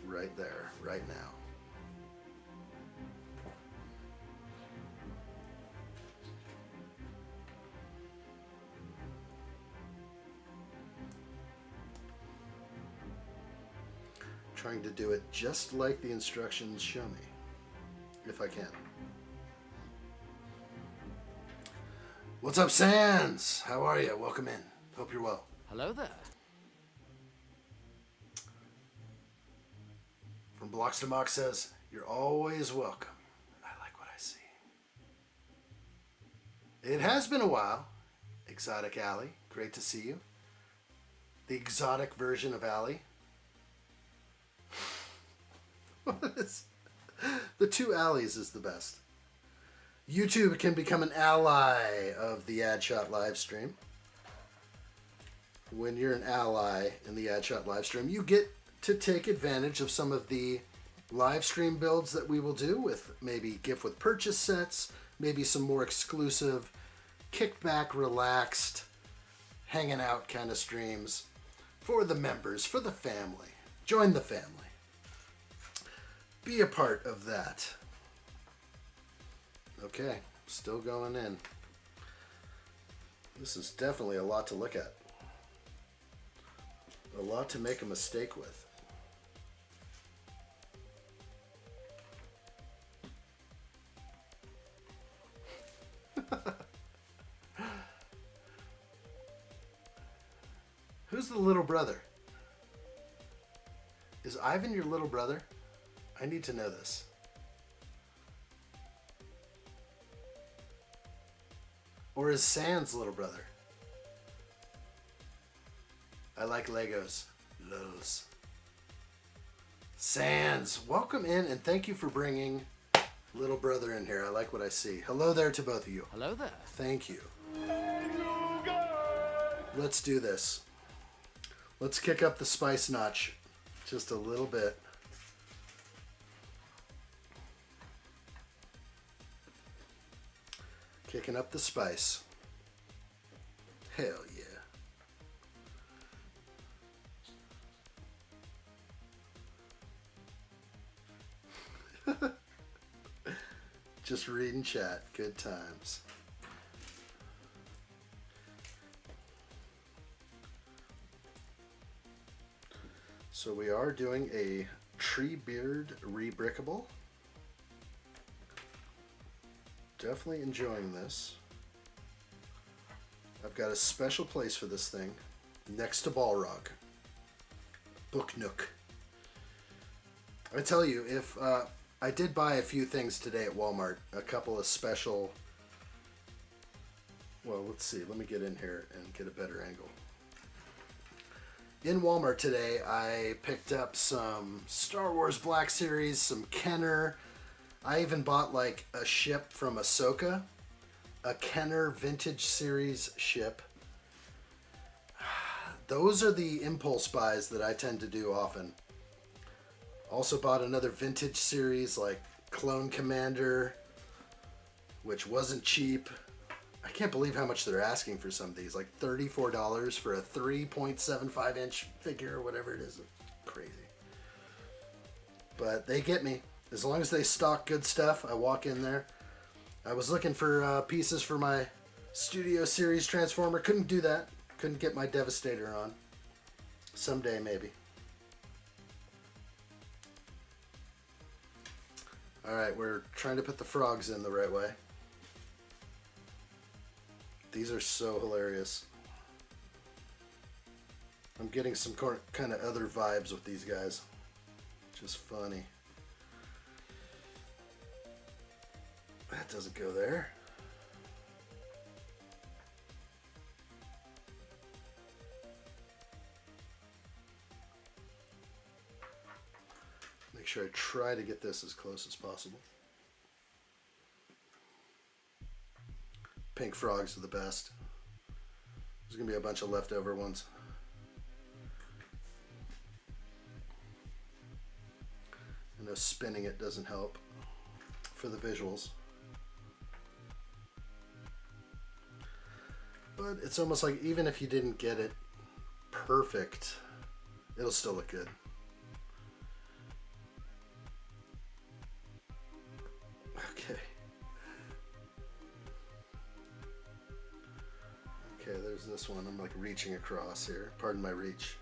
right there, right now. Trying to do it just like the instructions show me, if I can. What's up, Sans? How are you? Welcome in. Hope you're well. Hello there. From Blocks to Mox says, you're always welcome. I like what I see. It has been a while. Exotic Alley, great to see you. The exotic version of Alley. What is... The two alleys is the best. YouTube can become an ally of the addshot live stream. When you're an ally in the addshot live stream, you get to take advantage of some of the live stream builds that we will do with maybe gift with purchase sets, maybe some more exclusive, kickback, relaxed, hanging out kind of streams for the members, for the family. Join the family. Be a part of that. Okay, still going in. This is definitely a lot to look at. A lot to make a mistake with. Who's the little brother? Is Ivan your little brother? I need to know this. Or is Sans little brother? I like Legos. Lols. Sans, welcome in and thank you for bringing little brother in here. I like what I see. Hello there to both of you. Hello there. Thank you. Let's do this. Let's kick up the spice notch just a little bit. Kicking up the spice. Hell yeah. Just reading chat. Good times. So we are doing a Treebeard Rebrickable. Definitely enjoying this. I've got a special place for this thing next to Balrog. Book Nook. I tell you, if I did buy a few things today at Walmart, a couple of special. Well, let's see. Let me get in here and get a better angle. In Walmart today, I picked up some Star Wars Black Series, some Kenner. I even bought like a ship from Ahsoka, a Kenner Vintage Series ship. Those are the impulse buys that I tend to do often. Also bought another Vintage Series like Clone Commander, which wasn't cheap. I can't believe how much they're asking for some of these, like $34 for a 3.75 inch figure or whatever it is. Crazy. But they get me. As long as they stock good stuff, I walk in there. I was looking for pieces for my Studio Series Transformer. Couldn't do that. Couldn't get my Devastator on. Someday, maybe. Alright, we're trying to put the frogs in the right way. These are so hilarious. I'm getting some kind of other vibes with these guys. Just funny. That doesn't go there. Make sure I try to get this as close as possible. Pink frogs are the best. There's gonna be a bunch of leftover ones. I know spinning it doesn't help for the visuals. But it's almost like even if you didn't get it perfect, it'll still look good. Okay. Okay, there's this one. I'm like reaching across here. Pardon my reach.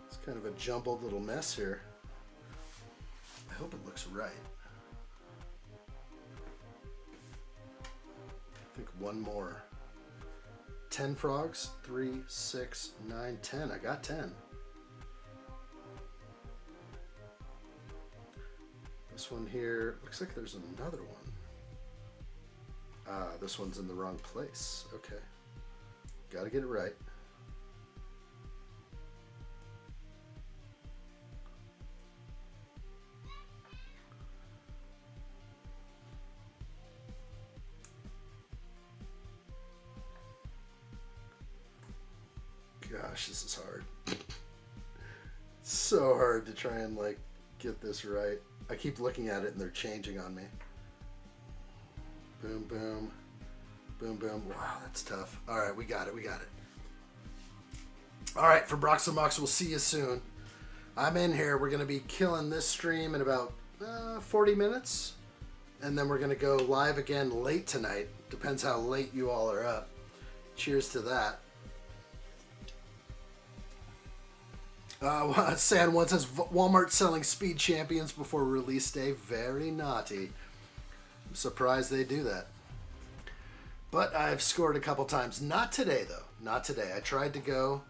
It's kind of a jumbled little mess here. I hope it looks right. I think one more. 10 frogs, 3, 6, 9, 10. I got 10. This one here, looks like there's another one. Ah, this one's in the wrong place. Okay. Gotta get it right. Gosh, this is hard. So hard to try and like get this right. I keep looking at it and they're changing on me. Boom, boom, boom, boom. Wow, that's tough. All right, we got it. We got it. All right, for Broxamox, we'll see you soon. I'm in here. We're going to be killing this stream in about 40 minutes. And then we're going to go live again late tonight. Depends how late you all are up. Cheers to that. San One says Walmart selling speed champions before release day. Very naughty. I'm surprised they do that. But I've scored a couple times. Not today, though. Not today. I tried to go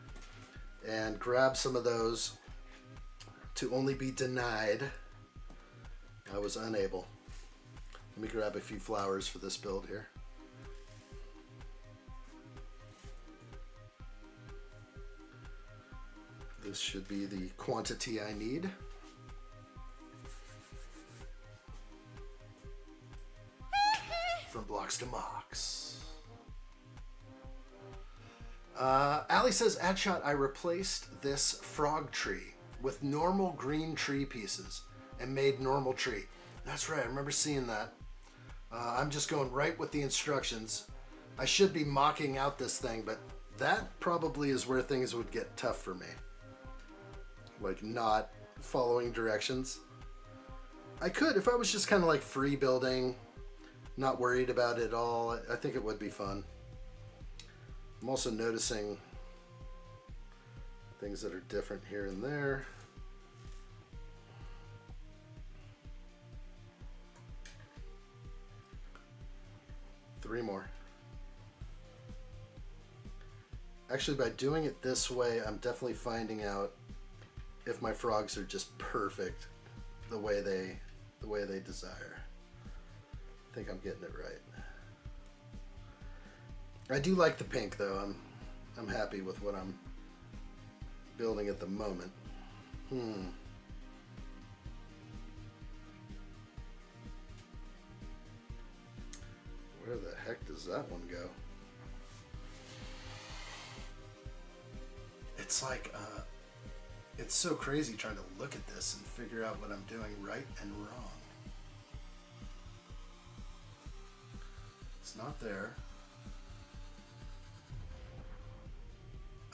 and grab some of those to only be denied. I was unable. Let me grab a few flowers for this build here. This should be the quantity I need. From blocks to mocks. Ali says, addshot, I replaced this frog tree with normal green tree pieces and made normal tree. That's right, I remember seeing that. I'm just going right with the instructions. I should be mocking out this thing, but that probably is where things would get tough for me. Like not following directions. I could if I was just kind of like free building, not worried about it all. I think it would be fun. I'm also noticing things that are different here and there. Three more. Actually, by doing it this way, I'm definitely finding out if my frogs are just perfect the way they desire. I think I'm getting it right. I do like the pink though. I'm happy with what I'm building at the moment. Where the heck does that one go? It's like it's so crazy trying to look at this and figure out what I'm doing right and wrong. It's not there.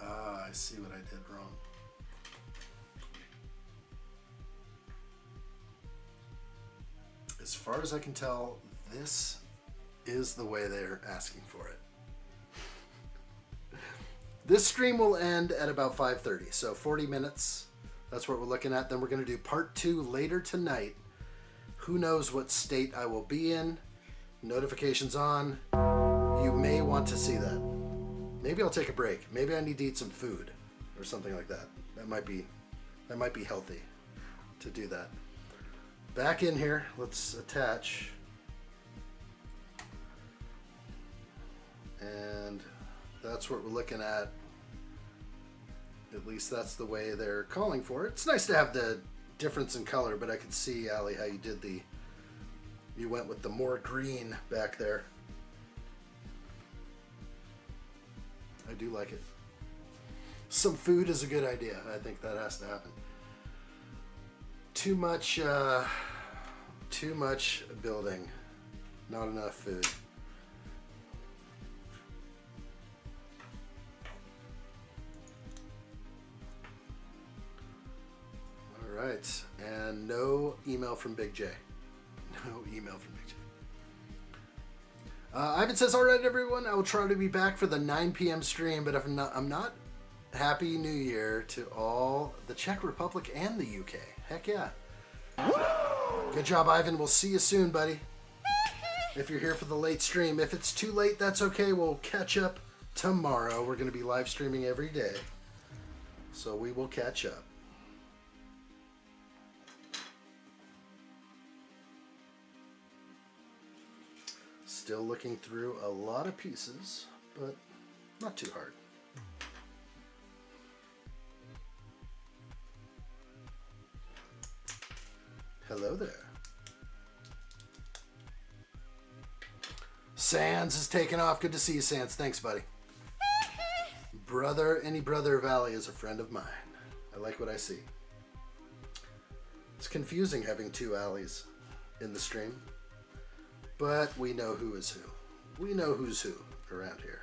Ah, I see what I did wrong. As far as I can tell, this is the way they're asking for it. This stream will end at about 5:30, so 40 minutes. That's what we're looking at. Then we're going to do part 2 later tonight. Who knows what state I will be in. Notifications on. You may want to see that. Maybe I'll take a break. Maybe I need to eat some food or something like that. That might be healthy to do that. Back in here, let's attach. And that's what we're looking at. At least that's the way they're calling for it. It's nice to have the difference in color, but I could see, Ali, how you did you went with the more green back there. I do like it. Some food is a good idea. I think that has to happen. Too much building. Not enough food. All right, and no email from Big J. No email from Big J. Ivan says, all right, everyone, I will try to be back for the 9 p.m. stream, but if I'm not, Happy New Year to all the Czech Republic and the UK. Heck yeah. Good job, Ivan. We'll see you soon, buddy. If you're here for the late stream. If it's too late, that's okay. We'll catch up tomorrow. We're going to be live streaming every day. So we will catch up. Still looking through a lot of pieces, but not too hard. Hello there. Sans is taking off. Good to see you, Sans. Thanks, buddy. Any brother of Ali is a friend of mine. I like what I see. It's confusing having 2 Alis in the stream. But we know who is who. We know who's who around here.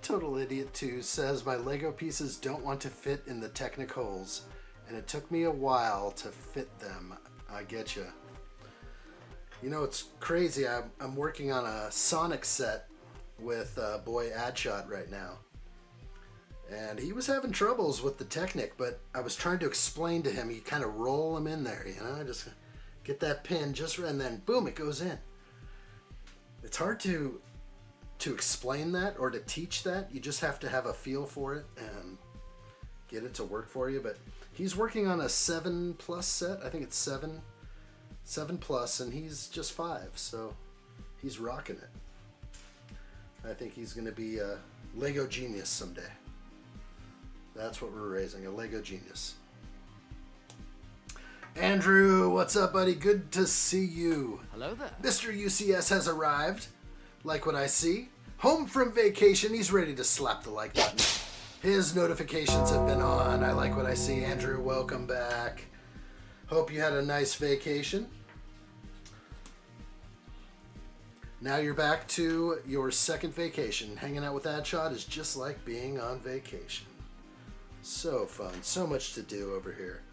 Total Idiot 2 says, my Lego pieces don't want to fit in the Technic holes, and it took me a while to fit them. I get you. You know, it's crazy. I'm working on a Sonic set with boy addshot right now. And he was having troubles with the Technic, but I was trying to explain to him, you kind of roll them in there, you know, just get that pin just right, and then boom, it goes in. It's hard to explain that or to teach that. You just have to have a feel for it and get it to work for you. But he's working on a 7+ set. I think it's 7+, and he's just 5, so he's rocking it. I think he's going to be a Lego genius someday. That's what we're raising, a Lego genius. Andrew, what's up, buddy? Good to see you. Hello there. Mr. UCS has arrived. Like what I see. Home from vacation. He's ready to slap the like button. His notifications have been on. I like what I see. Andrew, welcome back. Hope you had a nice vacation. Now you're back to your second vacation. Hanging out with addshot is just like being on vacation. So fun. So much to do over here.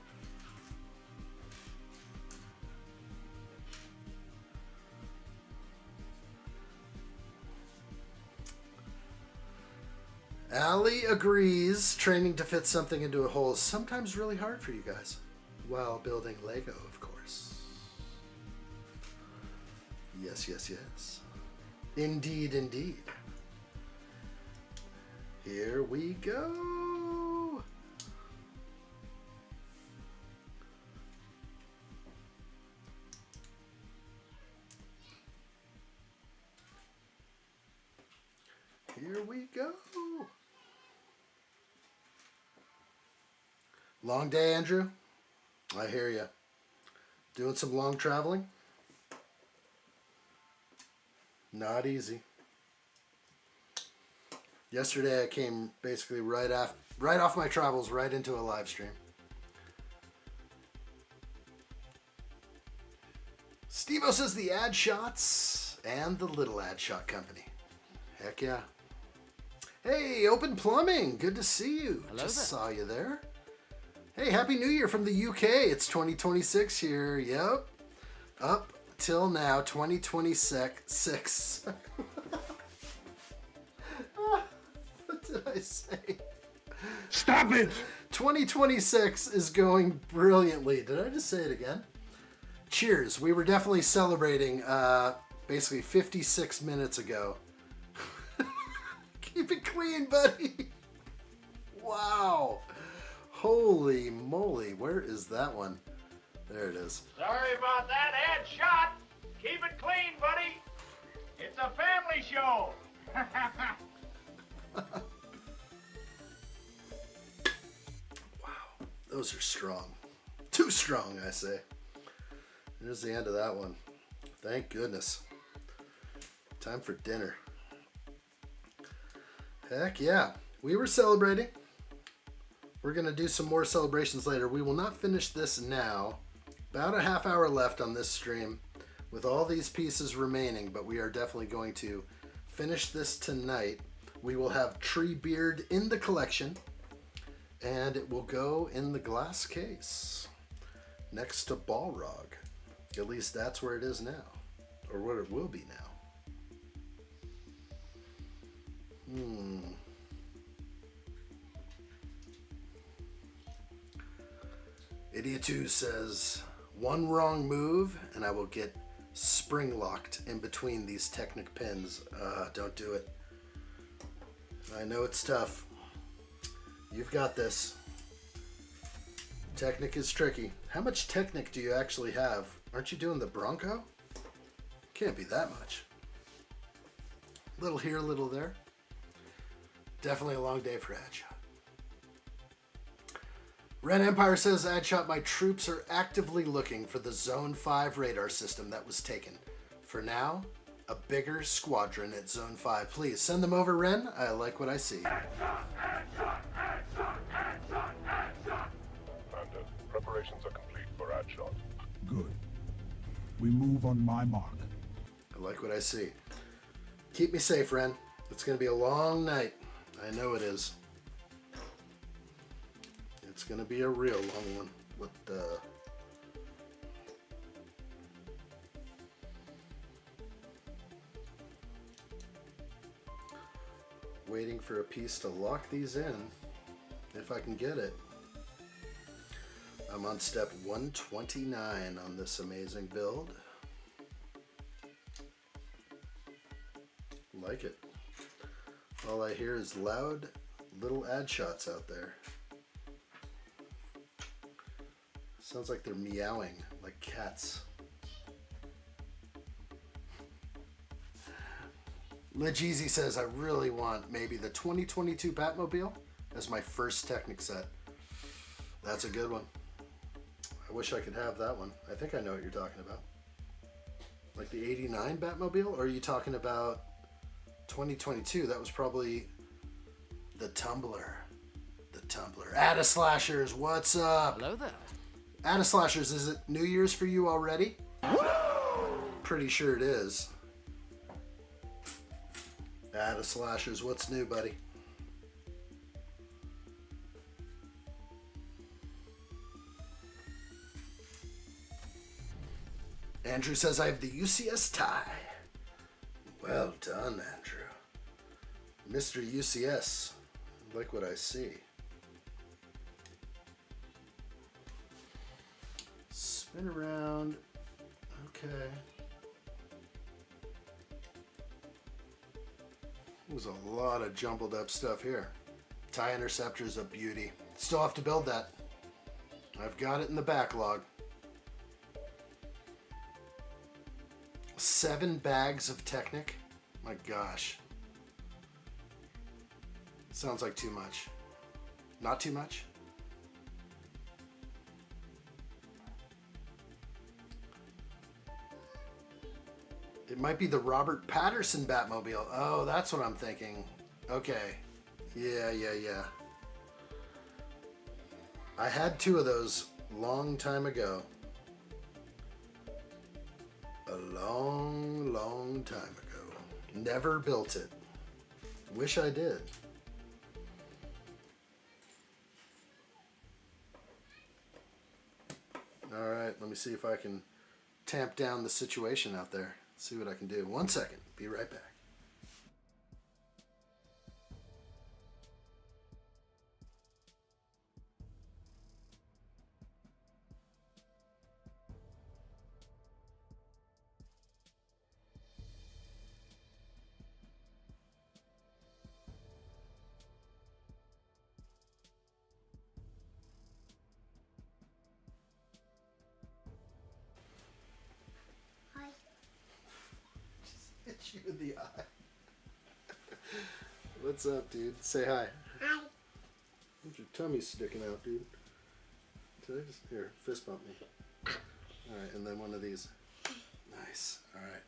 Ali agrees. Training to fit something into a hole is sometimes really hard for you guys. While building Lego, of course. Yes, yes, yes. Indeed, indeed. Here we go. Here we go. Long day, Andrew? I hear you. Doing some long traveling? Not easy. Yesterday I came basically right off my travels, right into a live stream. Steve says the Ad Shots and the Little Ad Shot Company. Heck yeah. Hey, Open Plumbing. Good to see you. Hello Just there. saw you there. Hey, Happy New Year from the UK. It's 2026 here. Yep. Up till now, 2026. What did I say? Stop it! 2026 is going brilliantly. Did I just say it again? Cheers. We were definitely celebrating basically 56 minutes ago. Keep it clean, buddy. Wow. Holy moly. Where is that one? There it is. Sorry about that, headshot. Keep it clean, buddy. It's a family show. Wow. Those are strong. Too strong, I say. There's the end of that one. Thank goodness. Time for dinner. Heck yeah. We were celebrating. We're going to do some more celebrations later. We will not finish this now. About a half hour left on this stream with all these pieces remaining, but we are definitely going to finish this tonight. We will have Treebeard in the collection, and it will go in the glass case next to Balrog. At least that's where it is now, or what it will be now. Idiot2 says, one wrong move and I will get spring locked in between these Technic pins. Don't do it. I know it's tough. You've got this. Technic is tricky. How much Technic do you actually have? Aren't you doing the Bronco? Can't be that much. Little here, little there. Definitely a long day for Adshot. Ren Empire says, Adshot, my troops are actively looking for the Zone 5 radar system that was taken. For now, a bigger squadron at Zone 5. Please send them over, Ren. I like what I see. Commander, preparations are complete for Adshot. Good. We move on my mark. I like what I see. Keep me safe, Ren. It's going to be a long night. I know it is. It's going to be a real long one. With waiting for a piece to lock these in, if I can get it. I'm on step 129 on this amazing build. Like it. All I hear is loud little ad shots out there. Sounds like they're meowing like cats. Lejeezy says, I really want maybe the 2022 Batmobile as my first Technic set. That's a good one. I wish I could have that one. I think I know what you're talking about. Like the 89 Batmobile? Or are you talking about 2022? That was probably the Tumbler. The Tumbler. Ada Slashers, what's up? Hello there. Ada Slashers, is it New Year's for you already? Pretty sure it is. Ada Slashers, what's new, buddy? Andrew says, I have the UCS tie. Well done, Andrew. Mr. UCS, I like what I see. Spin around. Okay. There's a lot of jumbled up stuff here. TIE Interceptor is a beauty. Still have to build that. I've got it in the backlog. 7 bags of Technic. My gosh. Sounds like too much. Not too much? It might be the Robert Patterson Batmobile. Oh, that's what I'm thinking. Okay. Yeah. I had 2 of those long time ago. a long, long time ago. Never built it. Wish I did. Alright, let me see if I can tamp down the situation out there. See what I can do. 1 second. Be right back. Hit you in the eye. What's up, dude? Say hi. Hi. Your tummy's sticking out, dude. Did I just... Here, fist bump me. Alright, and then one of these. Nice. Alright.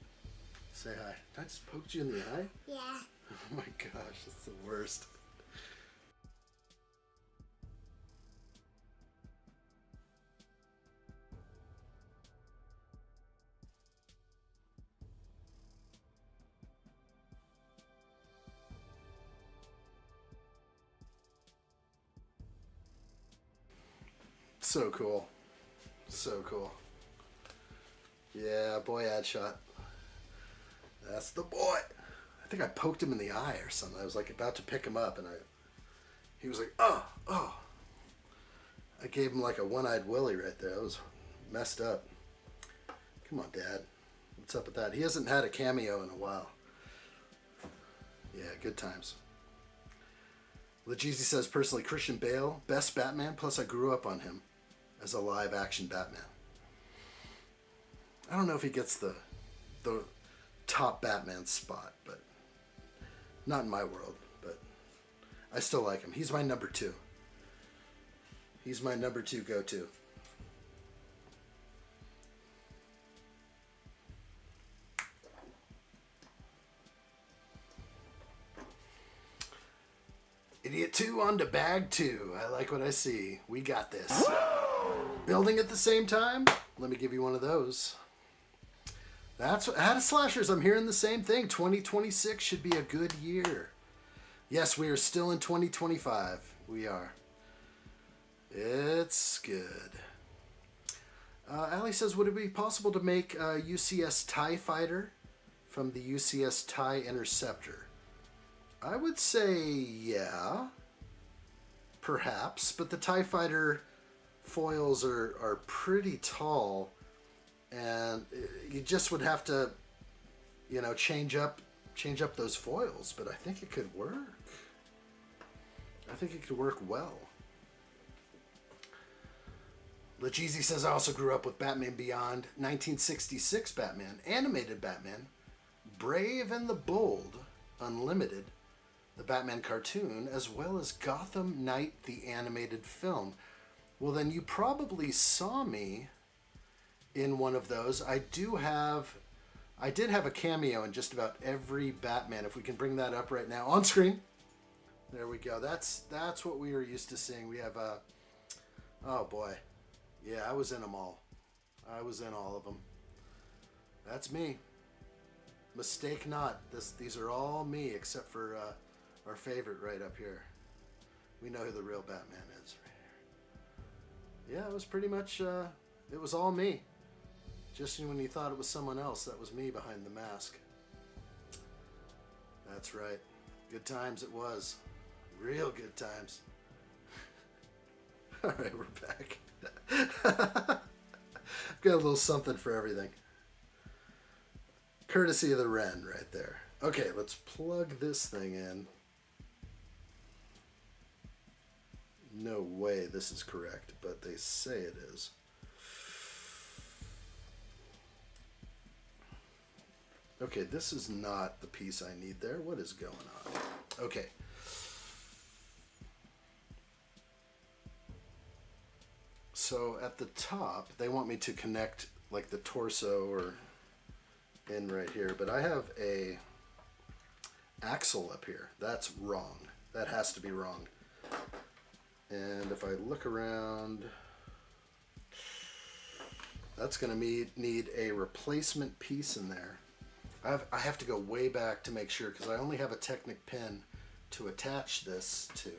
Say hi. Did I just poke you in the eye? Yeah. Oh my gosh, that's the worst. So cool. So cool. Yeah, boy, addshot. That's the boy. I think I poked him in the eye or something. I was like about to pick him up and he was like, oh. I gave him like a one-eyed Willy right there. That was messed up. Come on, Dad. What's up with that? He hasn't had a cameo in a while. Yeah, good times. Lejeezy says, personally, Christian Bale, best Batman, plus I grew up on him as a live-action Batman. I don't know if he gets the top Batman spot, but not in my world, but I still like him. He's my number 2. He's my number 2 go-to. Idiot 2 on to bag 2. I like what I see. We got this. Building at the same time? Let me give you one of those. That's what, out of slashers, I'm hearing the same thing. 2026 should be a good year. Yes, we are still in 2025. We are. It's good. Allie says, would it be possible to make a UCS TIE Fighter from the UCS TIE Interceptor? I would say, yeah, perhaps, but the TIE Fighter foils are pretty tall, and you just would have to, you know, change up those foils, but I think it could work. I think it could work well. Lejeezy says, I also grew up with Batman Beyond, 1966 Batman, animated Batman, Brave and the Bold, Unlimited, the Batman cartoon, as well as Gotham Knight, the animated film. Well, then you probably saw me in one of those. I did have a cameo in just about every Batman. If we can bring that up right now on screen. There we go. That's what we are used to seeing. We have oh boy. Yeah, I was in them all. I was in all of them. That's me. Mistake not. These are all me except for our favorite right up here. We know who the real Batman is right here. Yeah, it was pretty much, it was all me. Just when you thought it was someone else, that was me behind the mask. That's right. Good times it was. Real good times. Alright, we're back. Got a little something for everything. Courtesy of the Wren right there. Okay, let's plug this thing in. No way this is correct, but they say it is. Okay, this is not the piece I need there. What is going on? Okay. So at the top, they want me to connect like the torso or in right here, but I have a axle up here. That's wrong. That has to be wrong. And if I look around, That's going to need a replacement piece in there. I have to go way back to make sure because I only have a Technic pin to attach this to.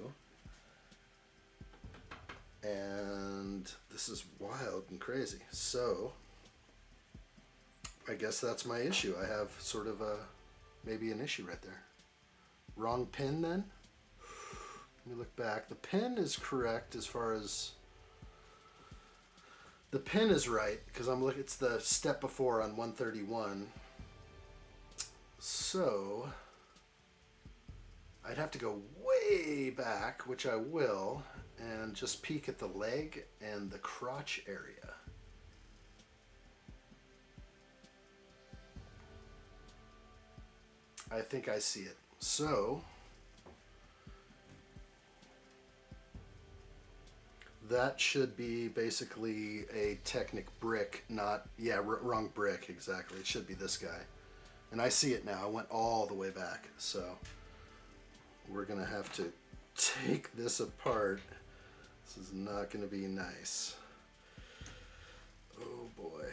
And this is wild and crazy. So I guess that's my issue. I have sort of maybe an issue right there. Wrong pin then? Let me look back. The pin is correct as far as... The pin is right because I'm looking. It's the step before on 131. So I'd have to go way back, which I will, and just peek at the leg and the crotch area. I think I see it. So that should be basically a Technic brick, not, yeah, wrong brick, exactly. It should be this guy. And I see it now. I went all the way back. So we're going to have to take this apart. This is not going to be nice. Oh boy.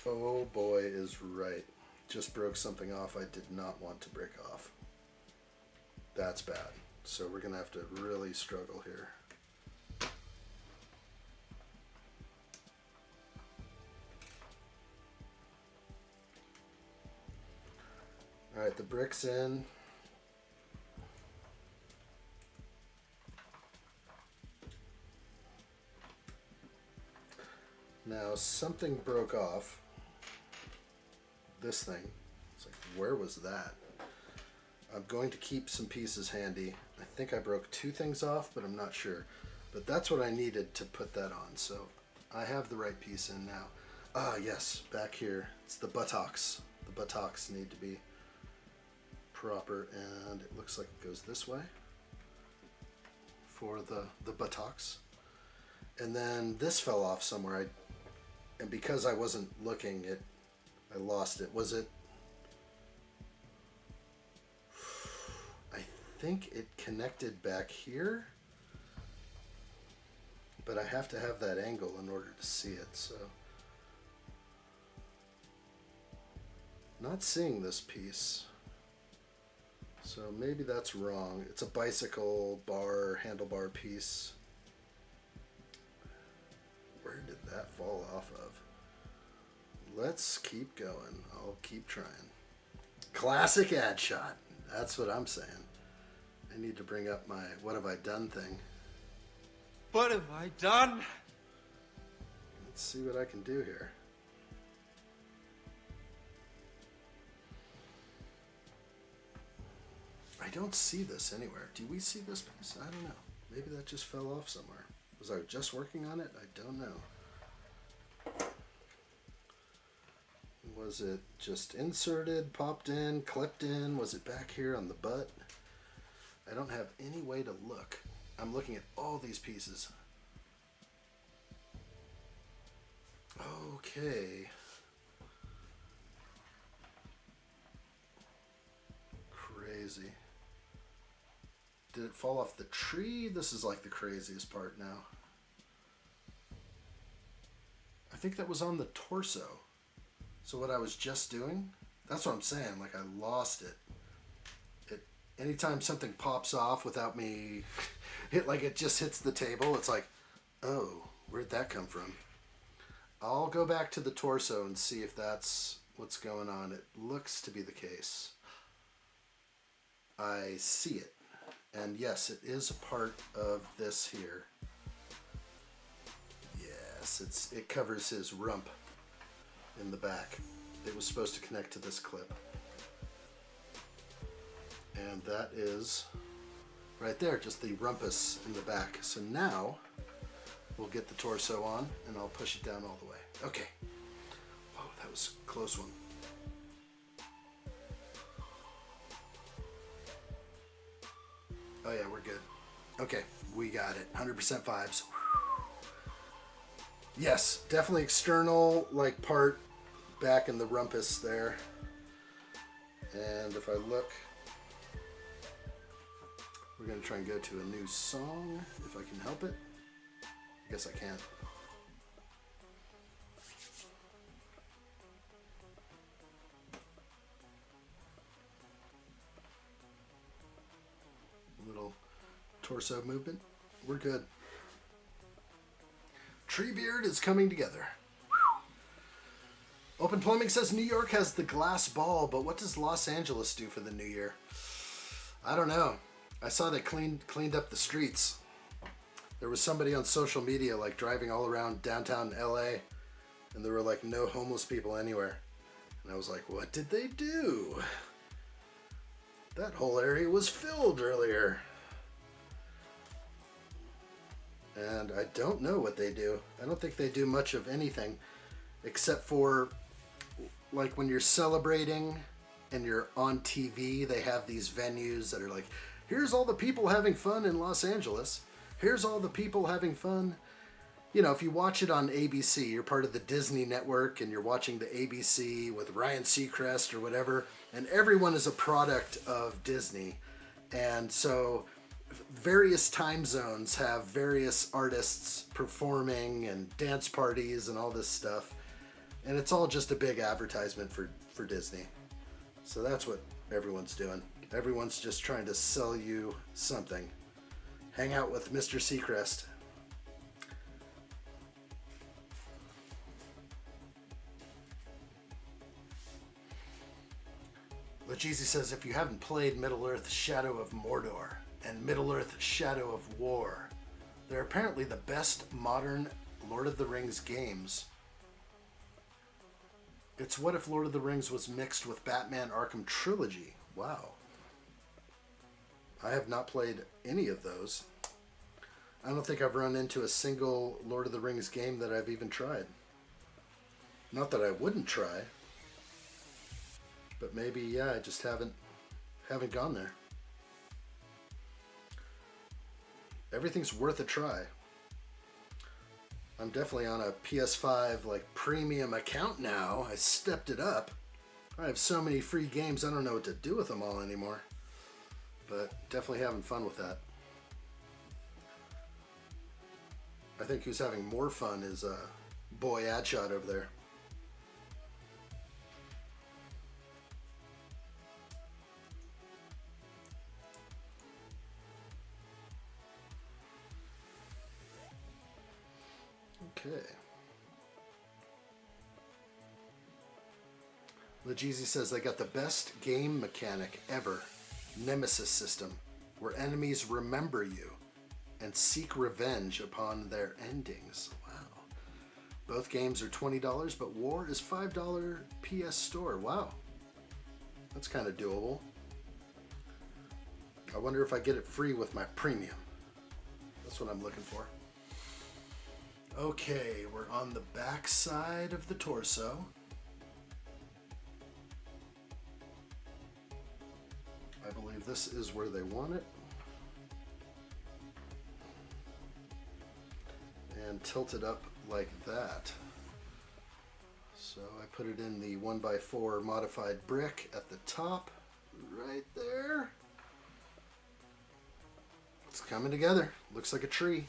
Oh boy is right. Just broke something off I did not want to break off. That's bad. So we're going to have to really struggle here. All right, the brick's in. Now something broke off. This thing. It's like, where was that? I'm going to keep some pieces handy. I think I broke two things off, but I'm not sure. But that's what I needed to put that on. So I have the right piece in now. Ah, yes, back here. It's the buttocks. The buttocks need to be proper, and it looks like it goes this way for the buttocks. And then this fell off somewhere. And because I wasn't looking, I lost it. Was it? I think it connected back here, but I have to have that angle in order to see it. So not seeing this piece. So maybe that's wrong. It's a bicycle bar, handlebar piece. Where did that fall off of? Let's keep going. I'll keep trying. Classic addshot. That's what I'm saying. I need to bring up my what have I done thing. What have I done? Let's see what I can do here. I don't see this anywhere. Do we see this piece? I don't know. Maybe that just fell off somewhere. Was I just working on it? I don't know. Was it just inserted, popped in, clipped in? Was it back here on the butt? I don't have any way to look. I'm looking at all these pieces. Okay. Crazy. Did it fall off the tree? This is like the craziest part now. I think that was on the torso. So what I was just doing, that's what I'm saying, like I lost it. Anytime something pops off without me, it just hits the table, it's like, oh, where'd that come from? I'll go back to the torso and see if that's what's going on. It looks to be the case. I see it. And yes, it is a part of this here. Yes, it covers his rump in the back. It was supposed to connect to this clip. And that is right there, just the rumpus in the back. So now we'll get the torso on and I'll push it down all the way. Okay. Whoa, that was a close one. Oh yeah, we're good. Okay, we got it. 100% vibes. Yes, definitely external, like part back in the rumpus there. And if I look, we're going to try and go to a new song, if I can help it. I guess I can't. Little torso movement. We're good. Treebeard is coming together. Open Plumbing says New York has the glass ball, but what does Los Angeles do for the new year? I don't know. I saw they cleaned up the streets. There was somebody on social media like driving all around downtown LA, and there were like no homeless people anywhere. And I was like, what did they do? That whole area was filled earlier. And I don't know what they do. I don't think they do much of anything except for like when you're celebrating and you're on TV, they have these venues that are like, here's all the people having fun in Los Angeles. Here's all the people having fun. You know, if you watch it on ABC, you're part of the Disney network and you're watching the ABC with Ryan Seacrest or whatever, and everyone is a product of Disney. And so various time zones have various artists performing and dance parties and all this stuff. And it's all just a big advertisement for Disney. So that's what everyone's doing. Everyone's just trying to sell you something. Hang out with Mr. Seacrest. Lajeezy says, if you haven't played Middle-earth Shadow of Mordor and Middle-earth Shadow of War, they're apparently the best modern Lord of the Rings games. It's what if Lord of the Rings was mixed with Batman Arkham Trilogy. Wow. I have not played any of those. I don't think I've run into a single Lord of the Rings game that I've even tried. Not that I wouldn't try. But maybe, yeah, I just haven't gone there. Everything's worth a try. I'm definitely on a PS5 like premium account now. I stepped it up. I have so many free games, I don't know what to do with them all anymore. But definitely having fun with that. I think who's having more fun is boy addshot over there. Okay. Lajeezy says they got the best game mechanic ever, Nemesis system, where enemies remember you and seek revenge upon their endings. Wow. Both games are $20, but War is $5 PS Store. Wow. That's kind of doable. I wonder if I get it free with my premium. That's what I'm looking for. Okay, we're on the back side of the torso. I believe this is where they want it. And tilt it up like that. So I put it in the 1x4 modified brick at the top, right there. It's coming together. Looks like a tree.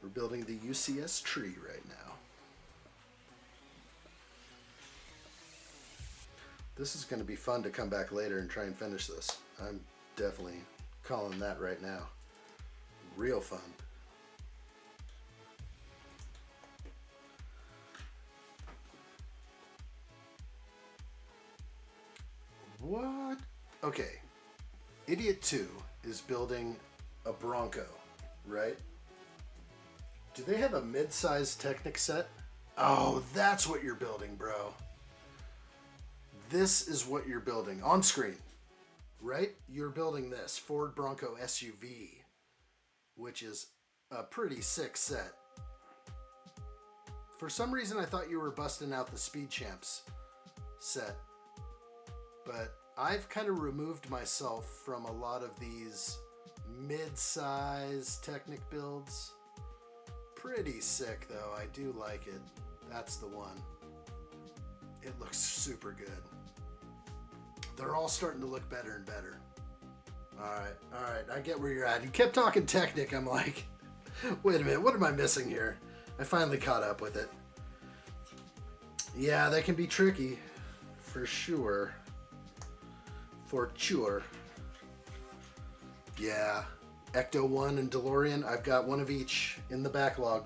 We're building the UCS tree right now. This is going to be fun to come back later and try and finish this. I'm definitely calling that right now. Real fun. What? Okay. Idiot 2 is building a Bronco, right? Do they have a mid-sized Technic set? Oh, that's what you're building, bro. This is what you're building on screen, right? You're building this Ford Bronco SUV, which is a pretty sick set. For some reason, I thought you were busting out the Speed Champs set, but I've kind of removed myself from a lot of these mid-size Technic builds. Pretty sick though, I do like it. That's the one. It looks super good. They're all starting to look better and better. Alright, I get where you're at. You kept talking Technic, I'm like, Wait a minute, what am I missing here? I finally caught up with it. Yeah, they can be tricky. For sure. For sure. Yeah. Ecto 1 and DeLorean, I've got one of each in the backlog.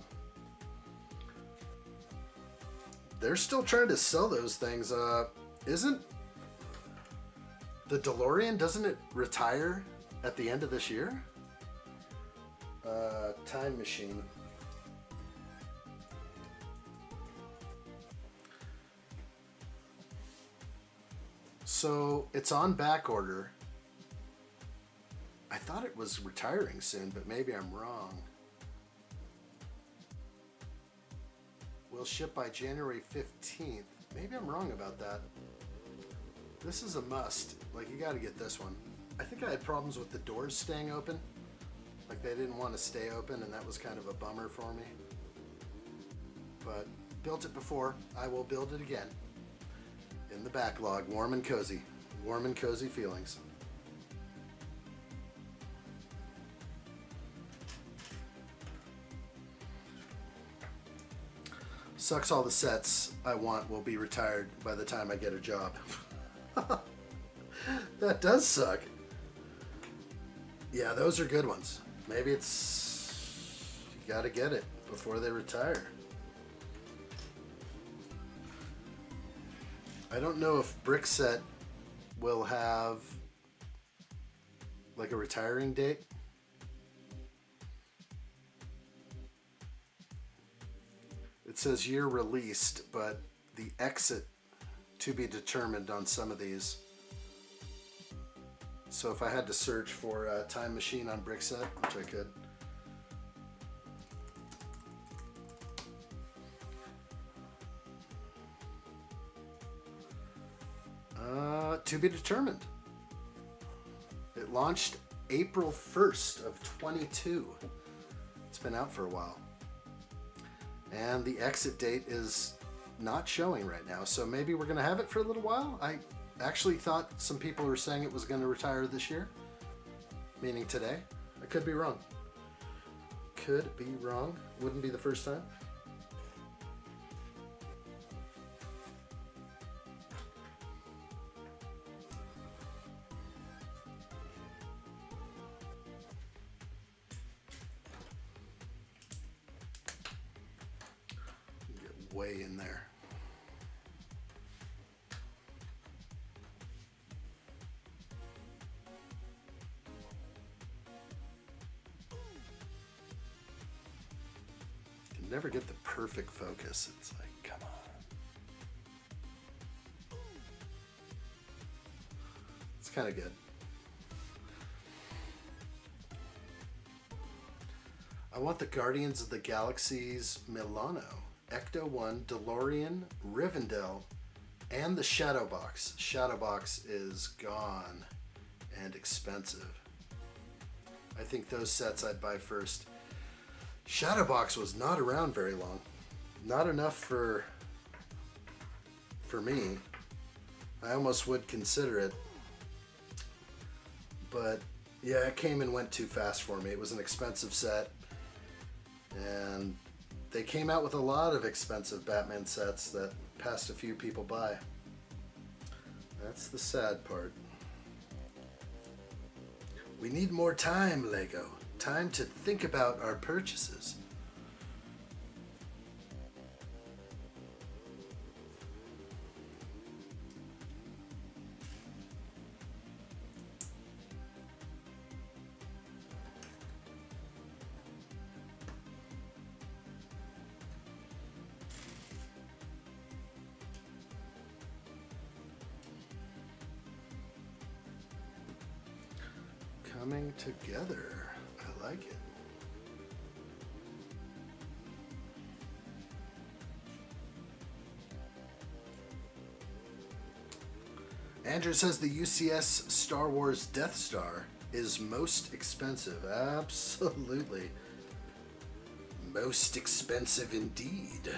They're still trying to sell those things. Isn't the DeLorean, doesn't it retire at the end of this year? Time machine. So it's on back order. I thought it was retiring soon, but maybe I'm wrong. Will ship by January 15th. Maybe I'm wrong about that. This is a must. Like, you got to get this one. I think I had problems with the doors staying open. Like, they didn't want to stay open, and that was kind of a bummer for me. But built it before. I will build it again. In the backlog. Warm and cozy. Warm and cozy feelings. Sucks all the sets I want will be retired by the time I get a job. That does suck. Yeah, those are good ones. Maybe it's... you gotta get it before they retire. I don't know if Brickset will have like a retiring date. It says year released, but the exit to be determined on some of these. So if I had to search for a Time Machine on Brickset, which I could. To be determined. It launched April 1st of 22. It's been out for a while. And the exit date is not showing right now, so maybe we're going to have it for a little while. I actually thought some people were saying it was going to retire this year, meaning today. I could be wrong. Could be wrong. Wouldn't be the first time. Way in there. Can never get the perfect focus. It's like, come on. It's kind of good. I want the Guardians of the Galaxy's Milano. Ecto 1, DeLorean, Rivendell, and the Shadow Box. Shadow Box is gone and expensive. I think those sets I'd buy first. Shadow Box was not around very long. Not enough for me. I almost would consider it. But yeah, it came and went too fast for me. It was an expensive set. And they came out with a lot of expensive Batman sets that passed a few people by. That's the sad part. We need more time, Lego. Time to think about our purchases. Coming together. I like it. Andrew says the UCS Star Wars Death Star is most expensive. Absolutely. Most expensive indeed.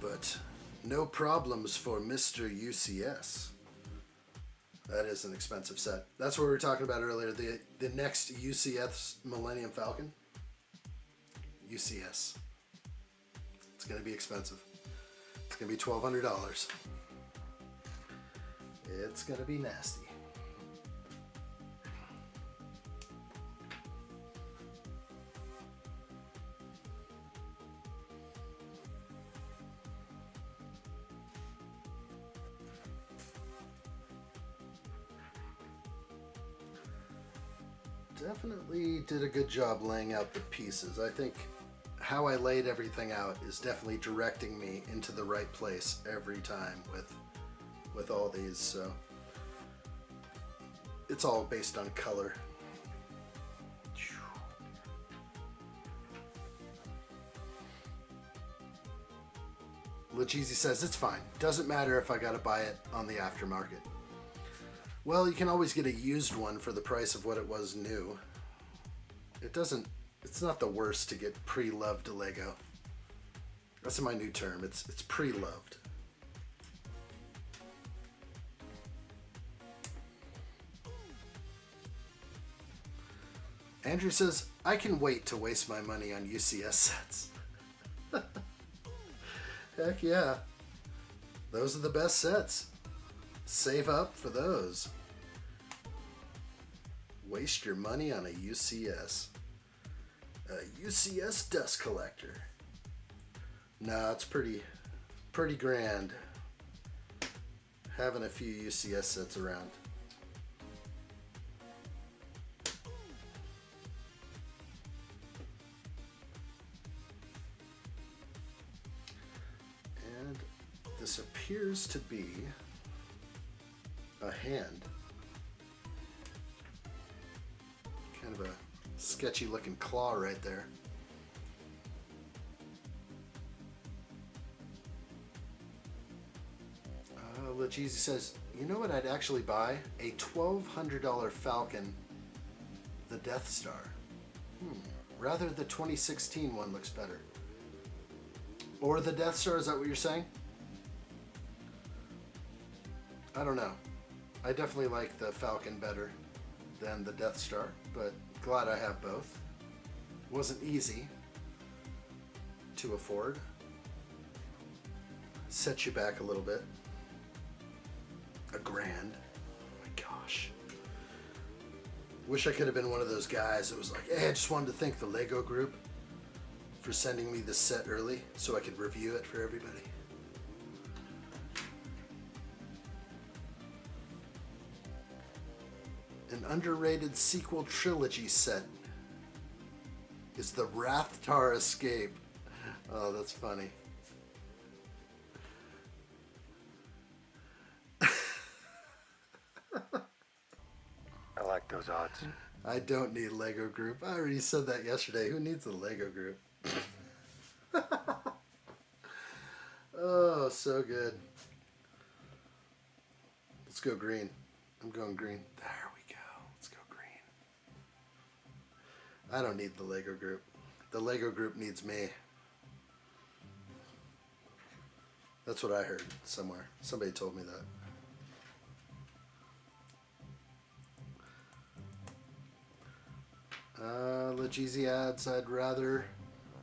But no problems for Mr. UCS. That is an expensive set. That's what we were talking about earlier. The next UCS Millennium Falcon. UCS. It's going to be expensive. It's going to be $1,200. It's going to be nasty. Definitely did a good job laying out the pieces. I think how I laid everything out is definitely directing me into the right place every time with all these, so it's all based on color. Lajeezy says it's fine. Doesn't matter if I gotta buy it on the aftermarket. Well, you can always get a used one for the price of what it was new. It's not the worst to get pre-loved Lego. That's my new term. It's pre-loved. Andrew says, I can wait to waste my money on UCS sets. Heck yeah. Those are the best sets. Save up for those. Waste your money on a UCS. A UCS dust collector. Nah, it's pretty grand having a few UCS sets around. And this appears to be a hand. Kind of a sketchy looking claw right there. Lajeezy says, you know what I'd actually buy? A $1,200 Falcon, the Death Star. Rather the 2016 one looks better. Or the Death Star, is that what you're saying? I don't know. I definitely like the Falcon better than the Death Star, but glad I have both. It wasn't easy to afford. Set you back a little bit. $1,000. Oh my gosh. Wish I could have been one of those guys that was like, hey, I just wanted to thank the Lego group for sending me this set early so I could review it for everybody. An underrated sequel trilogy set is the Rathtar Escape. Oh, that's funny. I like those odds. I don't need Lego group. I already said that yesterday. Who needs a Lego group? Oh, so good. Let's go green. I'm going green. There we go. Let's go green. I don't need the Lego group. The Lego group needs me. That's what I heard somewhere. Somebody told me that. Lajeezy adds, I'd rather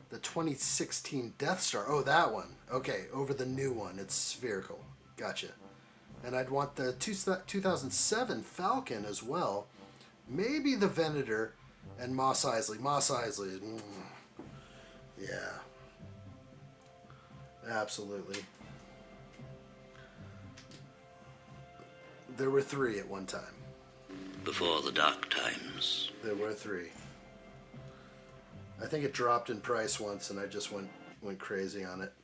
the 2016 Death Star. Oh, that one. Okay, over the new one. It's spherical. Gotcha. And I'd want the 2007 Falcon as well. Maybe the Venator and Mos Eisley. Mos Eisley. Yeah. Absolutely. There were 3 at one time. Before the dark times. There were 3. I think it dropped in price once and I just went crazy on it.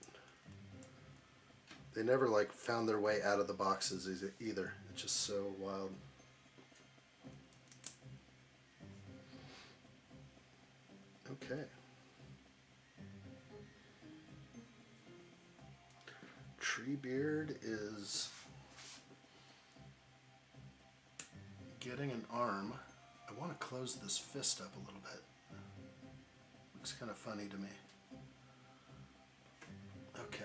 They never like found their way out of the boxes either. It's just so wild. Okay. Treebeard is getting an arm. I want to close this fist up a little bit. Looks kind of funny to me. Okay.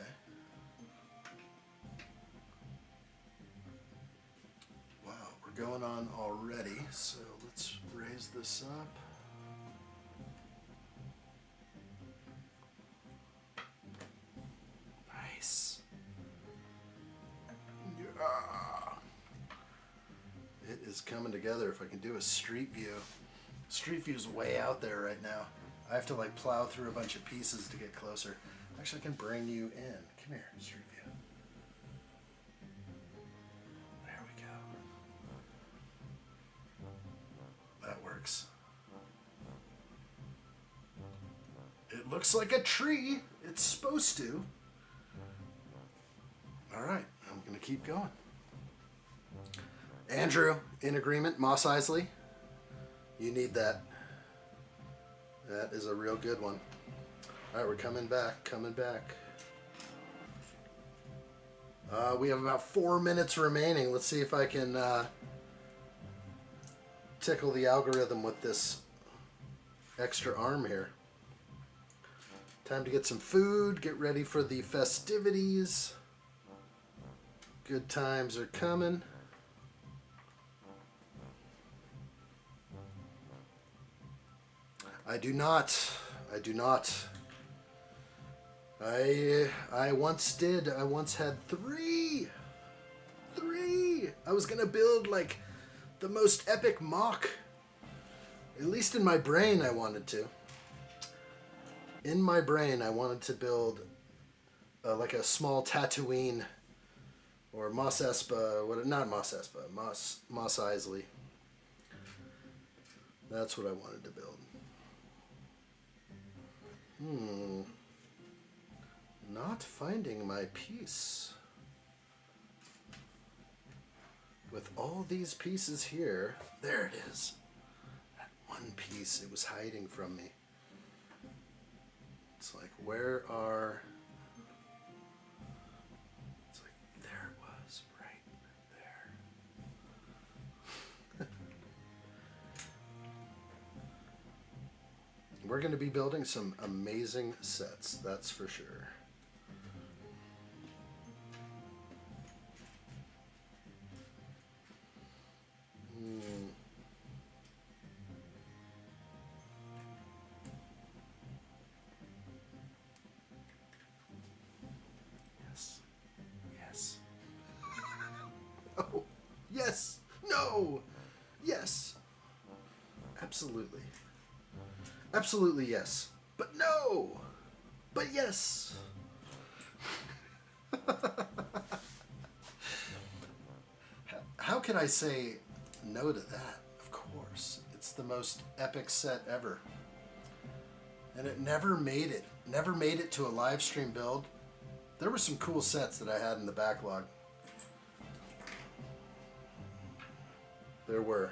Wow, we're going on already, so let's raise this up. is coming together. If I can do a street view. Street view's way out there right now. I have to like plow through a bunch of pieces to get closer. Actually, I can bring you in. Come here, street view. There we go. That works. It looks like a tree. It's supposed to. All right, I'm going to keep going. Andrew, in agreement. Moss Isley, you need that. That is a real good one. All right, we're coming back, we have about 4 minutes remaining. Let's see if I can tickle the algorithm with this extra arm here. Time to get some food, get ready for the festivities. Good times are coming. I do not. I once did. I once had three. I was gonna build like the most epic mock. At least in my brain, I wanted to. In my brain, I wanted to build like a small Tatooine or Mos Espa. What? Not Mos Espa. Mos Eisley. That's what I wanted to build. Not finding my piece. With all these pieces here, there it is. That one piece, it was hiding from me. It's like, where are... It's like, there it was, right there. We're going to be building some amazing sets, that's for sure. Yes. Oh, yes. No. Yes. Absolutely. Absolutely yes. But no. But yes. How can I say no to that? Of course. It's the most epic set ever. And it never made it. Never made it to a live stream build. There were some cool sets that I had in the backlog. There were.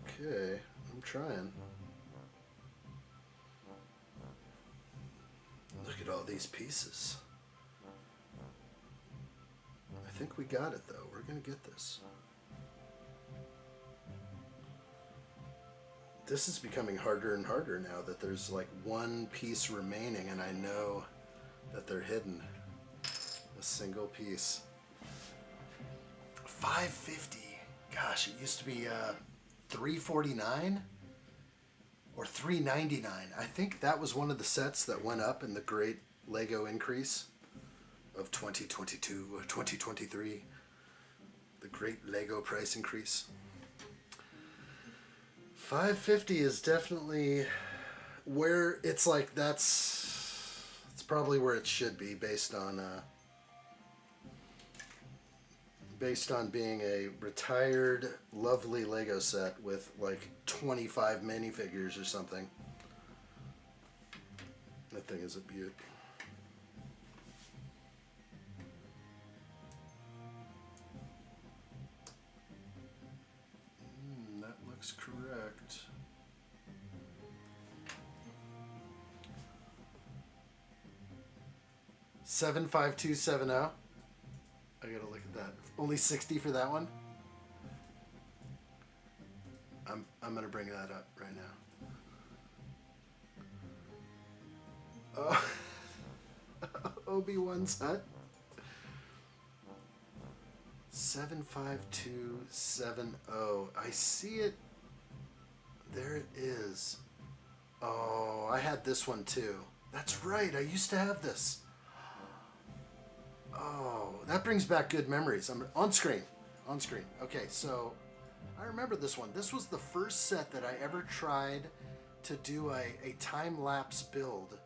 Okay, I'm trying. Look at all these pieces. I think we got it though. We're gonna get this. This is becoming harder and harder now that there's like one piece remaining and I know that they're hidden. A single piece. $5.50. Gosh, it used to be $3.49 or $3.99. I think that was one of the sets that went up in the great Lego increase of 2022 or 2023. The great Lego price increase. $5.50 is definitely where it's like it's probably where it should be based on being a retired lovely Lego set with like 25 minifigures or something. That thing is a beaut. That looks correct. $75270. I gotta look at that. Only 60 for that one. I'm gonna bring that up right now. Oh, Obi-Wan's hut. 75270. I see it. There it is. Oh, I had this one too. That's right. I used to have this. Oh, that brings back good memories. I'm on screen. On screen. Okay, so I remember this one. This was the first set that I ever tried to do a time-lapse build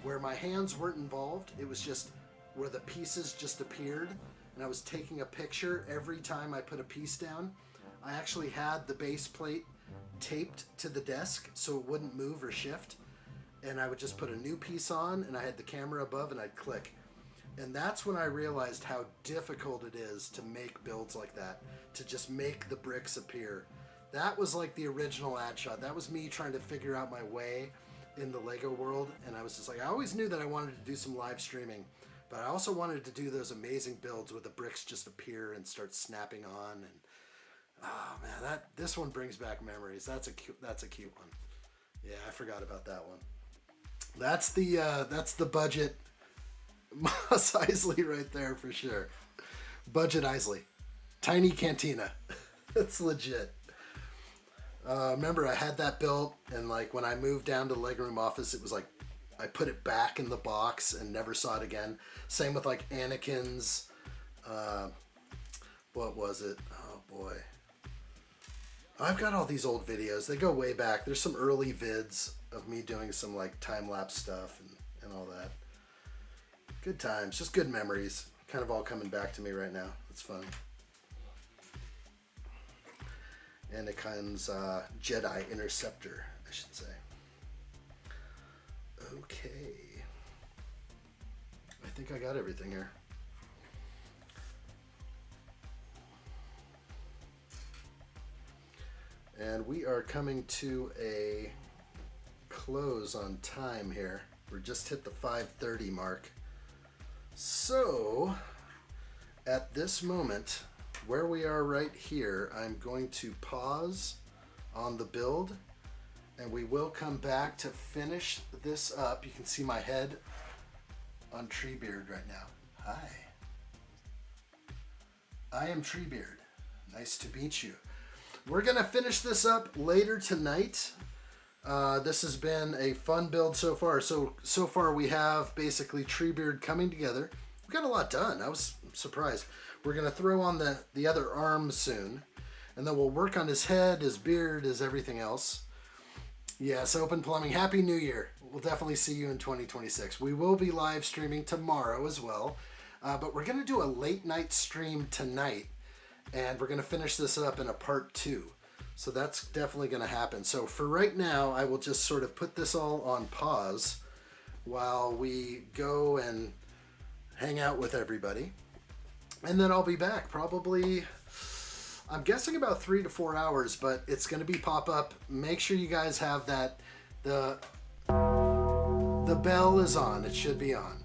where my hands weren't involved. It was just where the pieces just appeared, and I was taking a picture every time I put a piece down. I actually had the base plate taped to the desk so it wouldn't move or shift, and I would just put a new piece on, and I had the camera above, and I'd click. And that's when I realized how difficult it is to make builds like that, to just make the bricks appear. That was like the original addshot. That was me trying to figure out my way in the Lego world, and I was just like, I always knew that I wanted to do some live streaming, but I also wanted to do those amazing builds where the bricks just appear and start snapping on. And oh man, this one brings back memories. That's a cute one. Yeah, I forgot about that one. That's the budget Moss Isley right there for sure. Budget Isley. Tiny Cantina. That's legit. Remember, I had that built, and like when I moved down to the legroom office, it was like I put it back in the box and never saw it again. Same with like Anakin's. What was it? Oh boy. I've got all these old videos. They go way back. There's some early vids of me doing some like time-lapse stuff and all that. Good times, just good memories. Kind of all coming back to me right now. It's fun. Anakin's Jedi Interceptor, I should say. Okay. I think I got everything here. And we are coming to a close on time here. We're just hit the 5:30 mark. So, at this moment, where we are right here, I'm going to pause on the build, and we will come back to finish this up. You can see my head on Treebeard right now. Hi. I am Treebeard. Nice to meet you. We're going to finish this up later tonight. This has been a fun build so far. So far we have basically Treebeard coming together. We got a lot done. I was surprised. We're going to throw on the other arms soon. And then we'll work on his head, his beard, his everything else. Yes, Open Plumbing. Happy New Year. We'll definitely see you in 2026. We will be live streaming tomorrow as well. But we're going to do a late night stream tonight. And we're going to finish this up in a part 2. So that's definitely going to happen. So for right now, I will just sort of put this all on pause while we go and hang out with everybody. And then I'll be back probably, I'm guessing about 3 to 4 hours, but it's going to be pop-up. Make sure you guys have that. The bell is on. It should be on.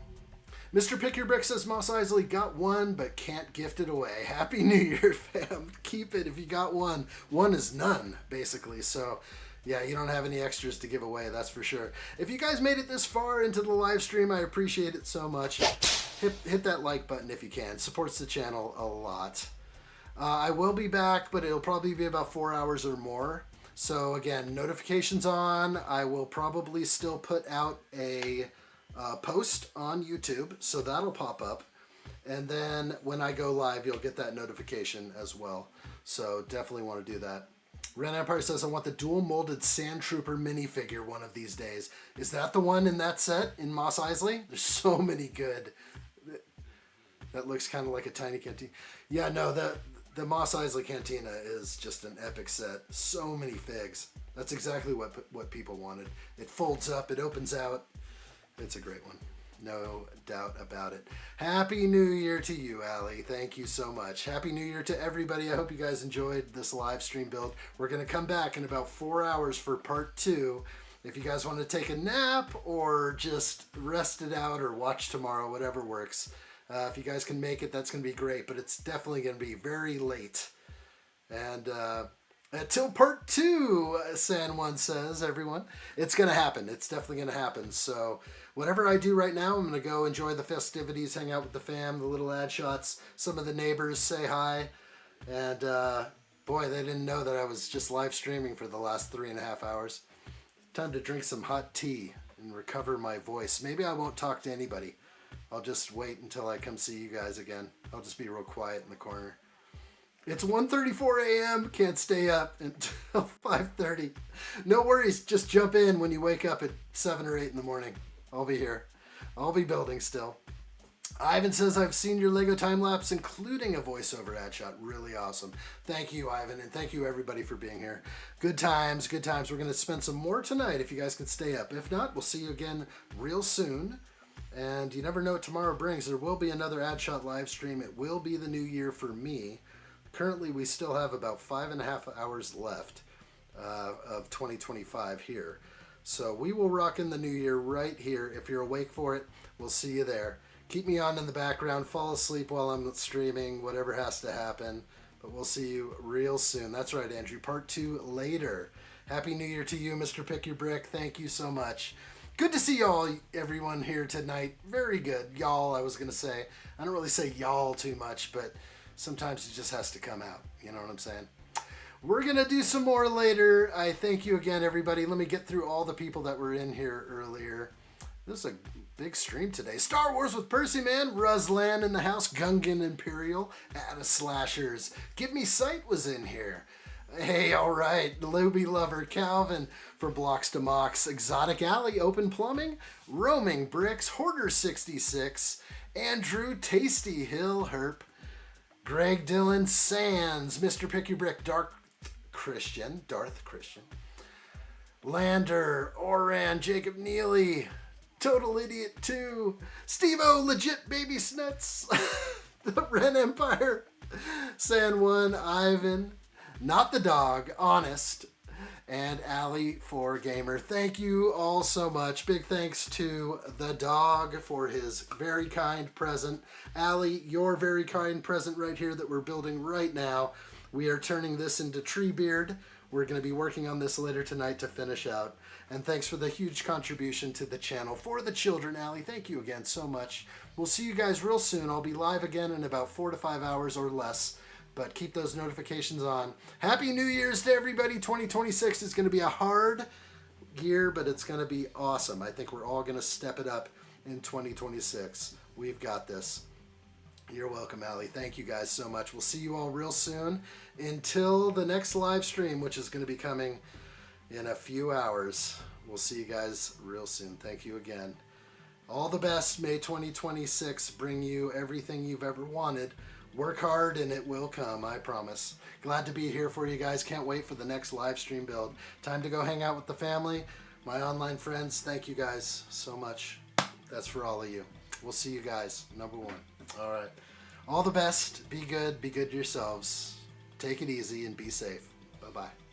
Mr. Pick Your Brick says, Moss Isley got one, but can't gift it away. Happy New Year, fam. Keep it if you got one. One is none, basically. So, yeah, you don't have any extras to give away, that's for sure. If you guys made it this far into the live stream, I appreciate it so much. Hit that like button if you can. Supports the channel a lot. I will be back, but it'll probably be about 4 hours or more. So, again, notifications on. I will probably still put out a post on YouTube, so that'll pop up, and then when I go live you'll get that notification as well, so definitely want to do that. Ren Empire says, I want the dual molded Sand Trooper minifigure one of these days. Is that the one in that set in Moss Isley? There's so many good. That looks kind of like a tiny cantina. Yeah, no, the Moss Isley Cantina is just an epic set. So many figs. That's exactly what people wanted. It folds up, it opens out. It's a great one. No doubt about it. Happy New Year to you, Allie. Thank you so much. Happy New Year to everybody. I hope you guys enjoyed this live stream build. We're going to come back in about 4 hours for part 2. If you guys want to take a nap or just rest it out or watch tomorrow, whatever works. If you guys can make it, that's going to be great. But it's definitely going to be very late. And until part 2, San Juan says, everyone. It's going to happen. It's definitely going to happen. So whatever I do right now, I'm going to go enjoy the festivities, hang out with the fam, the little ad shots, some of the neighbors, say hi. And boy, they didn't know that I was just live streaming for the last 3.5 hours. Time to drink some hot tea and recover my voice. Maybe I won't talk to anybody. I'll just wait until I come see you guys again. I'll just be real quiet in the corner. It's 1:34 a.m. Can't stay up until 5:30. No worries. Just jump in when you wake up at 7 or 8 in the morning. I'll be here. I'll be building still. Ivan says, I've seen your Lego time-lapse, including a voiceover ad shot. Really awesome. Thank you, Ivan, and thank you, everybody, for being here. Good times, good times. We're going to spend some more tonight if you guys can stay up. If not, we'll see you again real soon. And you never know what tomorrow brings. There will be another ad shot live stream. It will be the new year for me. Currently, we still have about 5.5 hours left of 2025 here. So we will rock in the new year right here. If you're awake for it, we'll see you there. Keep me on in the background. Fall asleep while I'm streaming. Whatever has to happen. But we'll see you real soon. That's right, Andrew. Part 2 later. Happy New Year to you, Mr. Pick Your Brick. Thank you so much. Good to see y'all, everyone here tonight. Very good. Y'all, I was going to say. I don't really say y'all too much, but sometimes it just has to come out. You know what I'm saying? We're going to do some more later. I thank you again, everybody. Let me get through all the people that were in here earlier. This is a big stream today. Star Wars with Percy, man. Ruslan in the house. Gungan Imperial. Ada Slashers. Give Me Sight was in here. Hey, all right. Luby Lover. Calvin from Blocks to Mox. Exotic Alley. Open Plumbing. Roaming Bricks. Hoarder 66. Andrew Tasty Hill Herp. Greg Dillon Sands. Mr. Pick Your Brick. Darth Christian. Lander. Oran. Jacob Neely. Total Idiot 2, Steve-O, Legit Baby Snuts, The Ren Empire, San Juan, Ivan, Not the Dog, Honest, and Ali4Gamer. Thank you all so much. Big thanks to the dog for his very kind present. Ali, your very kind present right here that we're building right now. We are turning this into Treebeard. We're going to be working on this later tonight to finish out. And thanks for the huge contribution to the channel for the children, Allie. Thank you again so much. We'll see you guys real soon. I'll be live again in about 4 to 5 hours or less. But keep those notifications on. Happy New Year's to everybody. 2026 is going to be a hard year, but it's going to be awesome. I think we're all going to step it up in 2026. We've got this. You're welcome, Allie. Thank you guys so much. We'll see you all real soon. Until the next live stream, which is going to be coming in a few hours. We'll see you guys real soon. Thank you again. All the best. May 2026 bring you everything you've ever wanted. Work hard and it will come, I promise. Glad to be here for you guys. Can't wait for the next live stream build. Time to go hang out with the family. My online friends, thank you guys so much. That's for all of you. We'll see you guys. Number 1. All right. All the best. Be good. Be good to yourselves. Take it easy and be safe. Bye-bye.